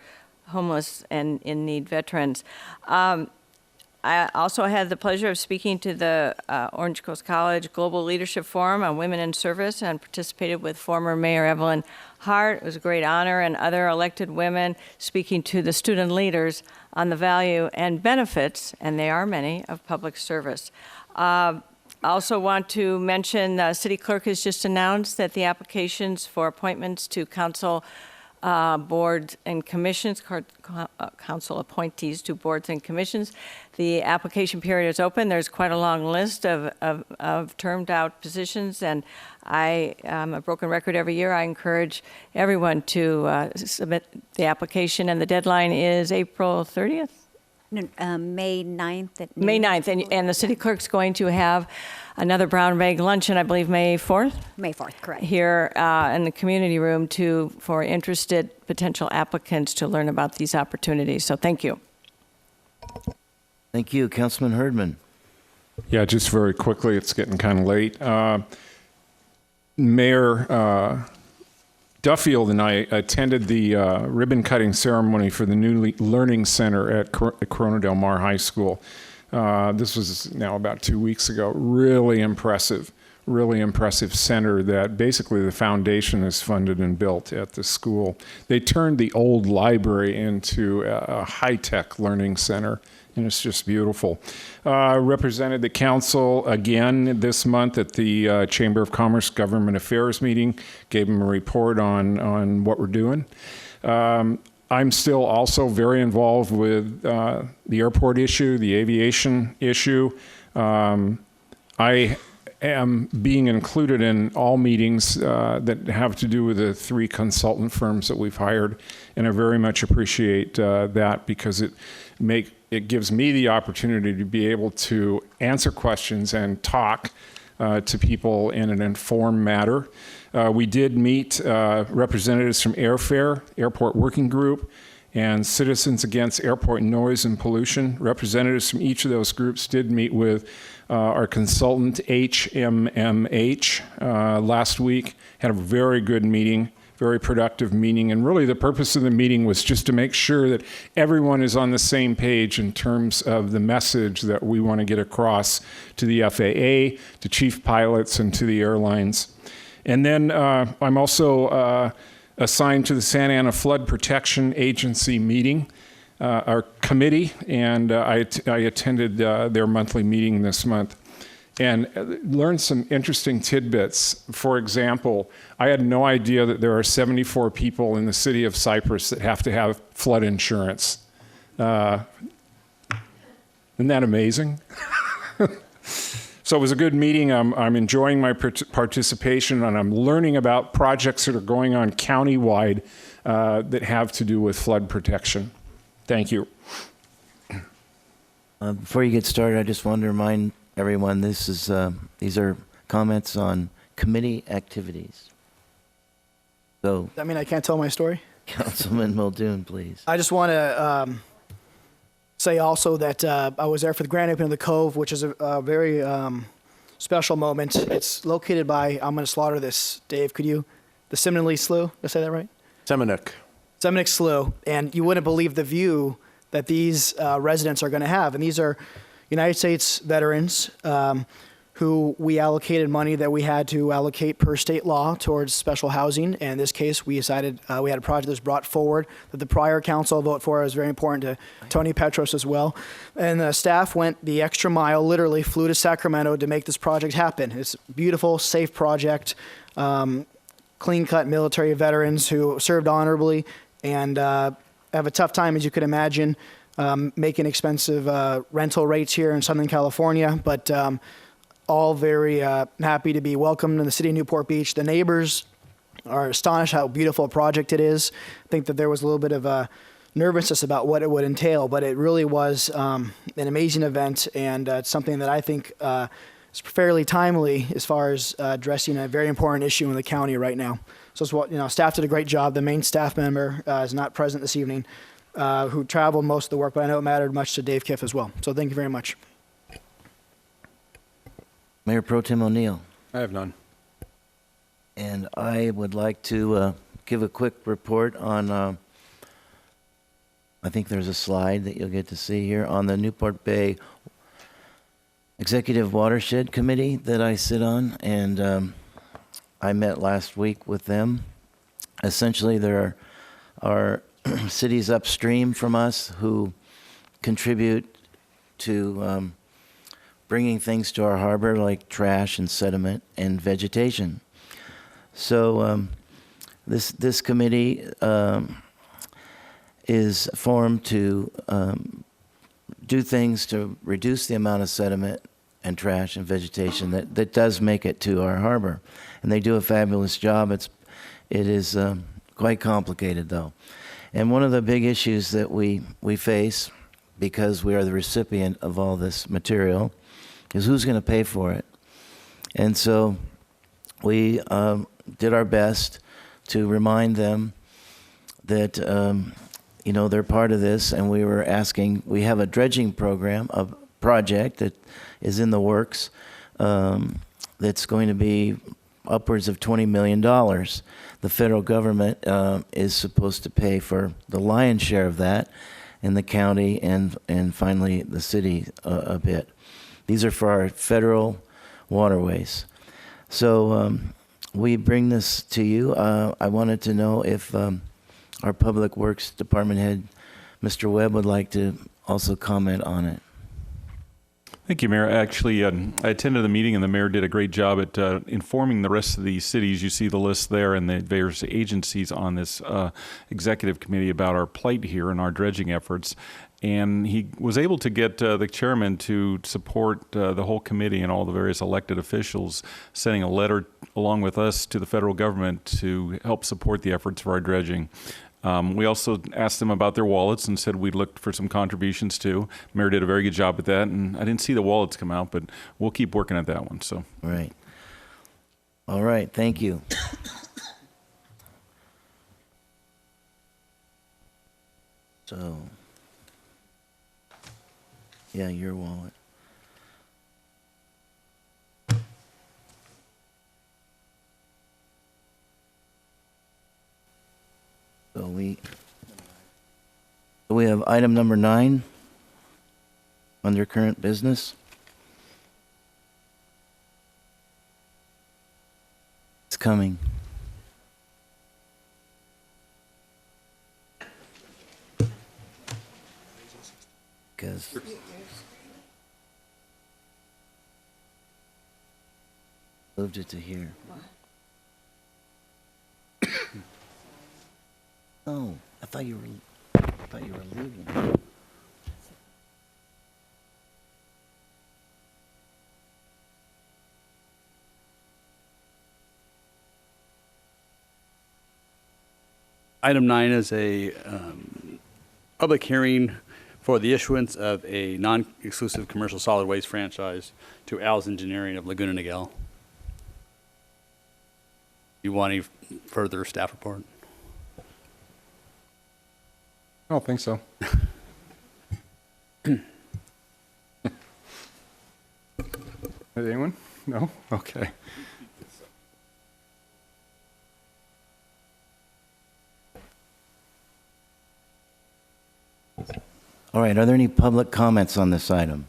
homeless and in-need veterans. I also had the pleasure of speaking to the Orange Coast College Global Leadership Forum on Women in Service and participated with former Mayor Evelyn Hart. It was a great honor, and other elected women speaking to the student leaders on the value and benefits, and they are many, of public service. I also want to mention the city clerk has just announced that the applications for appointments to council boards and commissions, council appointees to boards and commissions. The application period is open. There's quite a long list of termed out positions, and I'm a broken record every year. I encourage everyone to submit the application, and the deadline is April 30th? No, May 9th. At noon. May 9th, and the city clerk's going to have another brown bag luncheon, I believe, May 4th? May 4th, correct. Here in the community room for interested potential applicants to learn about these opportunities. So thank you. Thank you. Councilman Herdman. Yeah, just very quickly, it's getting kind of late. Mayor Duffield and I attended the ribbon-cutting ceremony for the new Learning Center at Corona Del Mar High School. This was now about 2 weeks ago. Really impressive center that basically the foundation is funded and built at the school. They turned the old library into a high-tech learning center, and it's just beautiful. Represented the council again this month at the Chamber of Commerce Government Affairs meeting, gave them a report on what we're doing. I'm still also very involved with the airport issue, the aviation issue. I am being included in all meetings that have to do with the 3 consultant firms that we've hired, and I very much appreciate that because it gives me the opportunity to be able to answer questions and talk to people in an informed manner. We did meet representatives from Airfare, Airport Working Group, and Citizens Against Airport Noise and Pollution. Representatives from each of those groups did meet with our consultant, HMMH, last week. Had a very good meeting, very productive meeting, and really the purpose of the meeting was just to make sure that everyone is on the same page in terms of the message that we want to get across to the FAA, to chief pilots, and to the airlines. And then I'm also assigned to the Santa Ana Flood Protection Agency meeting, our committee, and I attended their monthly meeting this month and learned some interesting tidbits. For example, I had no idea that there are 74 people in the city of Cypress that have to have flood insurance. Isn't that amazing? So it was a good meeting. I'm enjoying my participation, and I'm learning about projects that are going on countywide that have to do with flood protection. Thank you. Before you get started, I just want to remind everyone these are comments on committee activities. So, I mean, I can't tell my story. Councilman Muldoon, please. I just want to say also that I was there for the grand opening of the Cove, which is a very special moment. It's located by, I'm going to slaughter this, Dave, could you? The Seminole Slough, did I say that right? Seminole. Seminole Slough, and you wouldn't believe the view that these residents are going to have. And these are United States veterans who we allocated money that we had to allocate per state law towards special housing. And in this case, we decided we had a project that was brought forward that the prior council voted for. It was very important to Tony Petros as well. And the staff went the extra mile, literally flew to Sacramento to make this project happen. It's a beautiful, safe project, clean-cut military veterans who served honorably and have a tough time, as you could imagine, making expensive rental rates here in Southern California, but all very happy to be welcomed in the city of Newport Beach. The neighbors are astonished how beautiful a project it is. I think that there was a little bit of nervousness about what it would entail, but it really was an amazing event, and it's something that I think is fairly timely as far as addressing a very important issue in the county right now. So it's what, staff did a great job. The main staff member is not present this evening, who traveled most of the work, but I know it mattered much to Dave Kiff as well. So thank you very much. Mayor Pro Tem O'Neill. I have none. And I would like to give a quick report on, I think there's a slide that you'll get to see here, on the Newport Bay Executive Watershed Committee that I sit on, and I met last week with them. Essentially, there are cities upstream from us who contribute to bringing things to our harbor like trash and sediment and vegetation. So this committee is formed to do things to reduce the amount of sediment and trash and vegetation that does make it to our harbor. And they do a fabulous job. It is quite complicated, though. And one of the big issues that we face, because we are the recipient of all this material, is who's going to pay for it. And so we did our best to remind them that they're part of this, and we were asking, we have a dredging program, a project that is in the works that's going to be upwards of $20 million. The federal government is supposed to pay for the lion's share of that, and the county and finally the city a bit. These are for our federal waterways. So we bring this to you. I wanted to know if our Public Works Department head, Mr. Webb, would like to also comment on it. Thank you, Mayor. Actually, I attended the meeting, and the mayor did a great job at informing the rest of the cities. You see the list there and the various agencies on this executive committee about our plight here and our dredging efforts. And he was able to get the chairman to support the whole committee and all the various elected officials, sending a letter along with us to the federal government to help support the efforts for our dredging. We also asked them about their wallets and said we'd looked for some contributions too. Mayor did a very good job at that, and I didn't see the wallets come out, but we'll keep working at that one. So. Right. All right. Thank you. So, yeah, your wallet. So we have item number 9 under current business. It's coming. Because moved it to here. Oh, I thought you were leaving. Item 9 is a public hearing for the issuance of a non-exclusive commercial solid waste franchise to Al's Engineering of Laguna Niguel. You want any further staff report? I don't think so. Anyone? No? Okay. All right, are there any public comments on this item?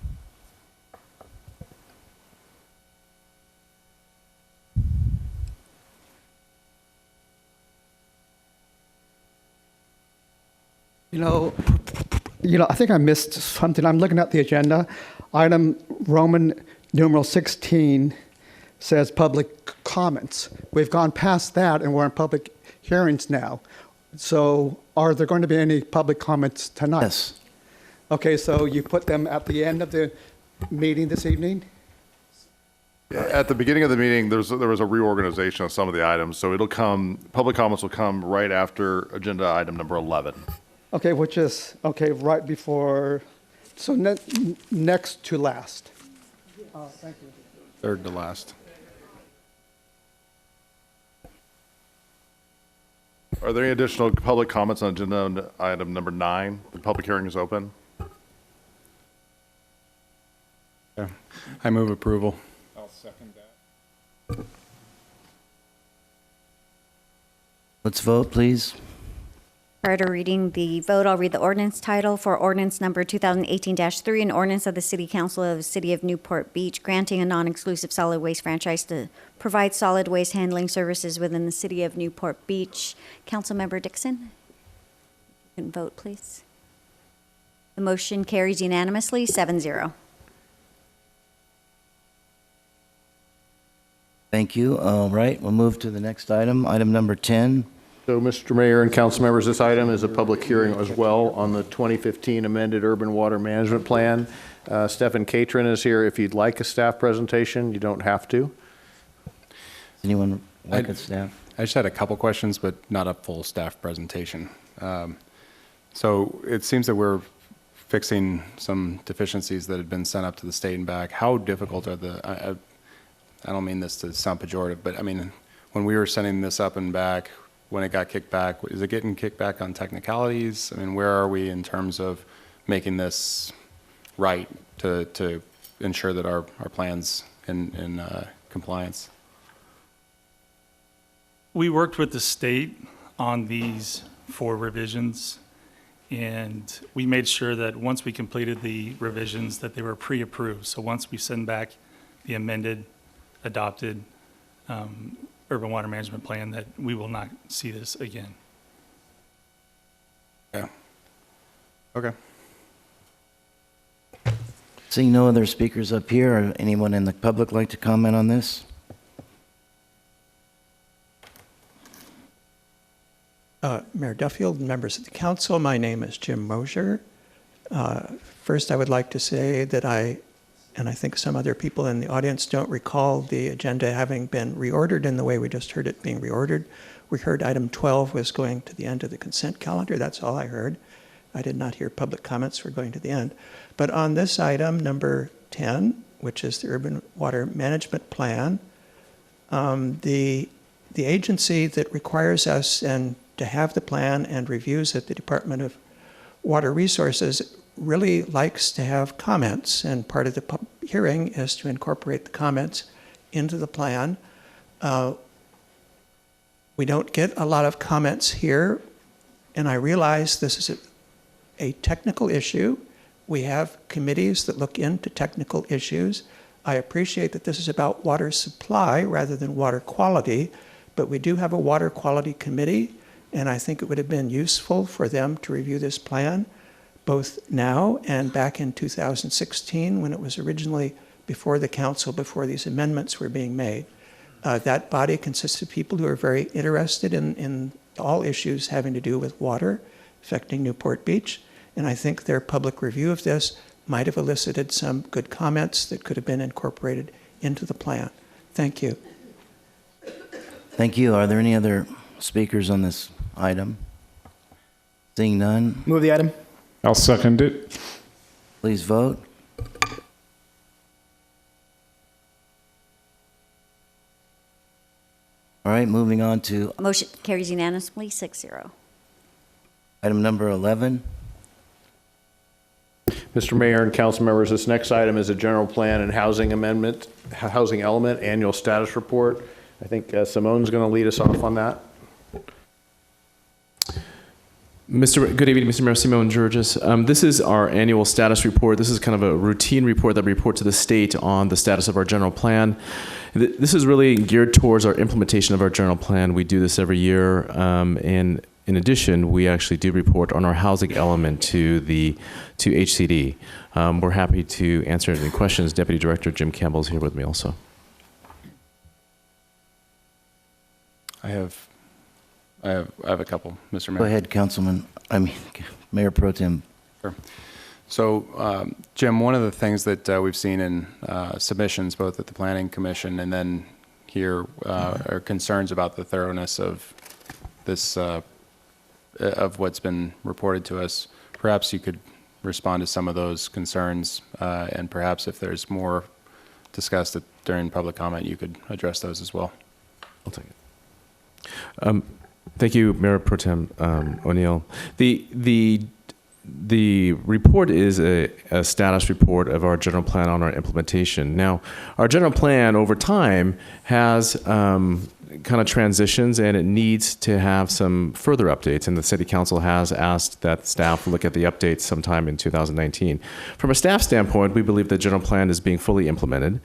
I think I missed something. I'm looking at the agenda. Item Roman numeral 16 says public comments. We've gone past that and we're in public hearings now. So are there going to be any public comments tonight? Yes. Okay, so you put them at the end of the meeting this evening? At the beginning of the meeting, there was a reorganization of some of the items, so public comments will come right after agenda item number 11. Okay, which is, right before, so next to last. Thank you. Third to last. Are there any additional public comments on agenda item number 9? The public hearing is open. Yeah. I move approval. I'll second that. Let's vote, please. Prior to reading the vote, I'll read the ordinance title for ordinance number 2018-3, an ordinance of the City Council of the City of Newport Beach granting a non-exclusive solid waste franchise to provide solid waste handling services within the City of Newport Beach. Councilmember Dixon, you can vote, please. The motion carries unanimously, 7-0. Thank you. All right, we'll move to the next item, item number 10. So, Mr. Mayor and council members, this item is a public hearing as well on the 2015 amended urban water management plan. Stefan Catron is here. If you'd like a staff presentation, you don't have to. Anyone like a staff? I just had a couple questions, but not a full staff presentation. So it seems that we're fixing some deficiencies that had been sent up to the state and back. How difficult are I don't mean this to sound pejorative, but I mean, when we were sending this up and back, when it got kicked back, is it getting kicked back on technicalities? I mean, where are we in terms of making this right to ensure that our plan's in compliance? We worked with the state on these 4 revisions, and we made sure that once we completed the revisions that they were pre-approved. So once we send back the amended, adopted urban water management plan, that we will not see this again. Yeah. Okay. Seeing no other speakers up here, or anyone in the public like to comment on this? Mayor Duffield, members of the council, my name is Jim Mosier. First, I would like to say that and I think some other people in the audience don't recall the agenda having been reordered in the way we just heard it being reordered. We heard item 12 was going to the end of the consent calendar. That's all I heard. I did not hear public comments for going to the end. But on this item, number 10, which is the Urban Water Management Plan, the agency that requires us to have the plan and reviews it, the Department of Water Resources, really likes to have comments, and part of the hearing is to incorporate the comments into the plan. We don't get a lot of comments here, and I realize this is a technical issue. We have committees that look into technical issues. I appreciate that this is about water supply rather than water quality, but we do have a water quality committee, and I think it would have been useful for them to review this plan both now and back in 2016 when it was originally before the council, before these amendments were being made. That body consists of people who are very interested in all issues having to do with water affecting Newport Beach, and I think their public review of this might have elicited some good comments that could have been incorporated into the plan. Thank you. Thank you. Are there any other speakers on this item? Seeing none? Move the item. I'll second it. Please vote. All right, moving on to Motion carries unanimously, 6-0. item number 11. Mr. Mayor and council members, this next item is a general plan and housing amendment, housing element, annual status report. I think Simone's going to lead us off on that. Good evening, Mr. Mayor. Simone Georges. This is our annual status report. This is kind of a routine report that we report to the state on the status of our general plan. This is really geared towards our implementation of our general plan. We do this every year, and in addition, we actually do report on our housing element to HCD. We're happy to answer any questions. Deputy Director Jim Campbell is here with me also. I have a couple, Mr. Mayor. Go ahead, Mayor Pro Tem. Sure. So, Jim, one of the things that we've seen in submissions, both at the Planning Commission and then here, are concerns about the thoroughness of this, of what's been reported to us. Perhaps you could respond to some of those concerns, and perhaps if there's more discussed during public comment, you could address those as well. I'll take it. Thank you, Mayor Pro Tem O'Neill. The report is a status report of our general plan on our implementation. Now, our general plan over time has kind of transitions, and it needs to have some further updates, and the City Council has asked that staff look at the updates sometime in 2019. From a staff standpoint, we believe the general plan is being fully implemented.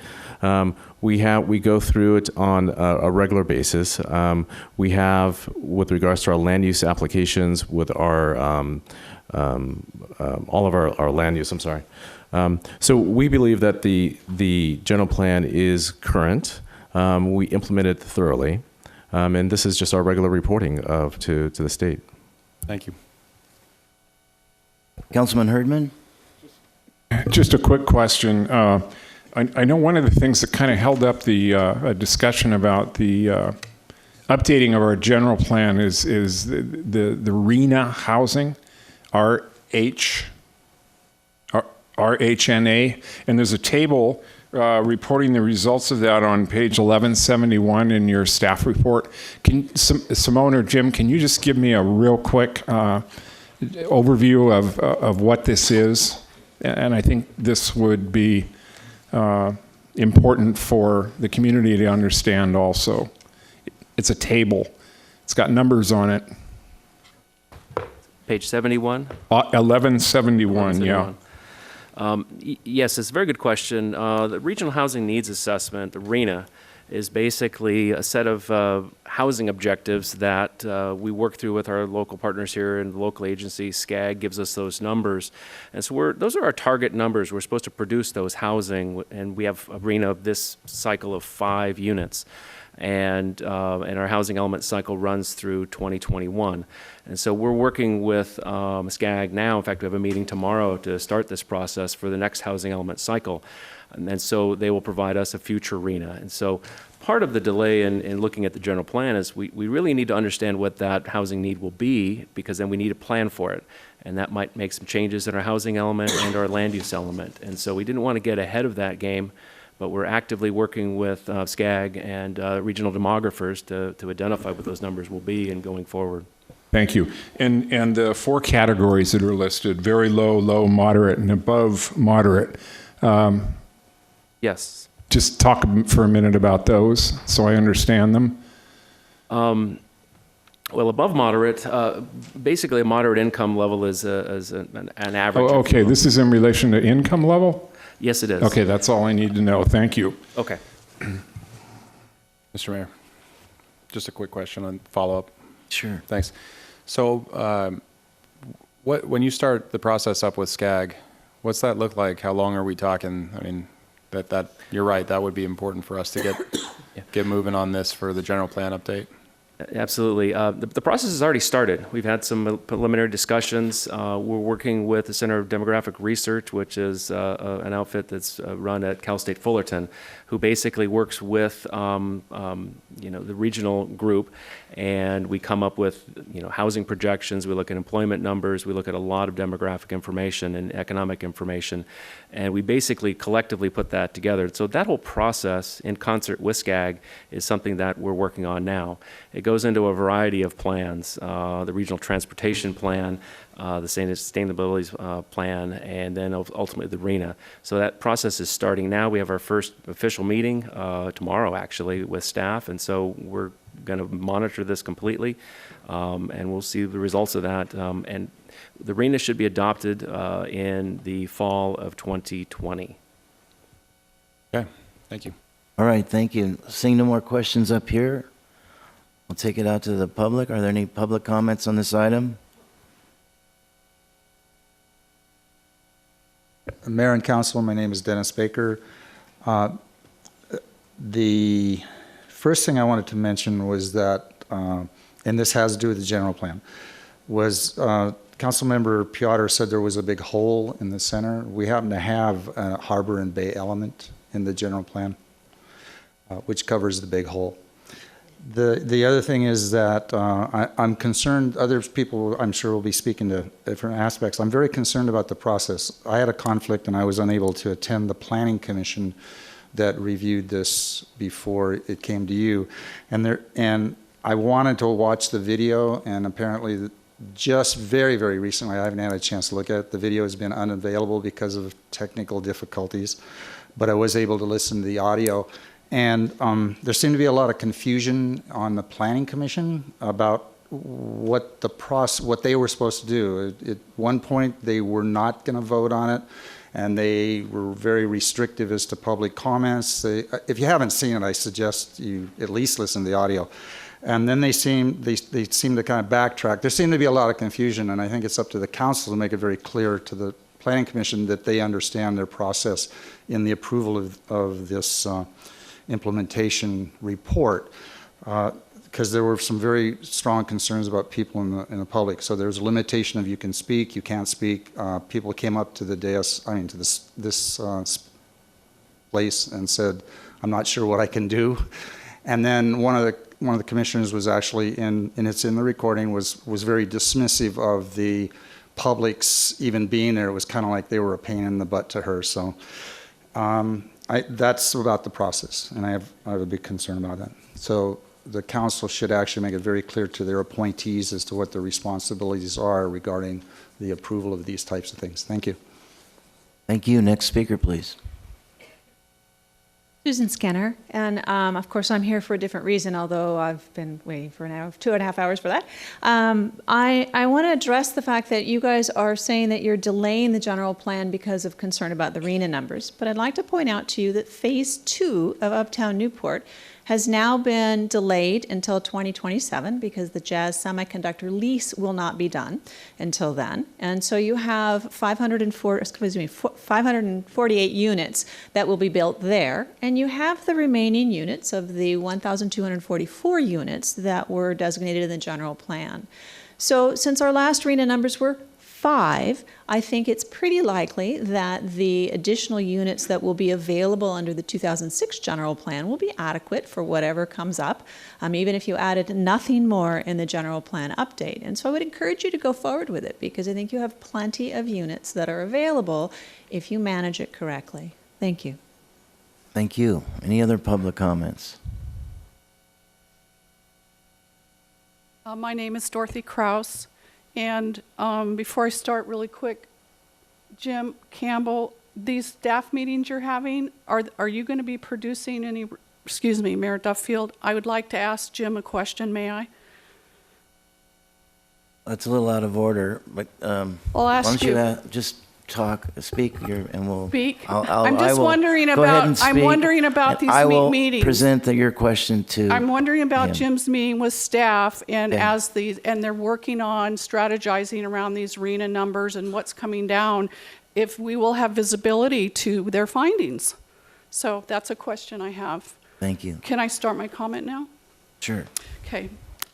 We go through it on a regular basis. We have, with regards to our land use applications, with our all of our land use, I'm sorry. So we believe that the general plan is current. We implemented it thoroughly, and this is just our regular reporting to the state. Thank you. Councilman Herdman? Just a quick question. I know one of the things that kind of held up the discussion about the updating of our general plan is the RHNA housing, RHNA, and there's a table reporting the results of that on page 1171 in your staff report. Simone or Jim, can you just give me a real quick overview of what this is? And I think this would be important for the community to understand also. It's a table. It's got numbers on it. Page 71? 1171, yeah. Yes, it's a very good question. The Regional Housing Needs Assessment, the RHNA, is basically a set of housing objectives that we work through with our local partners here and the local agency. SCAG gives us those numbers. And so those are our target numbers. We're supposed to produce those housing, and we have a RHNA of this cycle of 5 units. And our housing element cycle runs through 2021. And so we're working with SCAG now. In fact, we have a meeting tomorrow to start this process for the next housing element cycle. And so they will provide us a future RHNA. And so part of the delay in looking at the general plan is we really need to understand what that housing need will be, because then we need a plan for it. And that might make some changes in our housing element and our land use element. And so we didn't want to get ahead of that game, but we're actively working with SCAG and regional demographers to identify what those numbers will be and going forward. Thank you. And the 4 categories that are listed, very low, low, moderate, and above moderate. Yes. Just talk for a minute about those so I understand them. Well, above moderate, basically a moderate income level is an average. Oh, okay, this is in relation to income level? Yes, it is. Okay, that's all I need to know. Thank you. Okay. Mr. Mayor, just a quick question on follow-up. Sure. Thanks. So when you start the process up with SCAG, what's that look like? How long are we talking? I mean, that you're right, that would be important for us to get moving on this for the general plan update. Absolutely. The process has already started. We've had some preliminary discussions. We're working with the Center of Demographic Research, which is an outfit that's run at Cal State Fullerton, who basically works with the regional group, and we come up with housing projections. We look at employment numbers. We look at a lot of demographic information and economic information, and we basically collectively put that together. So that whole process, in concert with SCAG, is something that we're working on now. It goes into a variety of plans, the regional transportation plan, the sustainability plan, and then ultimately the RENA. So that process is starting now. We have our first official meeting tomorrow, actually, with staff, and so we're going to monitor this completely, and we'll see the results of that. And the RENA should be adopted in the fall of 2020. Okay, thank you. All right, thank you. Seeing no more questions up here, we'll take it out to the public. Are there any public comments on this item? Mayor and Council, my name is Dennis Baker. The first thing I wanted to mention was that, and this has to do with the general plan, was Councilmember Piotr said there was a big hole in the center. We happen to have a harbor and bay element in the general plan, which covers the big hole. The other thing is that I'm concerned, other people I'm sure will be speaking to different aspects. I'm very concerned about the process. I had a conflict and I was unable to attend the Planning Commission that reviewed this before it came to you. And I wanted to watch the video, and apparently just very, very recently, I haven't had a chance to look at it. The video has been unavailable because of technical difficulties, but I was able to listen to the audio. And there seemed to be a lot of confusion on the Planning Commission about what they were supposed to do. At one point, they were not going to vote on it, and they were very restrictive as to public comments. If you haven't seen it, I suggest you at least listen to the audio. And then they seem to kind of backtrack. There seemed to be a lot of confusion, and I think it's up to the council to make it very clear to the Planning Commission that they understand their process in the approval of this implementation report, because there were some very strong concerns about people in the public. So there's a limitation of you can speak, you can't speak. People came up to the dais, to this place and said, "I'm not sure what I can do." And then one of the commissioners was actually and it's in the recording, was very dismissive of the public's even being there. It was kind of like they were a pain in the butt to her. So that's about the process, and I have a big concern about that. So the council should actually make it very clear to their appointees as to what their responsibilities are regarding the approval of these types of things. Thank you. Thank you. Next speaker, please. Susan Skinner, and of course I'm here for a different reason, although I've been waiting for 2.5 hours for that. I want to address the fact that you guys are saying that you're delaying the general plan because of concern about the RENA numbers, but I'd like to point out to you that phase 2 of Uptown Newport has now been delayed until 2027 because the Jazz Semiconductor lease will not be done until then. And so you have 548 units that will be built there, and you have the remaining units of the 1,244 units that were designated in the general plan. So since our last RENA numbers were 5, I think it's pretty likely that the additional units that will be available under the 2006 general plan will be adequate for whatever comes up, even if you added nothing more in the general plan update. And so I would encourage you to go forward with it because I think you have plenty of units that are available if you manage it correctly. Thank you. Thank you. Any other public comments? My name is Dorothy Krause. And before I start really quick, Jim Campbell, these staff meetings you're having, are you going to be producing any, excuse me, Mayor Duffield, I would like to ask Jim a question, may I? That's a little out of order, but I'll ask you. why don't you just speak, and we'll speak. I'm just wondering about. I'm wondering about these I will meetings. present your question to. I'm wondering about him. Jim's meeting with staff, and Okay. and they're working on strategizing around these RENA numbers and what's coming down. If we will have visibility to their findings, so that's a question I have. Thank you. Can I start my comment now? Sure. Okay.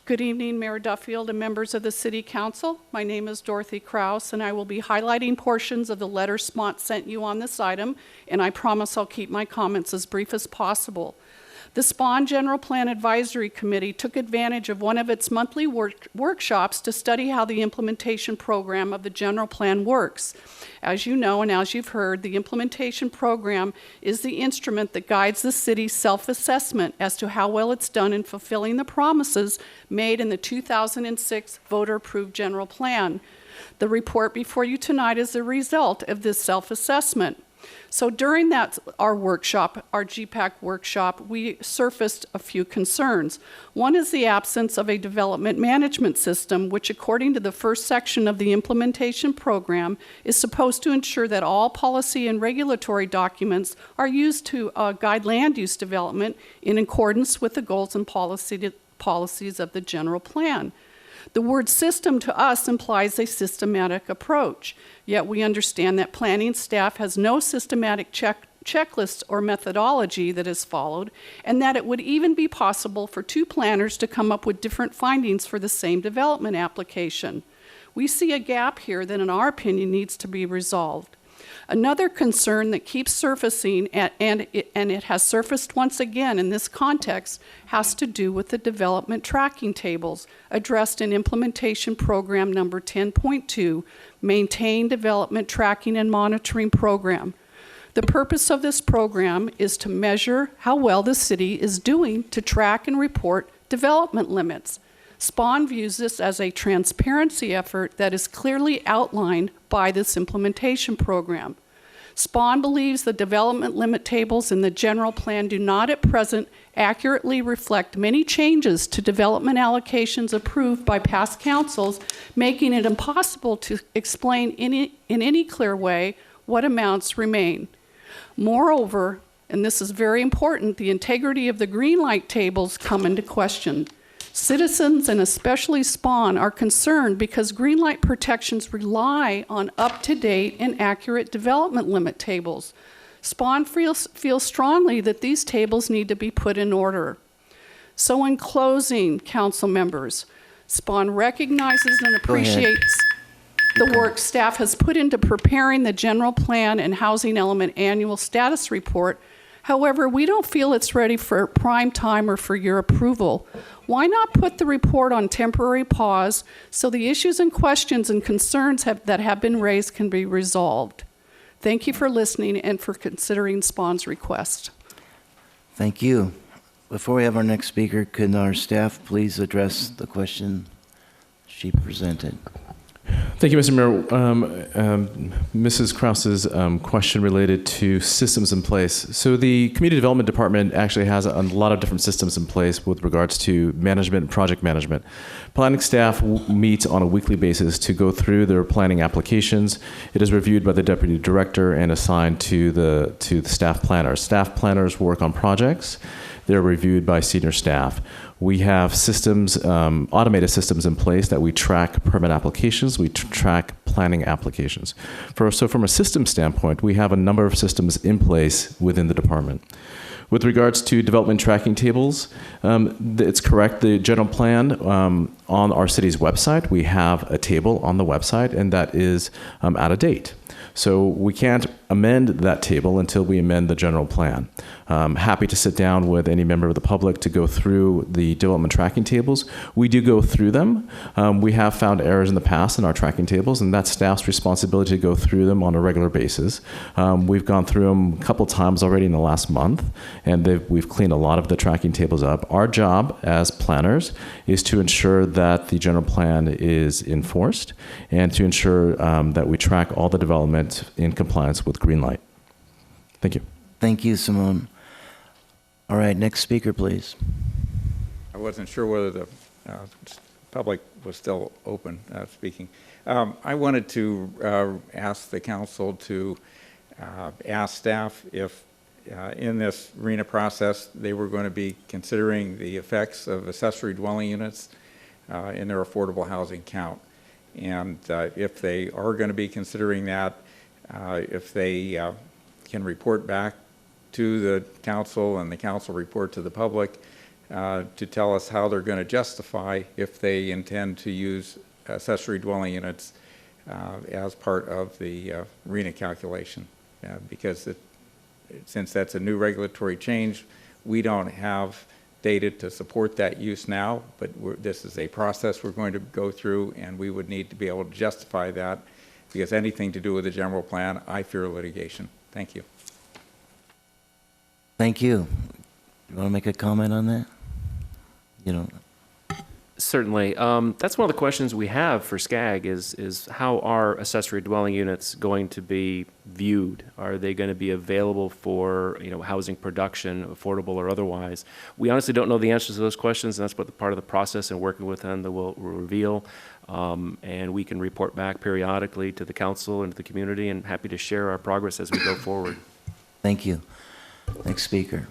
Good evening, Mayor Duffield and members of the City Council. My name is Dorothy Kraus, and I will be highlighting portions of the letter SMOT sent you on this item, and I promise I'll keep my comments as brief as possible. The SPAWN General Plan Advisory Committee took advantage of one of its monthly workshops to study how the implementation program of the general plan works. As you know, and as you've heard, the implementation program is the instrument that guides the city's self-assessment as to how well it's done in fulfilling the promises made in the 2006 voter-approved general plan. The report before you tonight is the result of this self-assessment. So during our GPAC workshop, we surfaced a few concerns. One is the absence of a development management system, which according to the first section of the implementation program is supposed to ensure that all policy and regulatory documents are used to guide land use development in accordance with the goals and policies of the general plan. The word system to us implies a systematic approach, yet we understand that planning staff has no systematic checklist or methodology that is followed, and that it would even be possible for two planners to come up with different findings for the same development application. We see a gap here that, in our opinion, needs to be resolved. Another concern that keeps surfacing, and it has surfaced once again in this context, has to do with the development tracking tables addressed in Implementation Program number 10.2, Maintain Development Tracking and Monitoring Program. The purpose of this program is to measure how well the city is doing to track and report development limits. SPAWN views this as a transparency effort that is clearly outlined by this implementation program. SPAWN believes the development limit tables in the general plan do not at present accurately reflect many changes to development allocations approved by past councils, making it impossible to explain in any clear way what amounts remain. Moreover, and this is very important, the integrity of the green light tables come into question. Citizens, and especially SPAWN, are concerned because green light protections rely on up-to-date and accurate development limit tables. SPAWN feels strongly that these tables need to be put in order. So in closing, council members, SPAWN recognizes and appreciates the work staff has put into preparing the general plan and housing element annual status report. However, we don't feel it's ready for prime time or for your approval. Why not put the report on temporary pause so the issues and questions and concerns that have been raised can be resolved? Thank you for listening and for considering SPAWN's request. Thank you. Before we have our next speaker, could our staff please address the question she presented? Thank you, Mr. Mayor. Mrs. Krause's question related to systems in place. So the Community Development Department actually has a lot of different systems in place with regards to management and project management. Planning staff meets on a weekly basis to go through their planning applications. It is reviewed by the Deputy Director and assigned to the staff planners. Staff planners work on projects. They're reviewed by senior staff. We have systems, automated systems in place that we track permit applications, we track planning applications. So from a system standpoint, we have a number of systems in place within the department. With regards to development tracking tables, it's correct, the general plan on our city's website, we have a table on the website, and that is out of date. So we can't amend that table until we amend the general plan. Happy to sit down with any member of the public to go through the development tracking tables. We do go through them. We have found errors in the past in our tracking tables, and that's staff's responsibility to go through them on a regular basis. We've gone through them a couple times already in the last month, and we've cleaned a lot of the tracking tables up. Our job as planners is to ensure that the general plan is enforced and to ensure that we track all the development in compliance with green light. Thank you. Thank you, Simone. All right, next speaker, please. I wasn't sure whether the public was still open speaking. I wanted to ask the council to ask staff if in this RENA process they were going to be considering the effects of accessory dwelling units in their affordable housing count. And if they are going to be considering that, if they can report back to the council and the council report to the public to tell us how they're going to justify if they intend to use accessory dwelling units as part of the RENA calculation. Because since that's a new regulatory change, we don't have data to support that use now, but this is a process we're going to go through, and we would need to be able to justify that, because anything to do with the general plan, I fear litigation. Thank you. Thank you. You want to make a comment on that? You don't. Certainly. That's one of the questions we have for SCAG is how are accessory dwelling units going to be viewed? Are they going to be available for, housing production, affordable or otherwise? We honestly don't know the answers to those questions, and that's what the part of the process and working with them that will reveal. And we can report back periodically to the council and to the community, and happy to share our progress as we go forward. Thank you. Next speaker.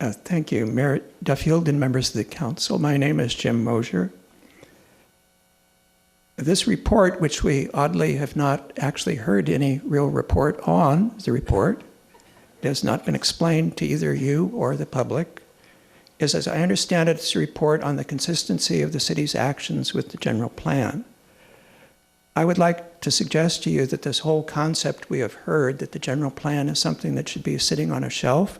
Thank you, Mayor Duffield and members of the council. My name is Jim Mosier. This report, which we oddly have not actually heard any real report on, the report, it has not been explained to either you or the public, is, as I understand it, it's a report on the consistency of the city's actions with the general plan. I would like to suggest to you that this whole concept we have heard, that the general plan is something that should be sitting on a shelf,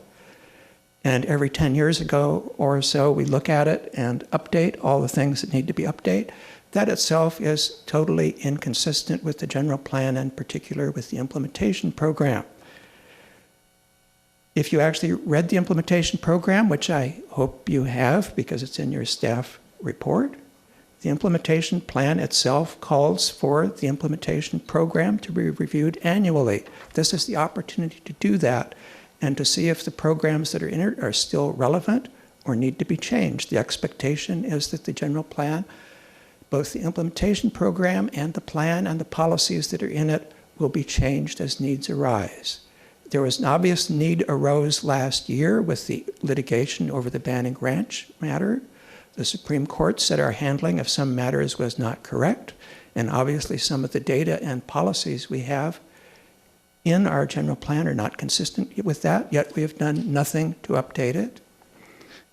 and every 10 years ago or so, we look at it and update all the things that need to be updated. That itself is totally inconsistent with the general plan, and in particular with the implementation program. If you actually read the implementation program, which I hope you have because it's in your staff report, the implementation plan itself calls for the implementation program to be reviewed annually. This is the opportunity to do that, and to see if the programs that are in it are still relevant or need to be changed. The expectation is that the general plan, both the implementation program and the plan and the policies that are in it, will be changed as needs arise. There was an obvious need arose last year with the litigation over the Banning Ranch matter. The Supreme Court said our handling of some matters was not correct, and obviously some of the data and policies we have in our general plan are not consistent with that, yet we have done nothing to update it,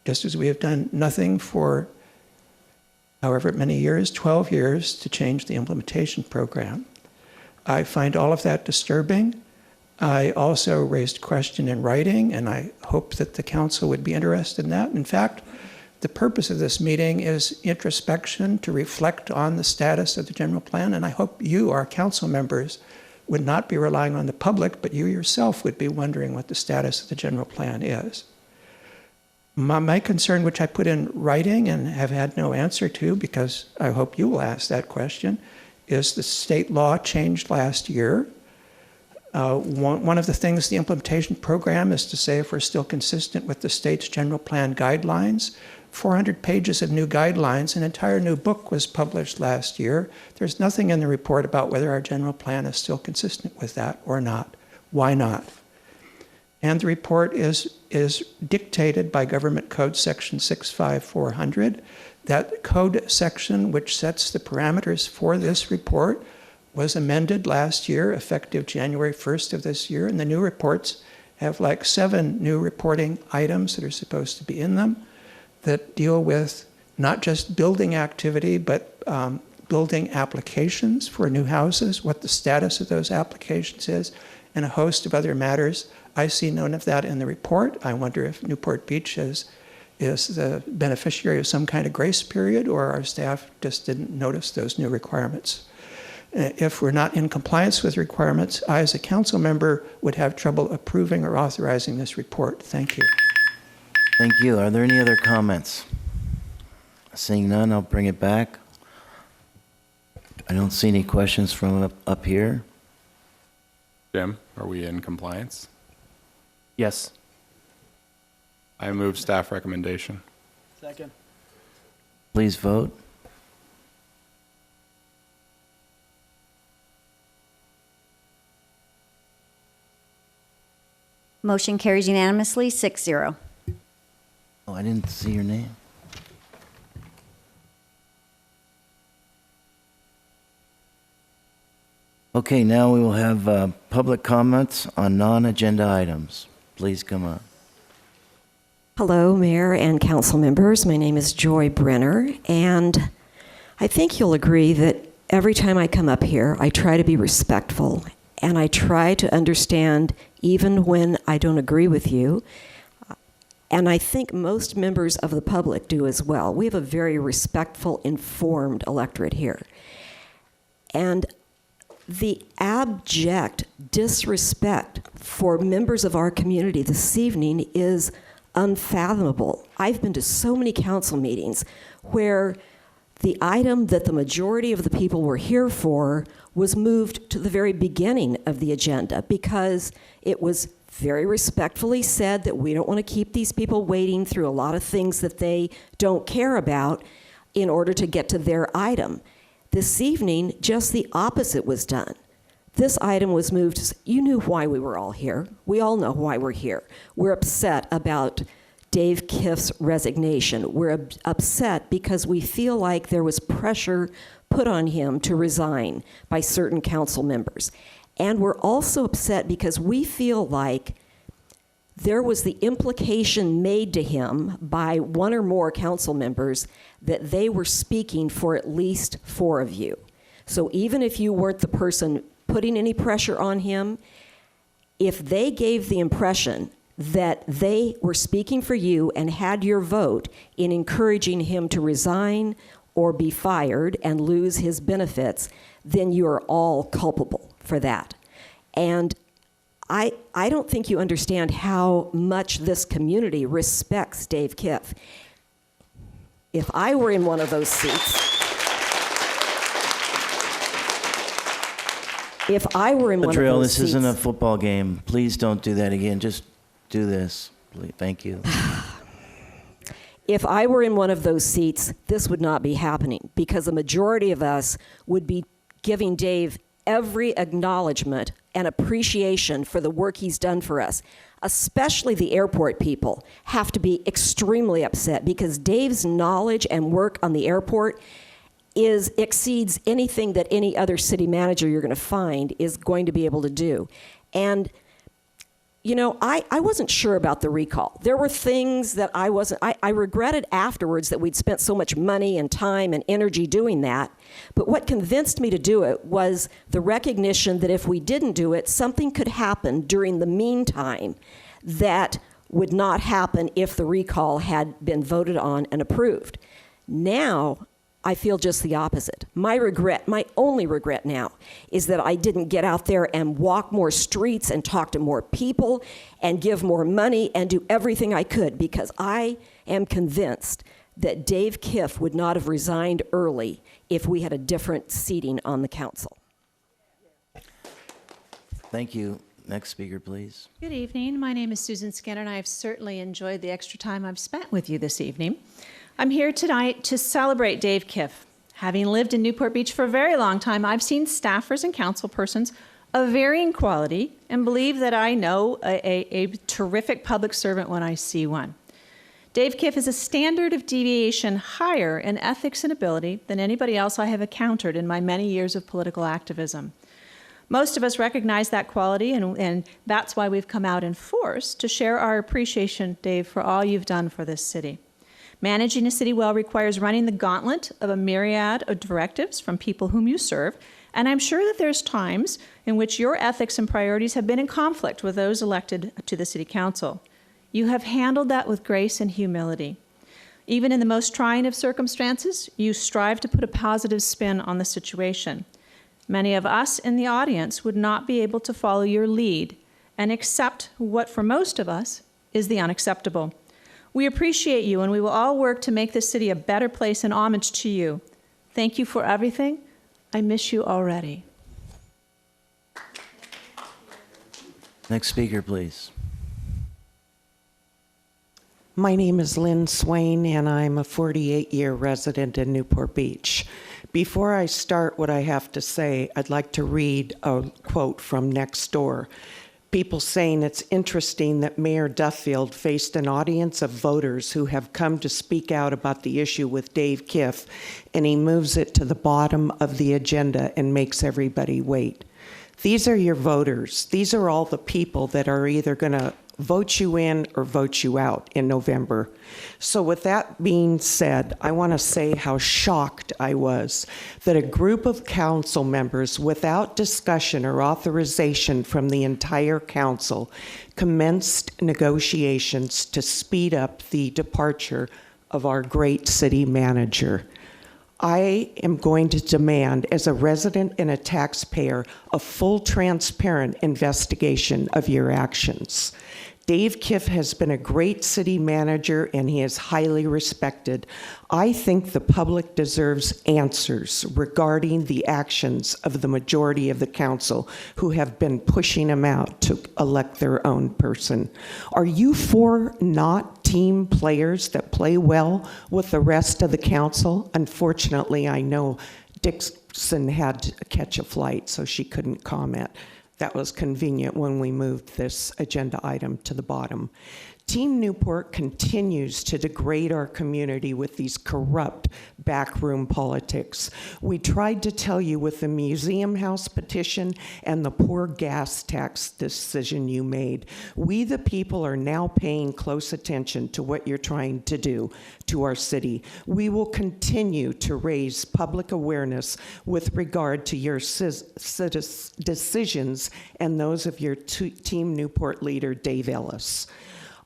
just as we have done nothing for however many years, 12 years, to change the implementation program. I find all of that disturbing. I also raised a question in writing, and I hope that the council would be interested in that. In fact, the purpose of this meeting is introspection, to reflect on the status of the general plan, and I hope you, our council members, would not be relying on the public, but you yourself would be wondering what the status of the general plan is. My concern, which I put in writing and have had no answer to, because I hope you will ask that question, is the state law changed last year. One of the things the implementation program is to say if we're still consistent with the state's general plan guidelines. 400 pages of new guidelines, an entire new book was published last year. There's nothing in the report about whether our general plan is still consistent with that or not. Why not? And the report is dictated by Government Code Section 65400. That code section, which sets the parameters for this report, was amended last year, effective January 1st of this year, and the new reports have like 7 new reporting items that are supposed to be in them that deal with not just building activity, but building applications for new houses, what the status of those applications is, and a host of other matters. I see none of that in the report. I wonder if Newport Beach is the beneficiary of some kind of grace period, or our staff just didn't notice those new requirements. If we're not in compliance with requirements, I, as a council member, would have trouble approving or authorizing this report. Thank you. Thank you. Are there any other comments? Seeing none, I'll bring it back. I don't see any questions from up here. Jim, are we in compliance? Yes. I move staff recommendation. Second. Please vote. Motion carries unanimously, 6-0. Oh, I didn't see your name. Okay, now we will have public comments on non-agenda items. Please come up. Hello, Mayor and council members. My name is Joy Brenner, and I think you'll agree that every time I come up here, I try to be respectful, and I try to understand even when I don't agree with you. And I think most members of the public do as well. We have a very respectful, informed electorate here. And the abject disrespect for members of our community this evening is unfathomable. I've been to so many council meetings where the item that the majority of the people were here for was moved to the very beginning of the agenda because it was very respectfully said that we don't want to keep these people waiting through a lot of things that they don't care about in order to get to their item. This evening, just the opposite was done. This item was moved. You knew why we were all here. We all know why we're here. We're upset about Dave Kiff's resignation. We're upset because we feel like there was pressure put on him to resign by certain council members. And we're also upset because we feel like there was the implication made to him by one or more council members that they were speaking for at least 4 of you. So even if you weren't the person putting any pressure on him, if they gave the impression that they were speaking for you and had your vote in encouraging him to resign or be fired and lose his benefits, then you are all culpable for that. And I don't think you understand how much this community respects Dave Kiff. If I were in one of those seats, Latrell, this isn't a football game. Please don't do that again. Just do this. Please. Thank you. If I were in one of those seats, this would not be happening because a majority of us would be giving Dave every acknowledgement and appreciation for the work he's done for us. Especially the airport people have to be extremely upset because Dave's knowledge and work on the airport exceeds anything that any other city manager you're going to find is going to be able to do. And you know, I wasn't sure about the recall. There were things that I regretted afterwards that we'd spent so much money and time and energy doing that. But what convinced me to do it was the recognition that if we didn't do it, something could happen during the meantime that would not happen if the recall had been voted on and approved. Now, I feel just the opposite. My only regret now is that I didn't get out there and walk more streets and talk to more people and give more money and do everything I could because I am convinced that Dave Kiff would not have resigned early if we had a different seating on the council. Thank you. Next speaker, please. Good evening. My name is Susan Skinner, and I've certainly enjoyed the extra time I've spent with you this evening. I'm here tonight to celebrate Dave Kiff. Having lived in Newport Beach for a very long time, I've seen staffers and council persons of varying quality and believe that I know a terrific public servant when I see one. Dave Kiff is a standard of deviation higher in ethics and ability than anybody else I have encountered in my many years of political activism. Most of us recognize that quality, and that's why we've come out in force to share our appreciation, Dave, for all you've done for this city. Managing a city well requires running the gauntlet of a myriad of directives from people whom you serve, and I'm sure that there's times in which your ethics and priorities have been in conflict with those elected to the City Council. You have handled that with grace and humility. Even in the most trying of circumstances, you strive to put a positive spin on the situation. Many of us in the audience would not be able to follow your lead and accept what for most of us is the unacceptable. We appreciate you, and we will all work to make this city a better place in homage to you. Thank you for everything. I miss you already. Next speaker, please. My name is Lynn Swain, and I'm a 48-year resident in Newport Beach. Before I start what I have to say, I'd like to read a quote from next door. People saying it's interesting that Mayor Duffield faced an audience of voters who have come to speak out about the issue with Dave Kiff, and he moves it to the bottom of the agenda and makes everybody wait. These are your voters. These are all the people that are either going to vote you in or vote you out in November. So with that being said, I want to say how shocked I was that a group of council members, without discussion or authorization from the entire council, commenced negotiations to speed up the departure of our great city manager. I am going to demand, as a resident and a taxpayer, a full, transparent investigation of your actions. Dave Kiff has been a great city manager and he is highly respected. I think the public deserves answers regarding the actions of the majority of the council who have been pushing him out to elect their own person. Are you four not team players that play well with the rest of the council? Unfortunately, I know Dixon had to catch a flight, so she couldn't comment. That was convenient when we moved this agenda item to the bottom. Team Newport continues to degrade our community with these corrupt backroom politics. We tried to tell you with the Museum House petition and the poor gas tax decision you made. We, the people, are now paying close attention to what you're trying to do to our city. We will continue to raise public awareness with regard to your decisions and those of your Team Newport leader, Dave Ellis.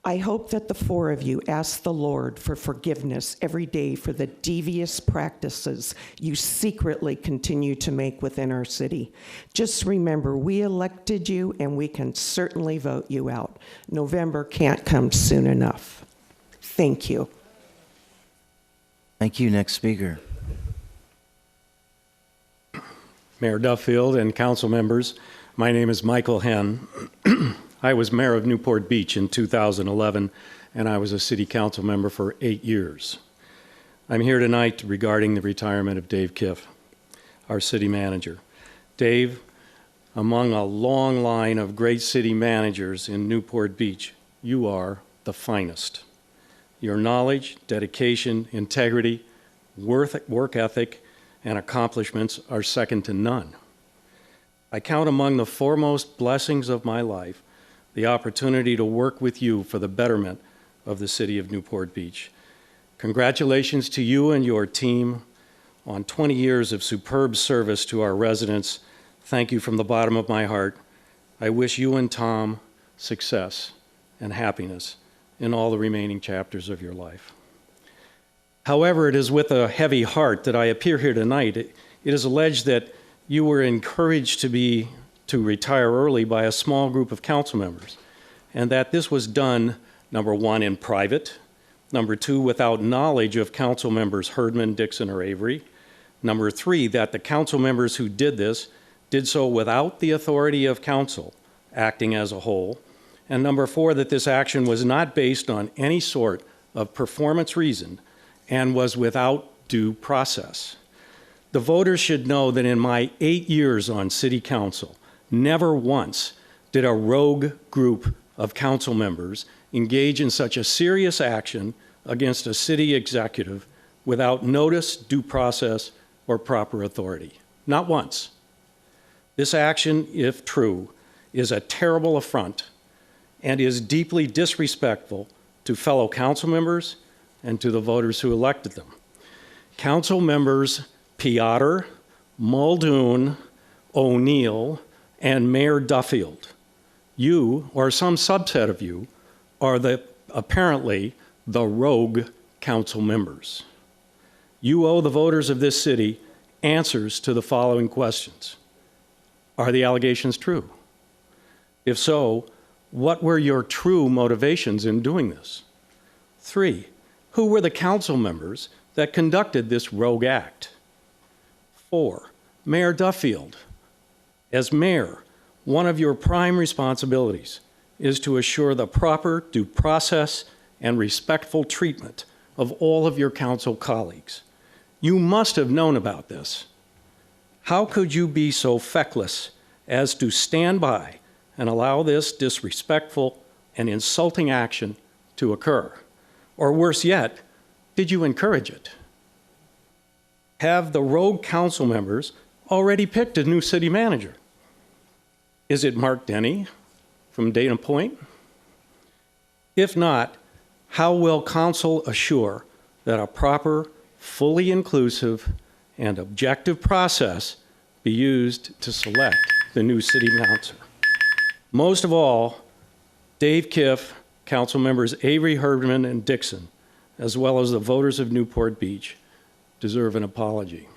I hope that the four of you ask the Lord for forgiveness every day for the devious practices you secretly continue to make within our city. Just remember, we elected you and we can certainly vote you out. November can't come soon enough. Thank you. Thank you. Next speaker. Mayor Duffield and council members, my name is Michael Henn. I was mayor of Newport Beach in 2011, and I was a city council member for 8 years. I'm here tonight regarding the retirement of Dave Kiff, our city manager. Dave, among a long line of great city managers in Newport Beach, you are the finest. Your knowledge, dedication, integrity, work ethic, and accomplishments are second to none. I count among the foremost blessings of my life the opportunity to work with you for the betterment of the city of Newport Beach. Congratulations to you and your team on 20 years of superb service to our residents. Thank you from the bottom of my heart. I wish you and Tom success and happiness in all the remaining chapters of your life. However, it is with a heavy heart that I appear here tonight. It is alleged that you were encouraged to retire early by a small group of council members, and that this was done, number one, in private, number two, without knowledge of council members Herdman, Dixon, or Avery, number three, that the council members who did this did so without the authority of council, acting as a whole, and number four, that this action was not based on any sort of performance reason and was without due process. The voters should know that in my 8 years on city council, never once did a rogue group of council members engage in such a serious action against a city executive without notice, due process, or proper authority. Not once. This action, if true, is a terrible affront and is deeply disrespectful to fellow council members and to the voters who elected them. Council members Piotr, Muldoon, O'Neill, and Mayor Duffield, you, or some subset of you, are apparently the rogue council members. You owe the voters of this city answers to the following questions. Are the allegations true? If so, what were your true motivations in doing this? 3, who were the council members that conducted this rogue act? 4, Mayor Duffield, as mayor, one of your prime responsibilities is to assure the proper due process and respectful treatment of all of your council colleagues. You must have known about this. How could you be so feckless as to stand by and allow this disrespectful and insulting action to occur? Or worse yet, did you encourage it? Have the rogue council members already picked a new city manager? Is it Mark Denny from Dana Point? If not, how will council assure that a proper, fully inclusive, and objective process be used to select the new city manager? Most of all, Dave Kiff, council members Avery, Herdman, and Dixon, as well as the voters of Newport Beach, deserve an apology.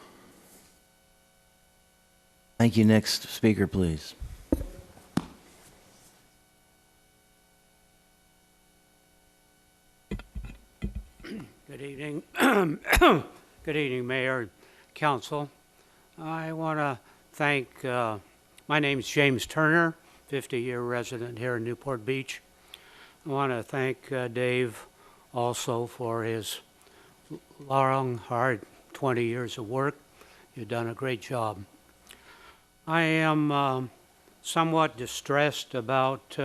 Thank you. Next speaker, please. Good evening. Good evening, Mayor, Council. I want to thank, my name's James Turner, 50-year resident here in Newport Beach. I want to thank Dave also for his long, hard 20 years of work. You've done a great job. I am somewhat distressed about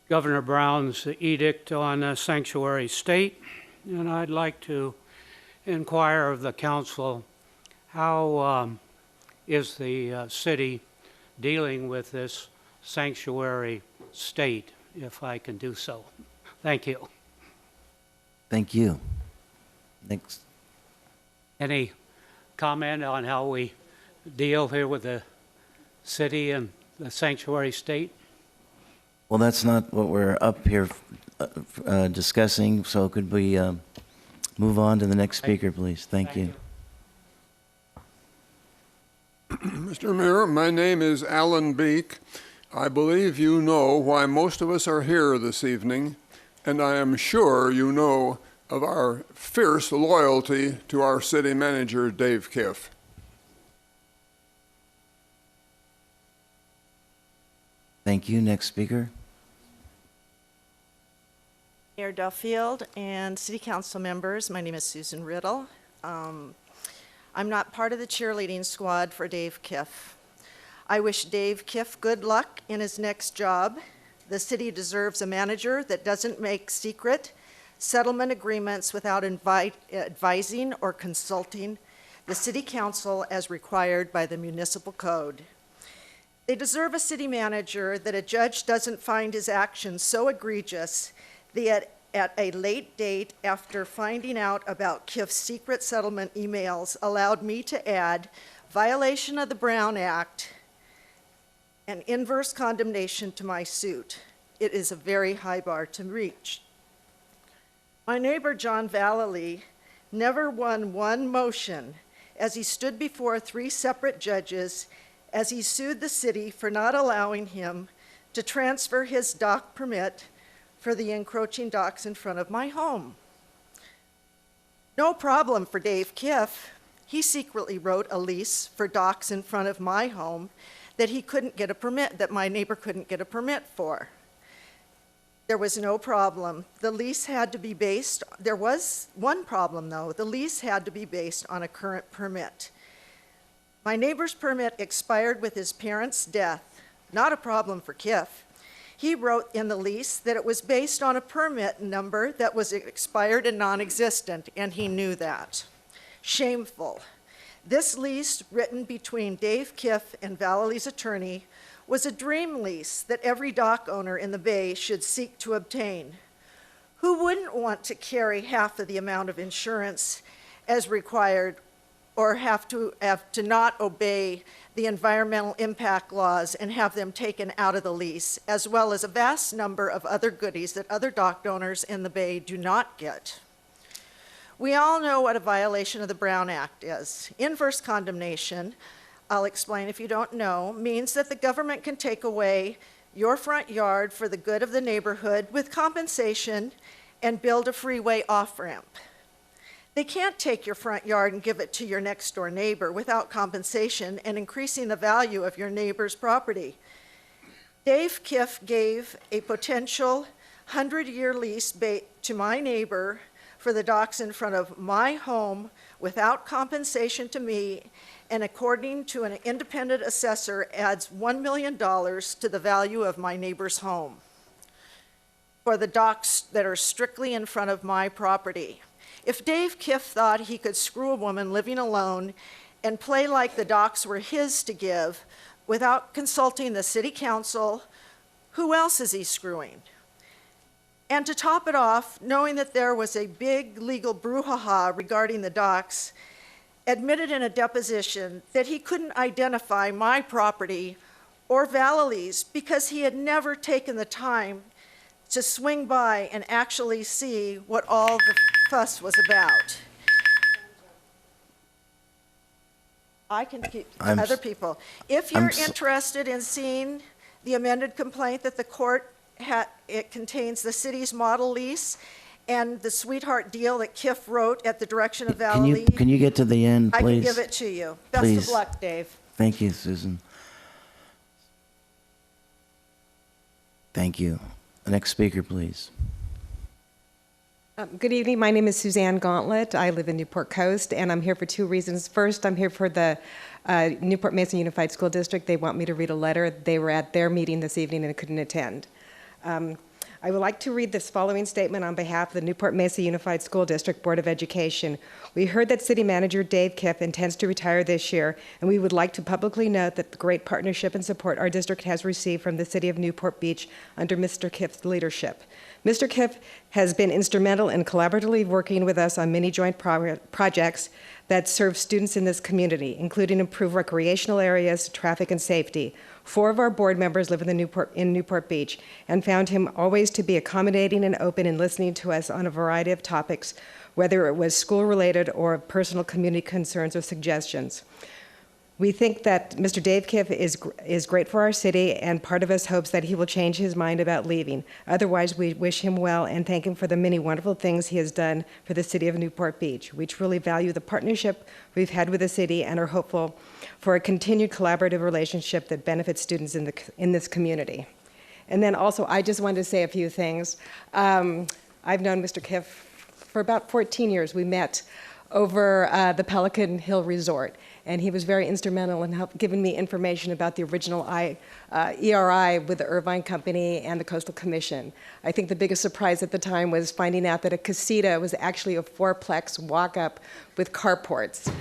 Governor Brown's edict on a sanctuary state, and I'd like to inquire of the council, how is the city dealing with this sanctuary state, if I can do so? Thank you. Thank you. Next. Any comment on how we deal here with the city and the sanctuary state? Well, that's not what we're up here discussing, so could we move on to the next speaker, please? Thank you. Mr. Mayor, my name is Alan Beek. I believe you know why most of us are here this evening, and I am sure you know of our fierce loyalty to our city manager, Dave Kiff. Thank you. Next speaker. Mayor Duffield and City Council members, my name is Susan Riddle. I'm not part of the cheerleading squad for Dave Kiff. I wish Dave Kiff good luck in his next job. The city deserves a manager that doesn't make secret settlement agreements without advising or consulting the city council as required by the municipal code. They deserve a city manager that a judge doesn't find his actions so egregious that at a late date after finding out about Kiff's secret settlement emails allowed me to add violation of the Brown Act and inverse condemnation to my suit. It is a very high bar to reach. My neighbor, John Vallely, never won one motion as he stood before 3 separate judges as he sued the city for not allowing him to transfer his dock permit for the encroaching docks in front of my home. No problem for Dave Kiff. He secretly wrote a lease for docks in front of my home that he couldn't get a permit, that my neighbor couldn't get a permit for. There was no problem. The lease had to be based, there was one problem though, the lease had to be based on a current permit. My neighbor's permit expired with his parents' death, not a problem for Kiff. He wrote in the lease that it was based on a permit number that was expired and non-existent, and he knew that. Shameful. This lease, written between Dave Kiff and Vallely's attorney, was a dream lease that every dock owner in the Bay should seek to obtain. Who wouldn't want to carry half of the amount of insurance as required or have to not obey the environmental impact laws and have them taken out of the lease, as well as a vast number of other goodies that other dock owners in the Bay do not get? We all know what a violation of the Brown Act is. Inverse condemnation, I'll explain if you don't know, means that the government can take away your front yard for the good of the neighborhood with compensation and build a freeway off-ramp. They can't take your front yard and give it to your next door neighbor without compensation and increasing the value of your neighbor's property. Dave Kiff gave a potential 100-year lease to my neighbor for the docks in front of my home without compensation to me, and according to an independent assessor, adds $1 million to the value of my neighbor's home for the docks that are strictly in front of my property. If Dave Kiff thought he could screw a woman living alone and play like the docks were his to give without consulting the city council, who else is he screwing? And to top it off, knowing that there was a big legal brouhaha regarding the docks, admitted in a deposition that he couldn't identify my property or Valerie's because he had never taken the time to swing by and actually see what all the fuss was about. I can keep other people. If you're interested in seeing the amended complaint that the court it contains the city's model lease and the sweetheart deal that KIF wrote at the direction of Valerie. Can you get to the end, please? I can give it to you. Best Please. of luck, Dave. Thank you, Susan. Thank you. The next speaker, please. Good evening. My name is Suzanne Gauntlet. I live in Newport Coast, and I'm here for two reasons. First, I'm here for the Newport Mesa Unified School District. They want me to read a letter. They were at their meeting this evening and couldn't attend. I would like to read this following statement on behalf of the Newport Mesa Unified School District Board of Education. We heard that City Manager Dave Kiff intends to retire this year, and we would like to publicly note that the great partnership and support our district has received from the City of Newport Beach under Mr. Kiff's leadership. Mr. Kiff has been instrumental in collaboratively working with us on many joint projects that serve students in this community, including improved recreational areas, traffic, and safety. 4 of our board members live in Newport Beach and found him always to be accommodating and open in listening to us on a variety of topics, whether it was school-related or personal community concerns or suggestions. We think that Mr. Dave Kiff is great for our city, and part of us hopes that he will change his mind about leaving. Otherwise, we wish him well and thank him for the many wonderful things he has done for the city of Newport Beach. We truly value the partnership we've had with the city and are hopeful for a continued collaborative relationship that benefits students in this community. And then also, I just wanted to say a few things. I've known Mr. Kiff for about 14 years. We met over the Pelican Hill Resort, and he was very instrumental in giving me information about the original ERI with the Irvine Company and the Coastal Commission. I think the biggest surprise at the time was finding out that a casita was actually a 4-plex walk-up with carports.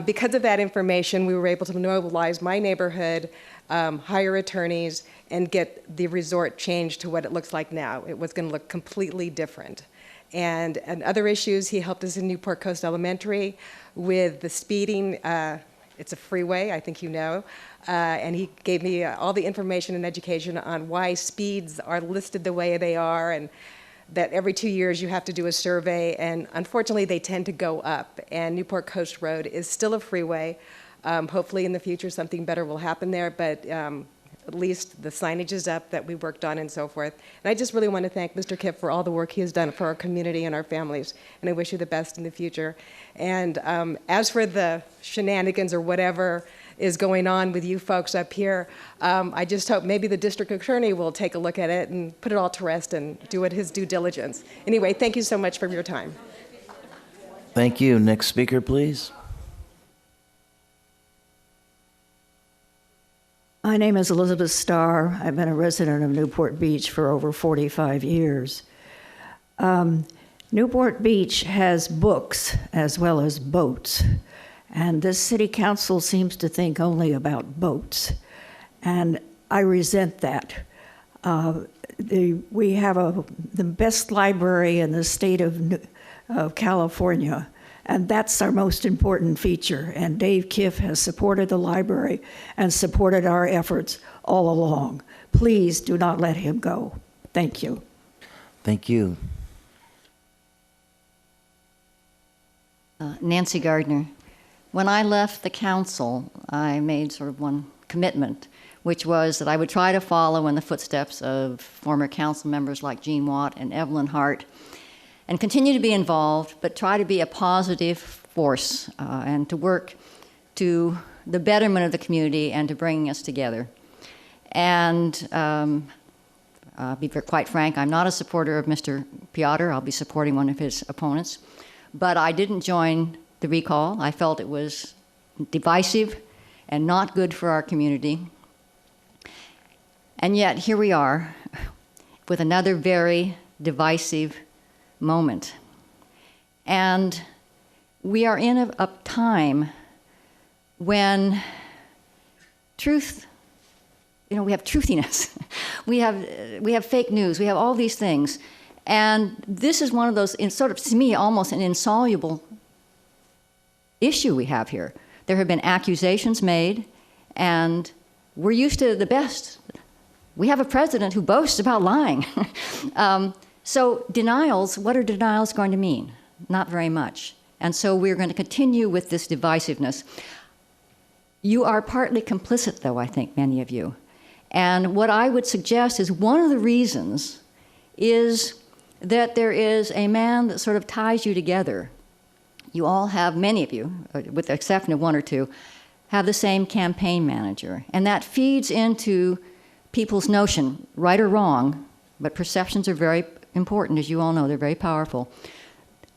Because of that information, we were able to mobilize my neighborhood, hire attorneys, and get the resort changed to what it looks like now. It was going to look completely different. And other issues, he helped us in Newport Coast Elementary with the speeding. It's a freeway, I think you know. And he gave me all the information and education on why speeds are listed the way they are, and that every 2 years you have to do a survey. And unfortunately, they tend to go up. And Newport Coast Road is still a freeway. Hopefully in the future something better will happen there, but at least the signage is up that we worked on and so forth. And I just really want to thank Mr. Kipp for all the work he has done for our community and our families, and I wish you the best in the future. And as for the shenanigans or whatever is going on with you folks up here, I just hope maybe the district attorney will take a look at it and put it all to rest and do his due diligence. Anyway, thank you so much for your time. Thank you. Next speaker, please. My name is Elizabeth Starr. I've been a resident of Newport Beach for over 45 years. Newport Beach has books as well as boats, and this city council seems to think only about boats, and I resent that. We have the best library in the state of California, and that's our most important feature. And Dave Kiff has supported the library and supported our efforts all along. Please do not let him go. Thank you. Thank you. Nancy Gardner. When I left the council, I made sort of one commitment, which was that I would try to follow in the footsteps of former council members like Jean Watt and Evelyn Hart, and continue to be involved, but try to be a positive force and to work to the betterment of the community and to bringing us together. And be quite frank, I'm not a supporter of Mr. Piotr. I'll be supporting one of his opponents. But I didn't join the recall. I felt it was divisive and not good for our community. And yet, here we are with another very divisive moment. And we are in a time when truth, we have truthiness. we have fake news. We have all these things. And this is one of those, sort of, to me, almost an insoluble issue we have here. There have been accusations made, and we're used to the best. We have a president who boasts about lying. So denials, what are denials going to mean? Not very much. And so we're going to continue with this divisiveness. You are partly complicit, though, I think, many of you. And what I would suggest is one of the reasons is that there is a man that sort of ties you together. You all have, many of you, with the exception of one or two, have the same campaign manager. And that feeds into people's notion, right or wrong, but perceptions are very important, as you all know, they're very powerful,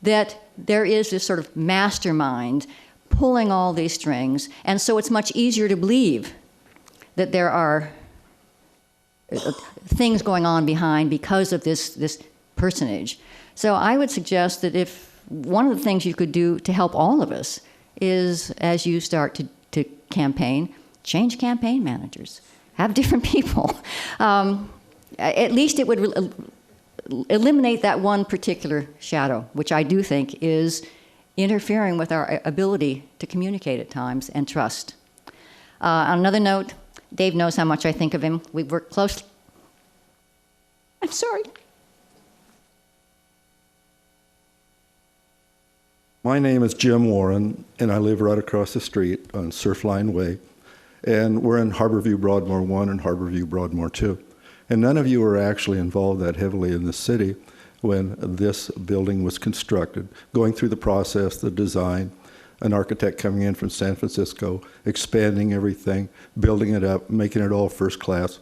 that there is this sort of mastermind pulling all these strings, and so it's much easier to believe that there are things going on behind because of this personage. So I would suggest that if one of the things you could do to help all of us is, as you start to campaign, change campaign managers. Have different people. At least it would eliminate that one particular shadow, which I do think is interfering with our ability to communicate at times and trust. On another note, Dave knows how much I think of him. We've worked closely. I'm sorry. My name is Jim Warren, and I live right across the street on Surfline Way. And we're in Harborview Broadmoor 1 and Harborview Broadmoor 2. And none of you were actually involved that heavily in the city when this building was constructed, going through the process, the design, an architect coming in from San Francisco, expanding everything, building it up, making it all first class.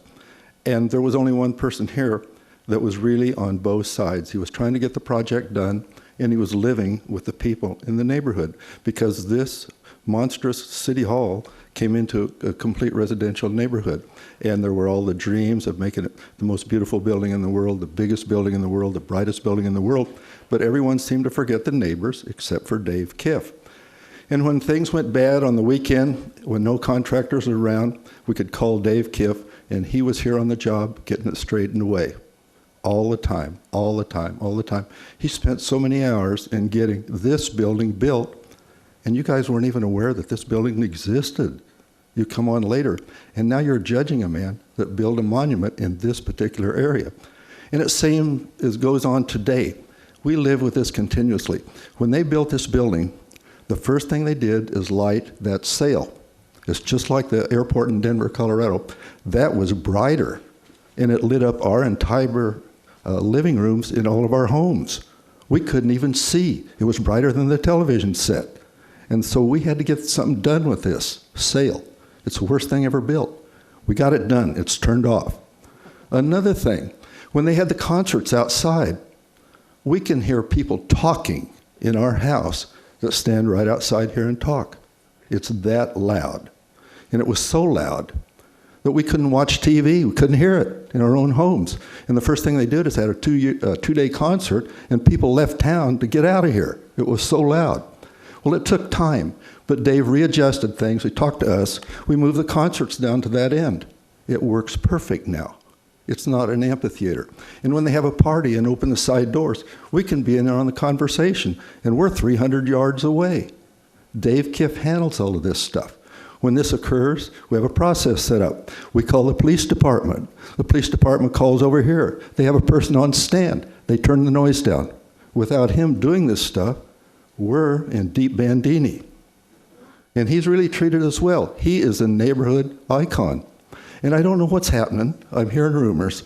And there was only one person here that was really on both sides. He was trying to get the project done, and he was living with the people in the neighborhood, because this monstrous city hall came into a complete residential neighborhood. And there were all the dreams of making it the most beautiful building in the world, the biggest building in the world, the brightest building in the world. But everyone seemed to forget the neighbors, except for Dave Kiff. And when things went bad on the weekend, when no contractors were around, we could call Dave Kiff, and he was here on the job getting it straightened away. All the time, all the time, all the time. He spent so many hours in getting this building built, and you guys weren't even aware that this building existed. You come on later, and now you're judging a man that built a monument in this particular area. And it same as goes on today. We live with this continuously. When they built this building, the first thing they did is light that sail. It's just like the airport in Denver, Colorado. That was brighter, and it lit up our entire living rooms in all of our homes. We couldn't even see. It was brighter than the television set. And so we had to get something done with this sail. It's the worst thing ever built. We got it done. It's turned off. Another thing, when they had the concerts outside, we can hear people talking in our house that stand right outside here and talk. It's that loud. And it was so loud that we couldn't watch TV. We couldn't hear it in our own homes. And the first thing they did is had a two-day concert, and people left town to get out of here. It was so loud. Well, it took time, but Dave readjusted things. He talked to us. We moved the concerts down to that end. It works perfect now. It's not an amphitheater. And when they have a party and open the side doors, we can be in there on the conversation, and we're 300 yards away. Dave Kiff handles all of this stuff. When this occurs, we have a process set up. We call the police department. The police department calls over here. They have a person on stand. They turn the noise down. Without him doing this stuff, we're in deep Bandini. And he's really treated us well. He is a neighborhood icon. And I don't know what's happening. I'm hearing rumors,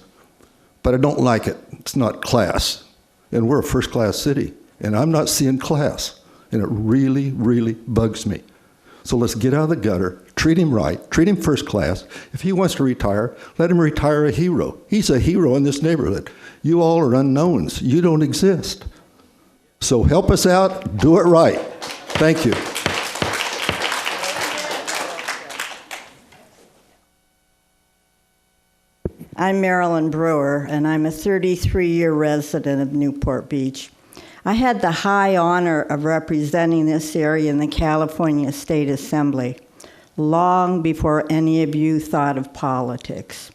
but I don't like it. It's not class. And we're a first-class city, and I'm not seeing class. And it really, really bugs me. So let's get out of the gutter, treat him right, treat him first class. If he wants to retire, let him retire a hero. He's a hero in this neighborhood. You all are unknowns. You don't exist. So help us out, do it right. Thank you. I'm Marilyn Brewer, and I'm a 33-year resident of Newport Beach. I had the high honor of representing this area in the California State Assembly, long before any of you thought of politics.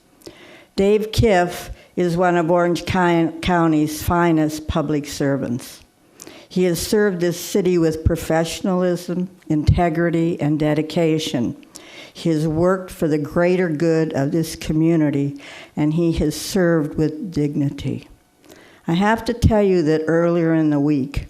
Dave Kiff is one of Orange County's finest public servants. He has served this city with professionalism, integrity, and dedication. He has worked for the greater good of this community, and he has served with dignity. I have to tell you that earlier in the week,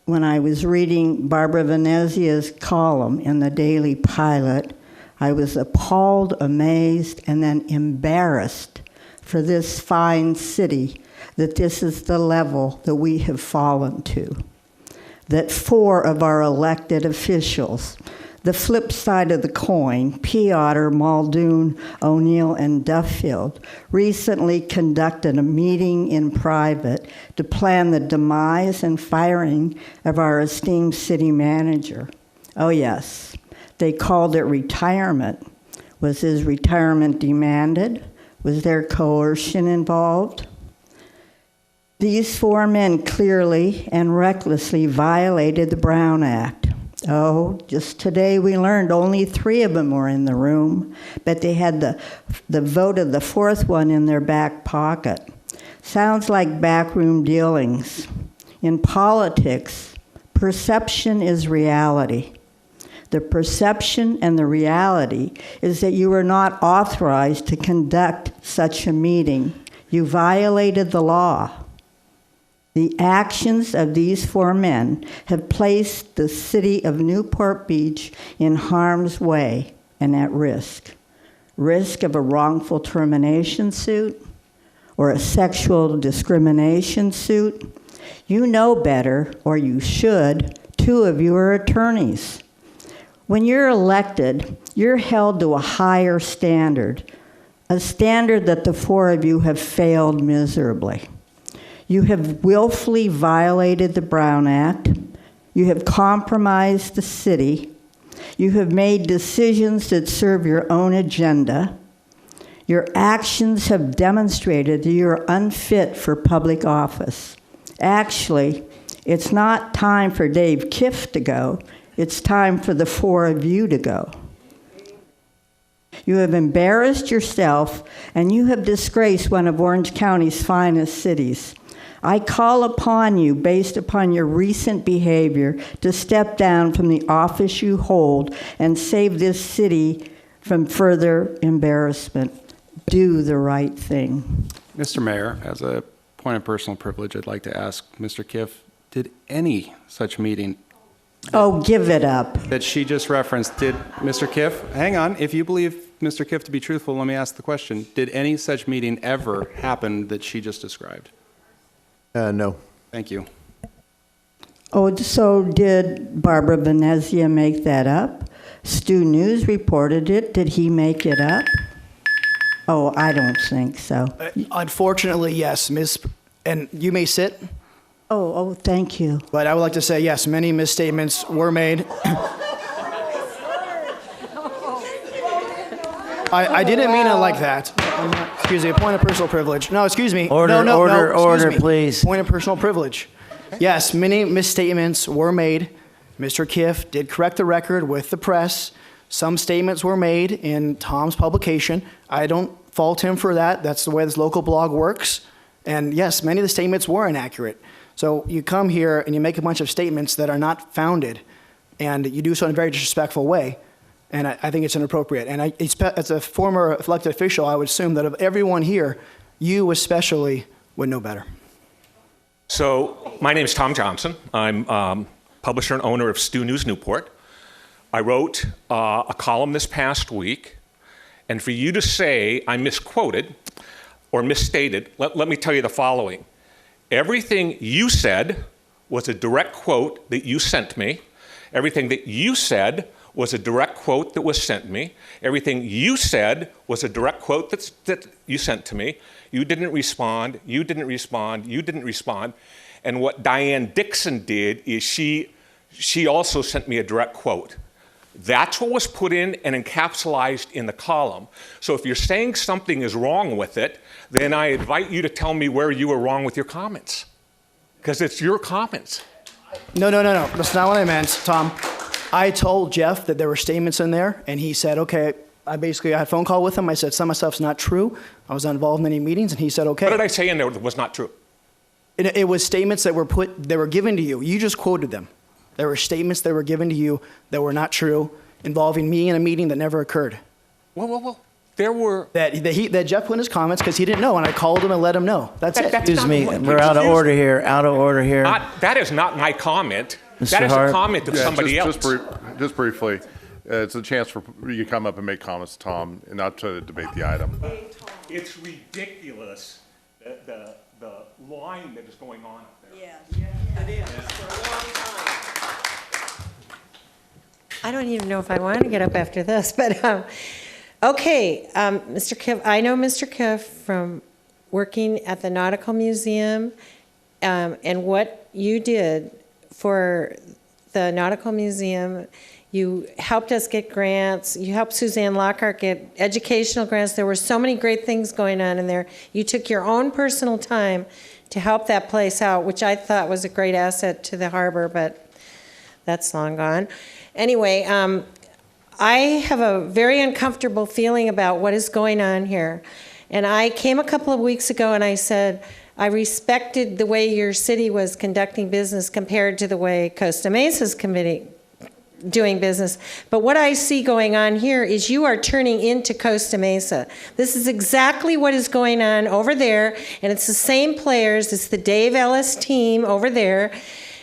when I was reading Barbara Venezia's column in the Daily Pilot, I was appalled, amazed, and then embarrassed for this fine city that this is the level that we have fallen to. That 4 of our elected officials, the flip side of the coin, Piotr, Muldoon, O'Neill, and Duffield, recently conducted a meeting in private to plan the demise and firing of our esteemed city manager. Oh yes, they called it retirement. Was his retirement demanded? Was there coercion involved? These 4 men clearly and recklessly violated the Brown Act. Oh, just today we learned only 3 of them were in the room, but they had the vote of the 4th one in their back pocket. Sounds like backroom dealings. In politics, perception is reality. The perception and the reality is that you were not authorized to conduct such a meeting. You violated the law. The actions of these 4 men have placed the city of Newport Beach in harm's way and at risk. Risk of a wrongful termination suit or a sexual discrimination suit. You know better, or you should. 2 of you are attorneys. When you're elected, you're held to a higher standard, a standard that the 4 of you have failed miserably. You have willfully violated the Brown Act. You have compromised the city. You have made decisions that serve your own agenda. Your actions have demonstrated that you are unfit for public office. Actually, it's not time for Dave Kiff to go. It's time for the 4 of you to go. You have embarrassed yourself, and you have disgraced one of Orange County's finest cities. I call upon you, based upon your recent behavior, to step down from the office you hold and save this city from further embarrassment. Do the right thing. Mr. Mayor, as a point of personal privilege, I'd like to ask Mr. Kiff, did any such meeting Oh, give it up. that she just referenced, did Mr. Kiff, hang on, if you believe Mr. Kiff to be truthful, let me ask the question. Did any such meeting ever happen that she just described? No. Thank you. Oh, so did Barbara Venezia make that up? Stu News reported it. Did he make it up? Oh, I don't think so. Unfortunately, yes, Ms. And you may sit. Oh, thank you. But I would like to say, yes, many misstatements were made. I didn't mean it like that. Excuse me, a point of personal privilege. No, excuse me. Order, please. Point of personal privilege. Yes, many misstatements were made. Mr. Kiff did correct the record with the press. Some statements were made in Tom's publication. I don't fault him for that. That's the way this local blog works. And yes, many of the statements were inaccurate. So you come here and you make a bunch of statements that are not founded, and you do so in a very disrespectful way. And I think it's inappropriate. And as a former elected official, I would assume that of everyone here, you especially would know better. So my name is Tom Johnson. I'm publisher and owner of Stu News Newport. I wrote a column this past week, and for you to say I misquoted or misstated, let me tell you the following. Everything you said was a direct quote that you sent me. Everything that you said was a direct quote that was sent me. Everything you said was a direct quote that you sent to me. You didn't respond, you didn't respond, you didn't respond. And what Diane Dixon did is she also sent me a direct quote. That's what was put in and encapsulated in the column. So if you're saying something is wrong with it, then I invite you to tell me where you were wrong with your comments. Because it's your comments. No. That's not what I meant, Tom. I told Jeff that there were statements in there, and he said, okay, I had a phone call with him. I said, some of stuff's not true. I was not involved in any meetings, and he said, okay. What did I say in there that was not true? It was statements that were given to you. You just quoted them. There were statements that were given to you that were not true, involving me in a meeting that never occurred. Well. There were... That Jeff put in his comments because he didn't know, and I called him and let him know. That's it. Excuse me, we're out of order here, That is not my comment. Mr. That is Hart? a comment of somebody else. Just briefly, it's a chance for you to come up and make comments, Tom, and not to debate the item. It's ridiculous, the line that is going on up there. Yeah, it is. For a long time. I don't even know if I want to get up after this, but okay, Mr. Kiff, I know Mr. Kiff from working at the Nautical Museum, and what you did for the Nautical Museum. You helped us get grants. You helped Suzanne Lockhart get educational grants. There were so many great things going on in there. You took your own personal time to help that place out, which I thought was a great asset to the harbor, but that's long gone. Anyway, I have a very uncomfortable feeling about what is going on here. And I came a couple of weeks ago and I said, I respected the way your city was conducting business compared to the way Costa Mesa's doing business. But what I see going on here is you are turning into Costa Mesa. This is exactly what is going on over there, and it's the same players. It's the Dave Ellis team over there.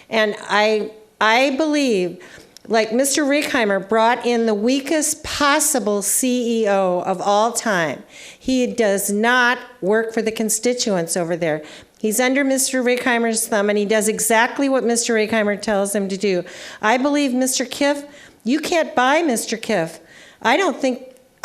And I believe, like Mr. Rickheimer brought in the weakest possible CEO of all time. He does not work for the constituents over there. He's under Mr. Rickheimer's thumb, and he does exactly what Mr. Rickheimer tells him to do. I believe Mr. Kiff, you can't buy Mr. Kiff.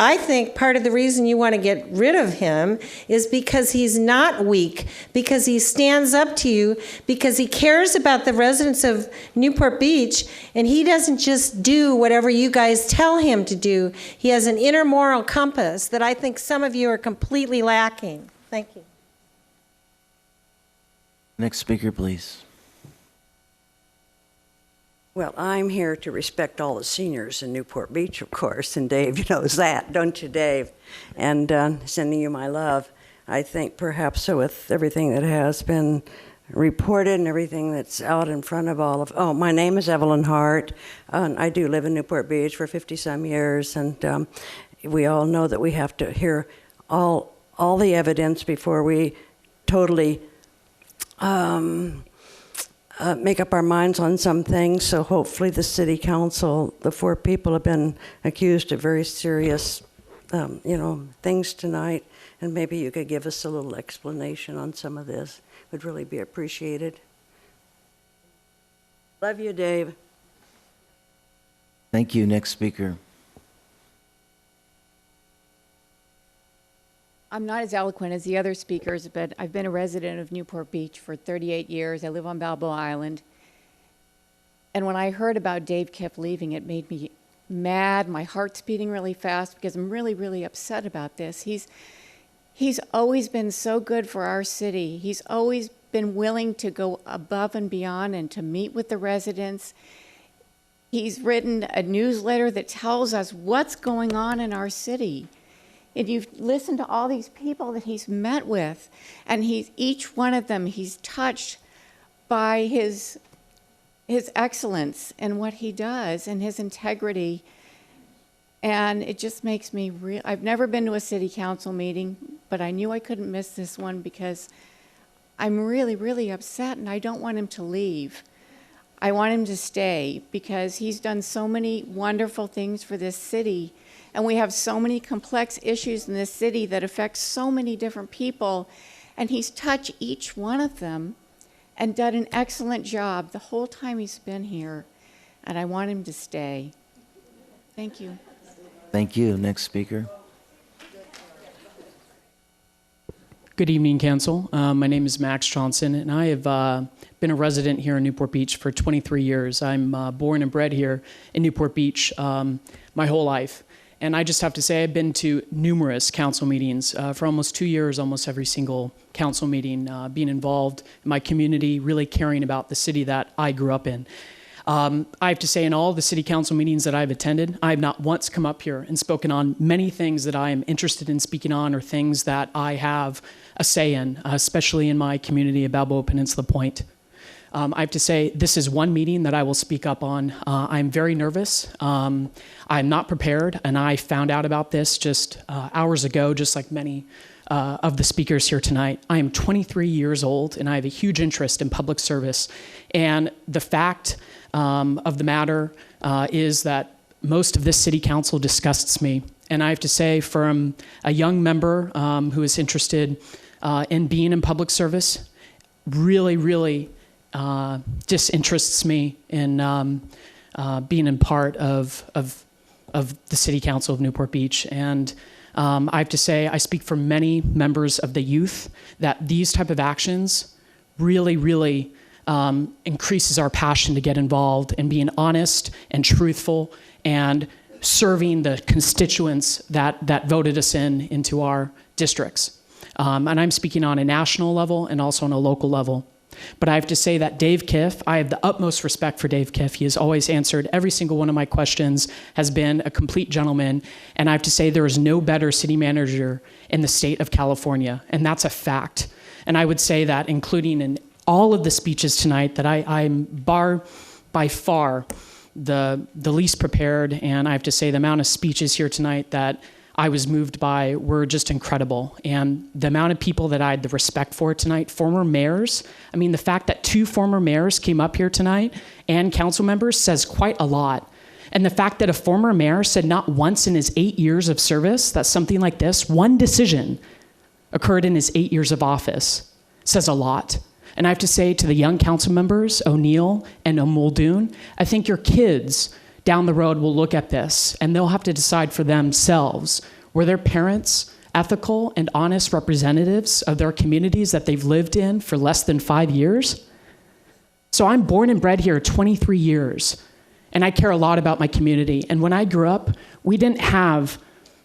I think part of the reason you want to get rid of him is because he's not weak, because he stands up to you, because he cares about the residents of Newport Beach, and he doesn't just do whatever you guys tell him to do. He has an inner moral compass that I think some of you are completely lacking. Thank you. Next speaker, please. Well, I'm here to respect all the seniors in Newport Beach, of course, and Dave knows that, don't you, Dave? And sending you my love. I think perhaps with everything that has been reported and everything that's out in front of all of... Oh, my name is Evelyn Hart, and I do live in Newport Beach for 50-some years, and we all know that we have to hear all the evidence before we totally... make up our minds on some things, so hopefully the city council, the 4 people have been accused of very serious, things tonight, and maybe you could give us a little explanation on some of this. Would really be appreciated. Love you, Dave. Thank you. Next speaker. I'm not as eloquent as the other speakers, but I've been a resident of Newport Beach for 38 years. I live on Balboa Island. And when I heard about Dave Kiff leaving, it made me mad. My heart's beating really fast because I'm really, really upset about this. He's always been so good for our city. He's always been willing to go above and beyond and to meet with the residents. He's written a newsletter that tells us what's going on in our city. And you've listened to all these people that he's met with, and each one of them, he's touched by his excellence in what he does and his integrity. And it just makes me I've never been to a city council meeting, but I knew I couldn't miss this one because I'm really, really upset, and I don't want him to leave. I want him to stay because he's done so many wonderful things for this city. And we have so many complex issues in this city that affect so many different people. And he's touched each one of them and done an excellent job the whole time he's been here. And I want him to stay. Thank you. Thank you. Next speaker. Good evening, Council. My name is Max Johnson, and I have been a resident here in Newport Beach for 23 years. I'm born and bred here in Newport Beach my whole life. And I just have to say I've been to numerous council meetings for almost 2 years, almost every single council meeting, being involved in my community, really caring about the city that I grew up in. I have to say, in all the city council meetings that I've attended, I have not once come up here and spoken on many things that I am interested in speaking on or things that I have a say in, especially in my community of Balboa Peninsula Point. I have to say, this is one meeting that I will speak up on. I'm very nervous. I'm not prepared, and I found out about this just hours ago, just like many of the speakers here tonight. I am 23 years old, and I have a huge interest in public service. And the fact of the matter is that most of this city council disgusts me. And I have to say, from a young member who is interested in being in public service, really disinterests me in being in part of the City Council of Newport Beach. And I have to say, I speak for many members of the youth that these type of actions really increases our passion to get involved in being honest and truthful and serving the constituents that voted us into our districts. And I'm speaking on a national level and also on a local level. But I have to say that Dave Kiff, I have the utmost respect for Dave Kiff. He has always answered every single one of my questions, has been a complete gentleman. And I have to say there is no better city manager in the state of California. And that's a fact. And I would say that including in all of the speeches tonight, that I'm by far the least prepared. And I have to say the amount of speeches here tonight that I was moved by were just incredible. And the amount of people that I had the respect for tonight, former mayors, I mean, the fact that 2 former mayors came up here tonight and council members says quite a lot. And the fact that a former mayor said not once in his 8 years of service that something like this, one decision occurred in his 8 years of office, says a lot. And I have to say to the young council members, O'Neill and Muldoon, I think your kids down the road will look at this and they'll have to decide for themselves, were their parents ethical and honest representatives of their communities that they've lived in for less than 5 years? So I'm born and bred here 23 years, and I care a lot about my community. And when I grew up, we didn't have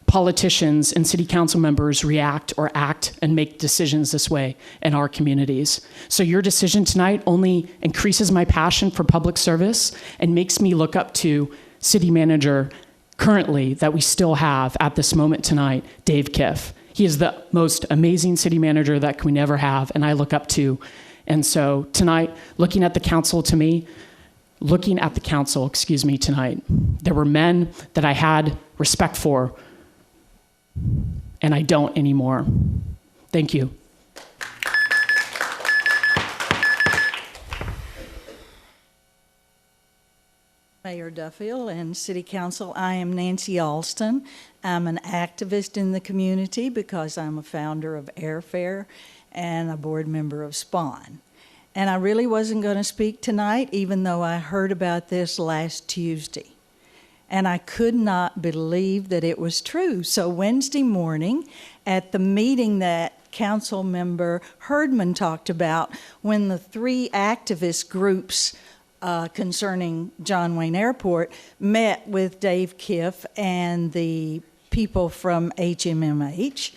politicians and city council members react or act and make decisions this way in our communities. So your decision tonight only increases my passion for public service and makes me look up to city manager currently that we still have at this moment tonight, Dave Kiff. He is the most amazing city manager that we never have, and I look up to. And so tonight, looking at the council tonight, there were men that I had respect for, and I don't anymore. Thank you. Mayor Duffield and City Council, I am Nancy Alston. I'm an activist in the community because I'm a founder of Airfare and a board member of SPAWN. And I really wasn't going to speak tonight, even though I heard about this last Tuesday. And I could not believe that it was true. So Wednesday morning, at the meeting that Council Member Herdman talked about, when the 3 activist groups concerning John Wayne Airport met with Dave Kiff and the people from HMMH,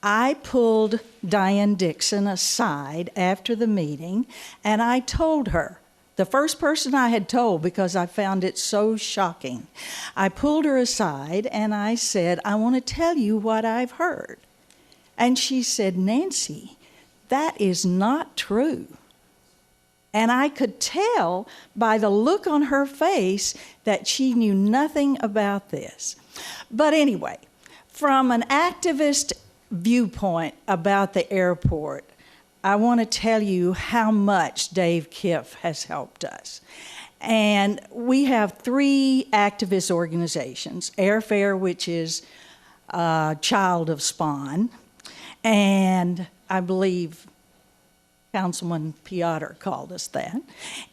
I pulled Diane Dixon aside after the meeting, and I told her, the first person I had told because I found it so shocking. I pulled her aside and I said, I want to tell you what I've heard. And she said, Nancy, that is not true. And I could tell by the look on her face that she knew nothing about this. But anyway, from an activist viewpoint about the airport, I want to tell you how much Dave Kiff has helped us. And we have 3 activist organizations, Airfare, which is a child of SPAWN, and I believe Councilman Piotr called us that.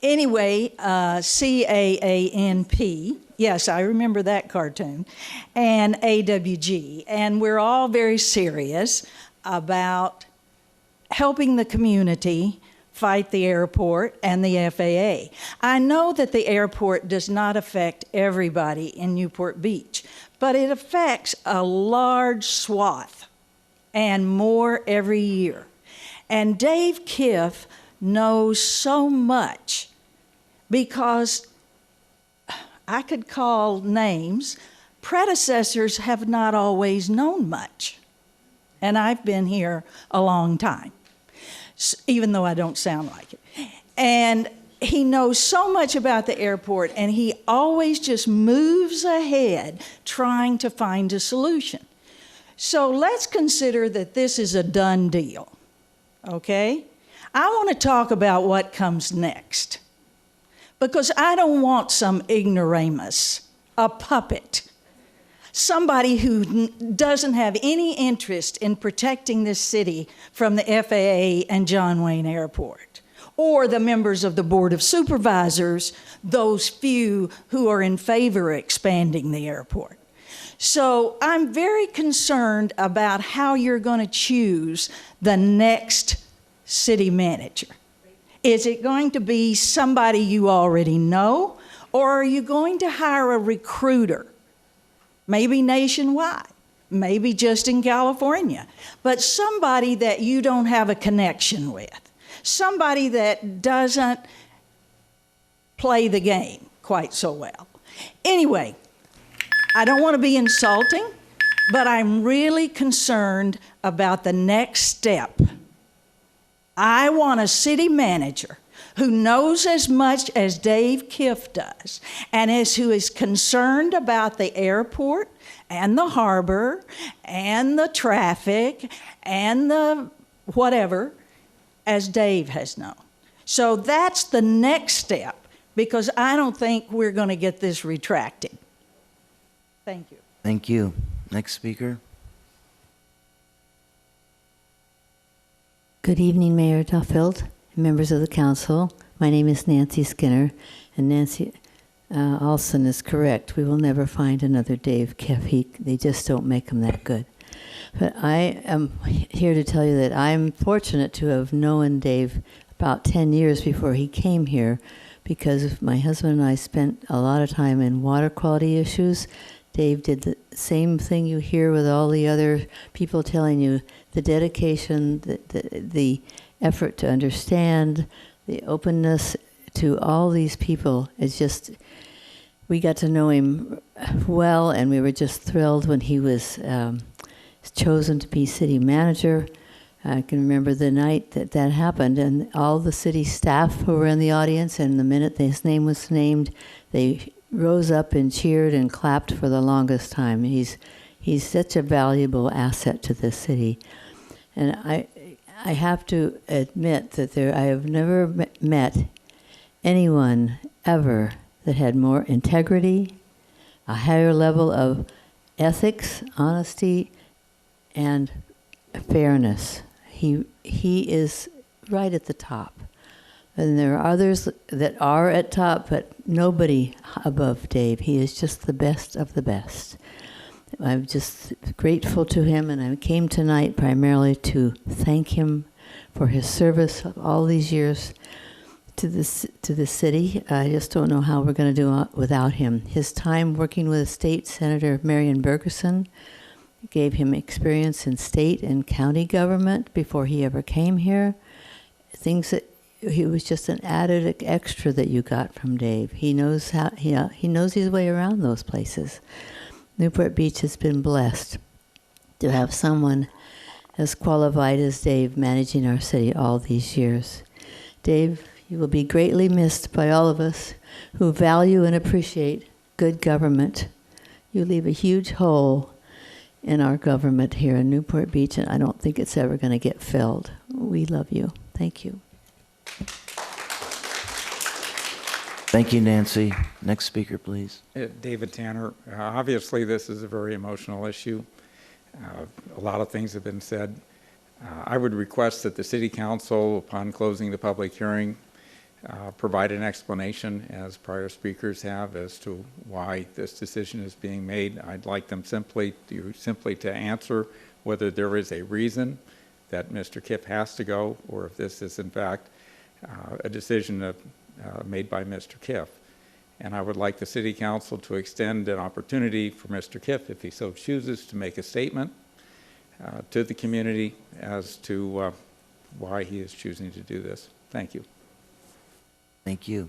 Anyway, CAANP, yes, I remember that cartoon, and AWG. And we're all very serious about helping the community fight the airport and the FAA. I know that the airport does not affect everybody in Newport Beach, but it affects a large swath and more every year. And Dave Kiff knows so much because I could call names. Predecessors have not always known much. And I've been here a long time, even though I don't sound like it. And he knows so much about the airport, and he always just moves ahead trying to find a solution. So let's consider that this is a done deal, okay? I want to talk about what comes next, because I don't want some ignoramus, a puppet, somebody who doesn't have any interest in protecting this city from the FAA and John Wayne Airport, or the members of the Board of Supervisors, those few who are in favor of expanding the airport. So I'm very concerned about how you're going to choose the next city manager. Is it going to be somebody you already know, or are you going to hire a recruiter? Maybe nationwide, maybe just in California, but somebody that you don't have a connection with, somebody that doesn't play the game quite so well. Anyway, I don't want to be insulting, but I'm really concerned about the next step. I want a city manager who knows as much as Dave Kiff does, and who is concerned about the airport and the harbor and the traffic and the whatever, as Dave has known. So that's the next step, because I don't think we're going to get this retracted. Thank you. Thank you. Next speaker. Good evening, Mayor Duffield, members of the council. My name is Nancy Skinner, and Nancy Alston is correct. We will never find another Dave Kiff. They just don't make them that good. But I am here to tell you that I'm fortunate to have known Dave about 10 years before he came here, because my husband and I spent a lot of time in water quality issues. Dave did the same thing you hear with all the other people telling you, the dedication, the effort to understand, the openness to all these people. It's just, we got to know him well, and we were just thrilled when he was chosen to be city manager. I can remember the night that happened, and all the city staff who were in the audience, and the minute his name was named, they rose up and cheered and clapped for the longest time. He's such a valuable asset to this city. And I have to admit that I have never met anyone ever that had more integrity, a higher level of ethics, honesty, and fairness. He is right at the top. And there are others that are at top, but nobody above Dave. He is just the best of the best. I'm just grateful to him, and I came tonight primarily to thank him for his service of all these years to the city. I just don't know how we're going to do without him. His time working with State Senator Marion Bergeson gave him experience in state and county government before he ever came here. Things that he was just an added extra that you got from Dave. He knows he knows his way around those places. Newport Beach has been blessed to have someone as qualified as Dave managing our city all these years. Dave, you will be greatly missed by all of us who value and appreciate good government. You leave a huge hole in our government here in Newport Beach, and I don't think it's ever going to get filled. We love you. Thank you. Thank you, Nancy. Next speaker, please. David Tanner. Obviously, this is a very emotional issue. A lot of things have been said. I would request that the City Council, upon closing the public hearing, provide an explanation, as prior speakers have, as to why this decision is being made. I'd like them simply to answer whether there is a reason that Mr. Kiff has to go, or if this is in fact a decision made by Mr. Kiff. And I would like the City Council to extend an opportunity for Mr. Kiff, if he so chooses, to make a statement to the community as to why he is choosing to do this. Thank you. Thank you.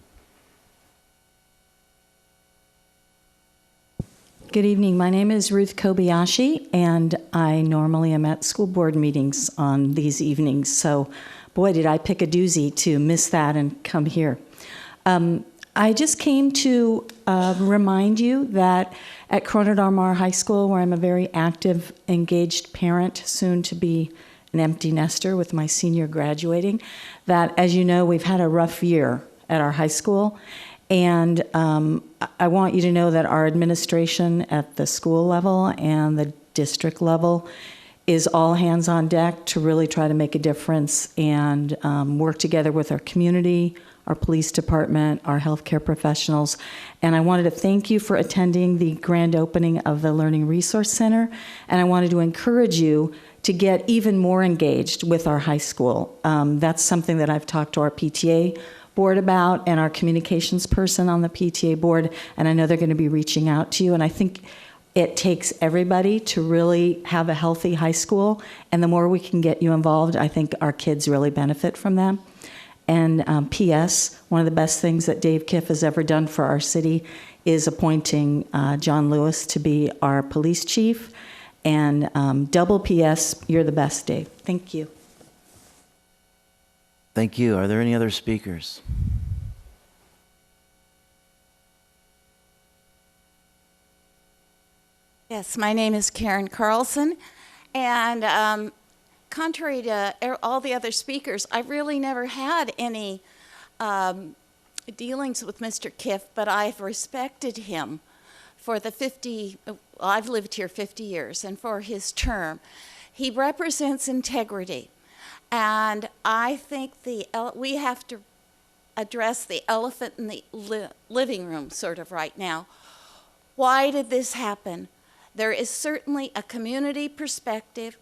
Good evening. My name is Ruth Kobayashi, and I normally am at school board meetings on these evenings. So, boy, did I pick a doozy to miss that and come here. I just came to remind you that at Corona Del Mar High School, where I'm a very active, engaged parent, soon to be an empty nester with my senior graduating, that, as you know, we've had a rough year at our high school. And I want you to know that our administration at the school level and the district level is all hands on deck to really try to make a difference and work together with our community, our police department, our healthcare professionals. And I wanted to thank you for attending the grand opening of the Learning Resource Center. And I wanted to encourage you to get even more engaged with our high school. That's something that I've talked to our PTA board about and our communications person on the PTA board, and I know they're going to be reaching out to you. And I think it takes everybody to really have a healthy high school, and the more we can get you involved, I think our kids really benefit from them. And P.S., one of the best things that Dave Kiff has ever done for our city is appointing John Lewis to be our police chief. And double P.S., you're the best, Dave. Thank you. Thank you. Are there any other speakers? Yes, my name is Karen Carlson, and contrary to all the other speakers, I've really never had any dealings with Mr. Kiff, but I've respected him for the I've lived here 50 years, and for his term. He represents integrity. And I think we have to address the elephant in the living room sort of right now. Why did this happen? There is certainly a community perspective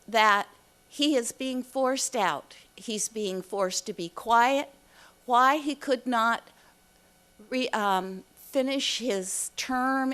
that he is being forced out. He's being forced to be quiet. Why he could not finish his term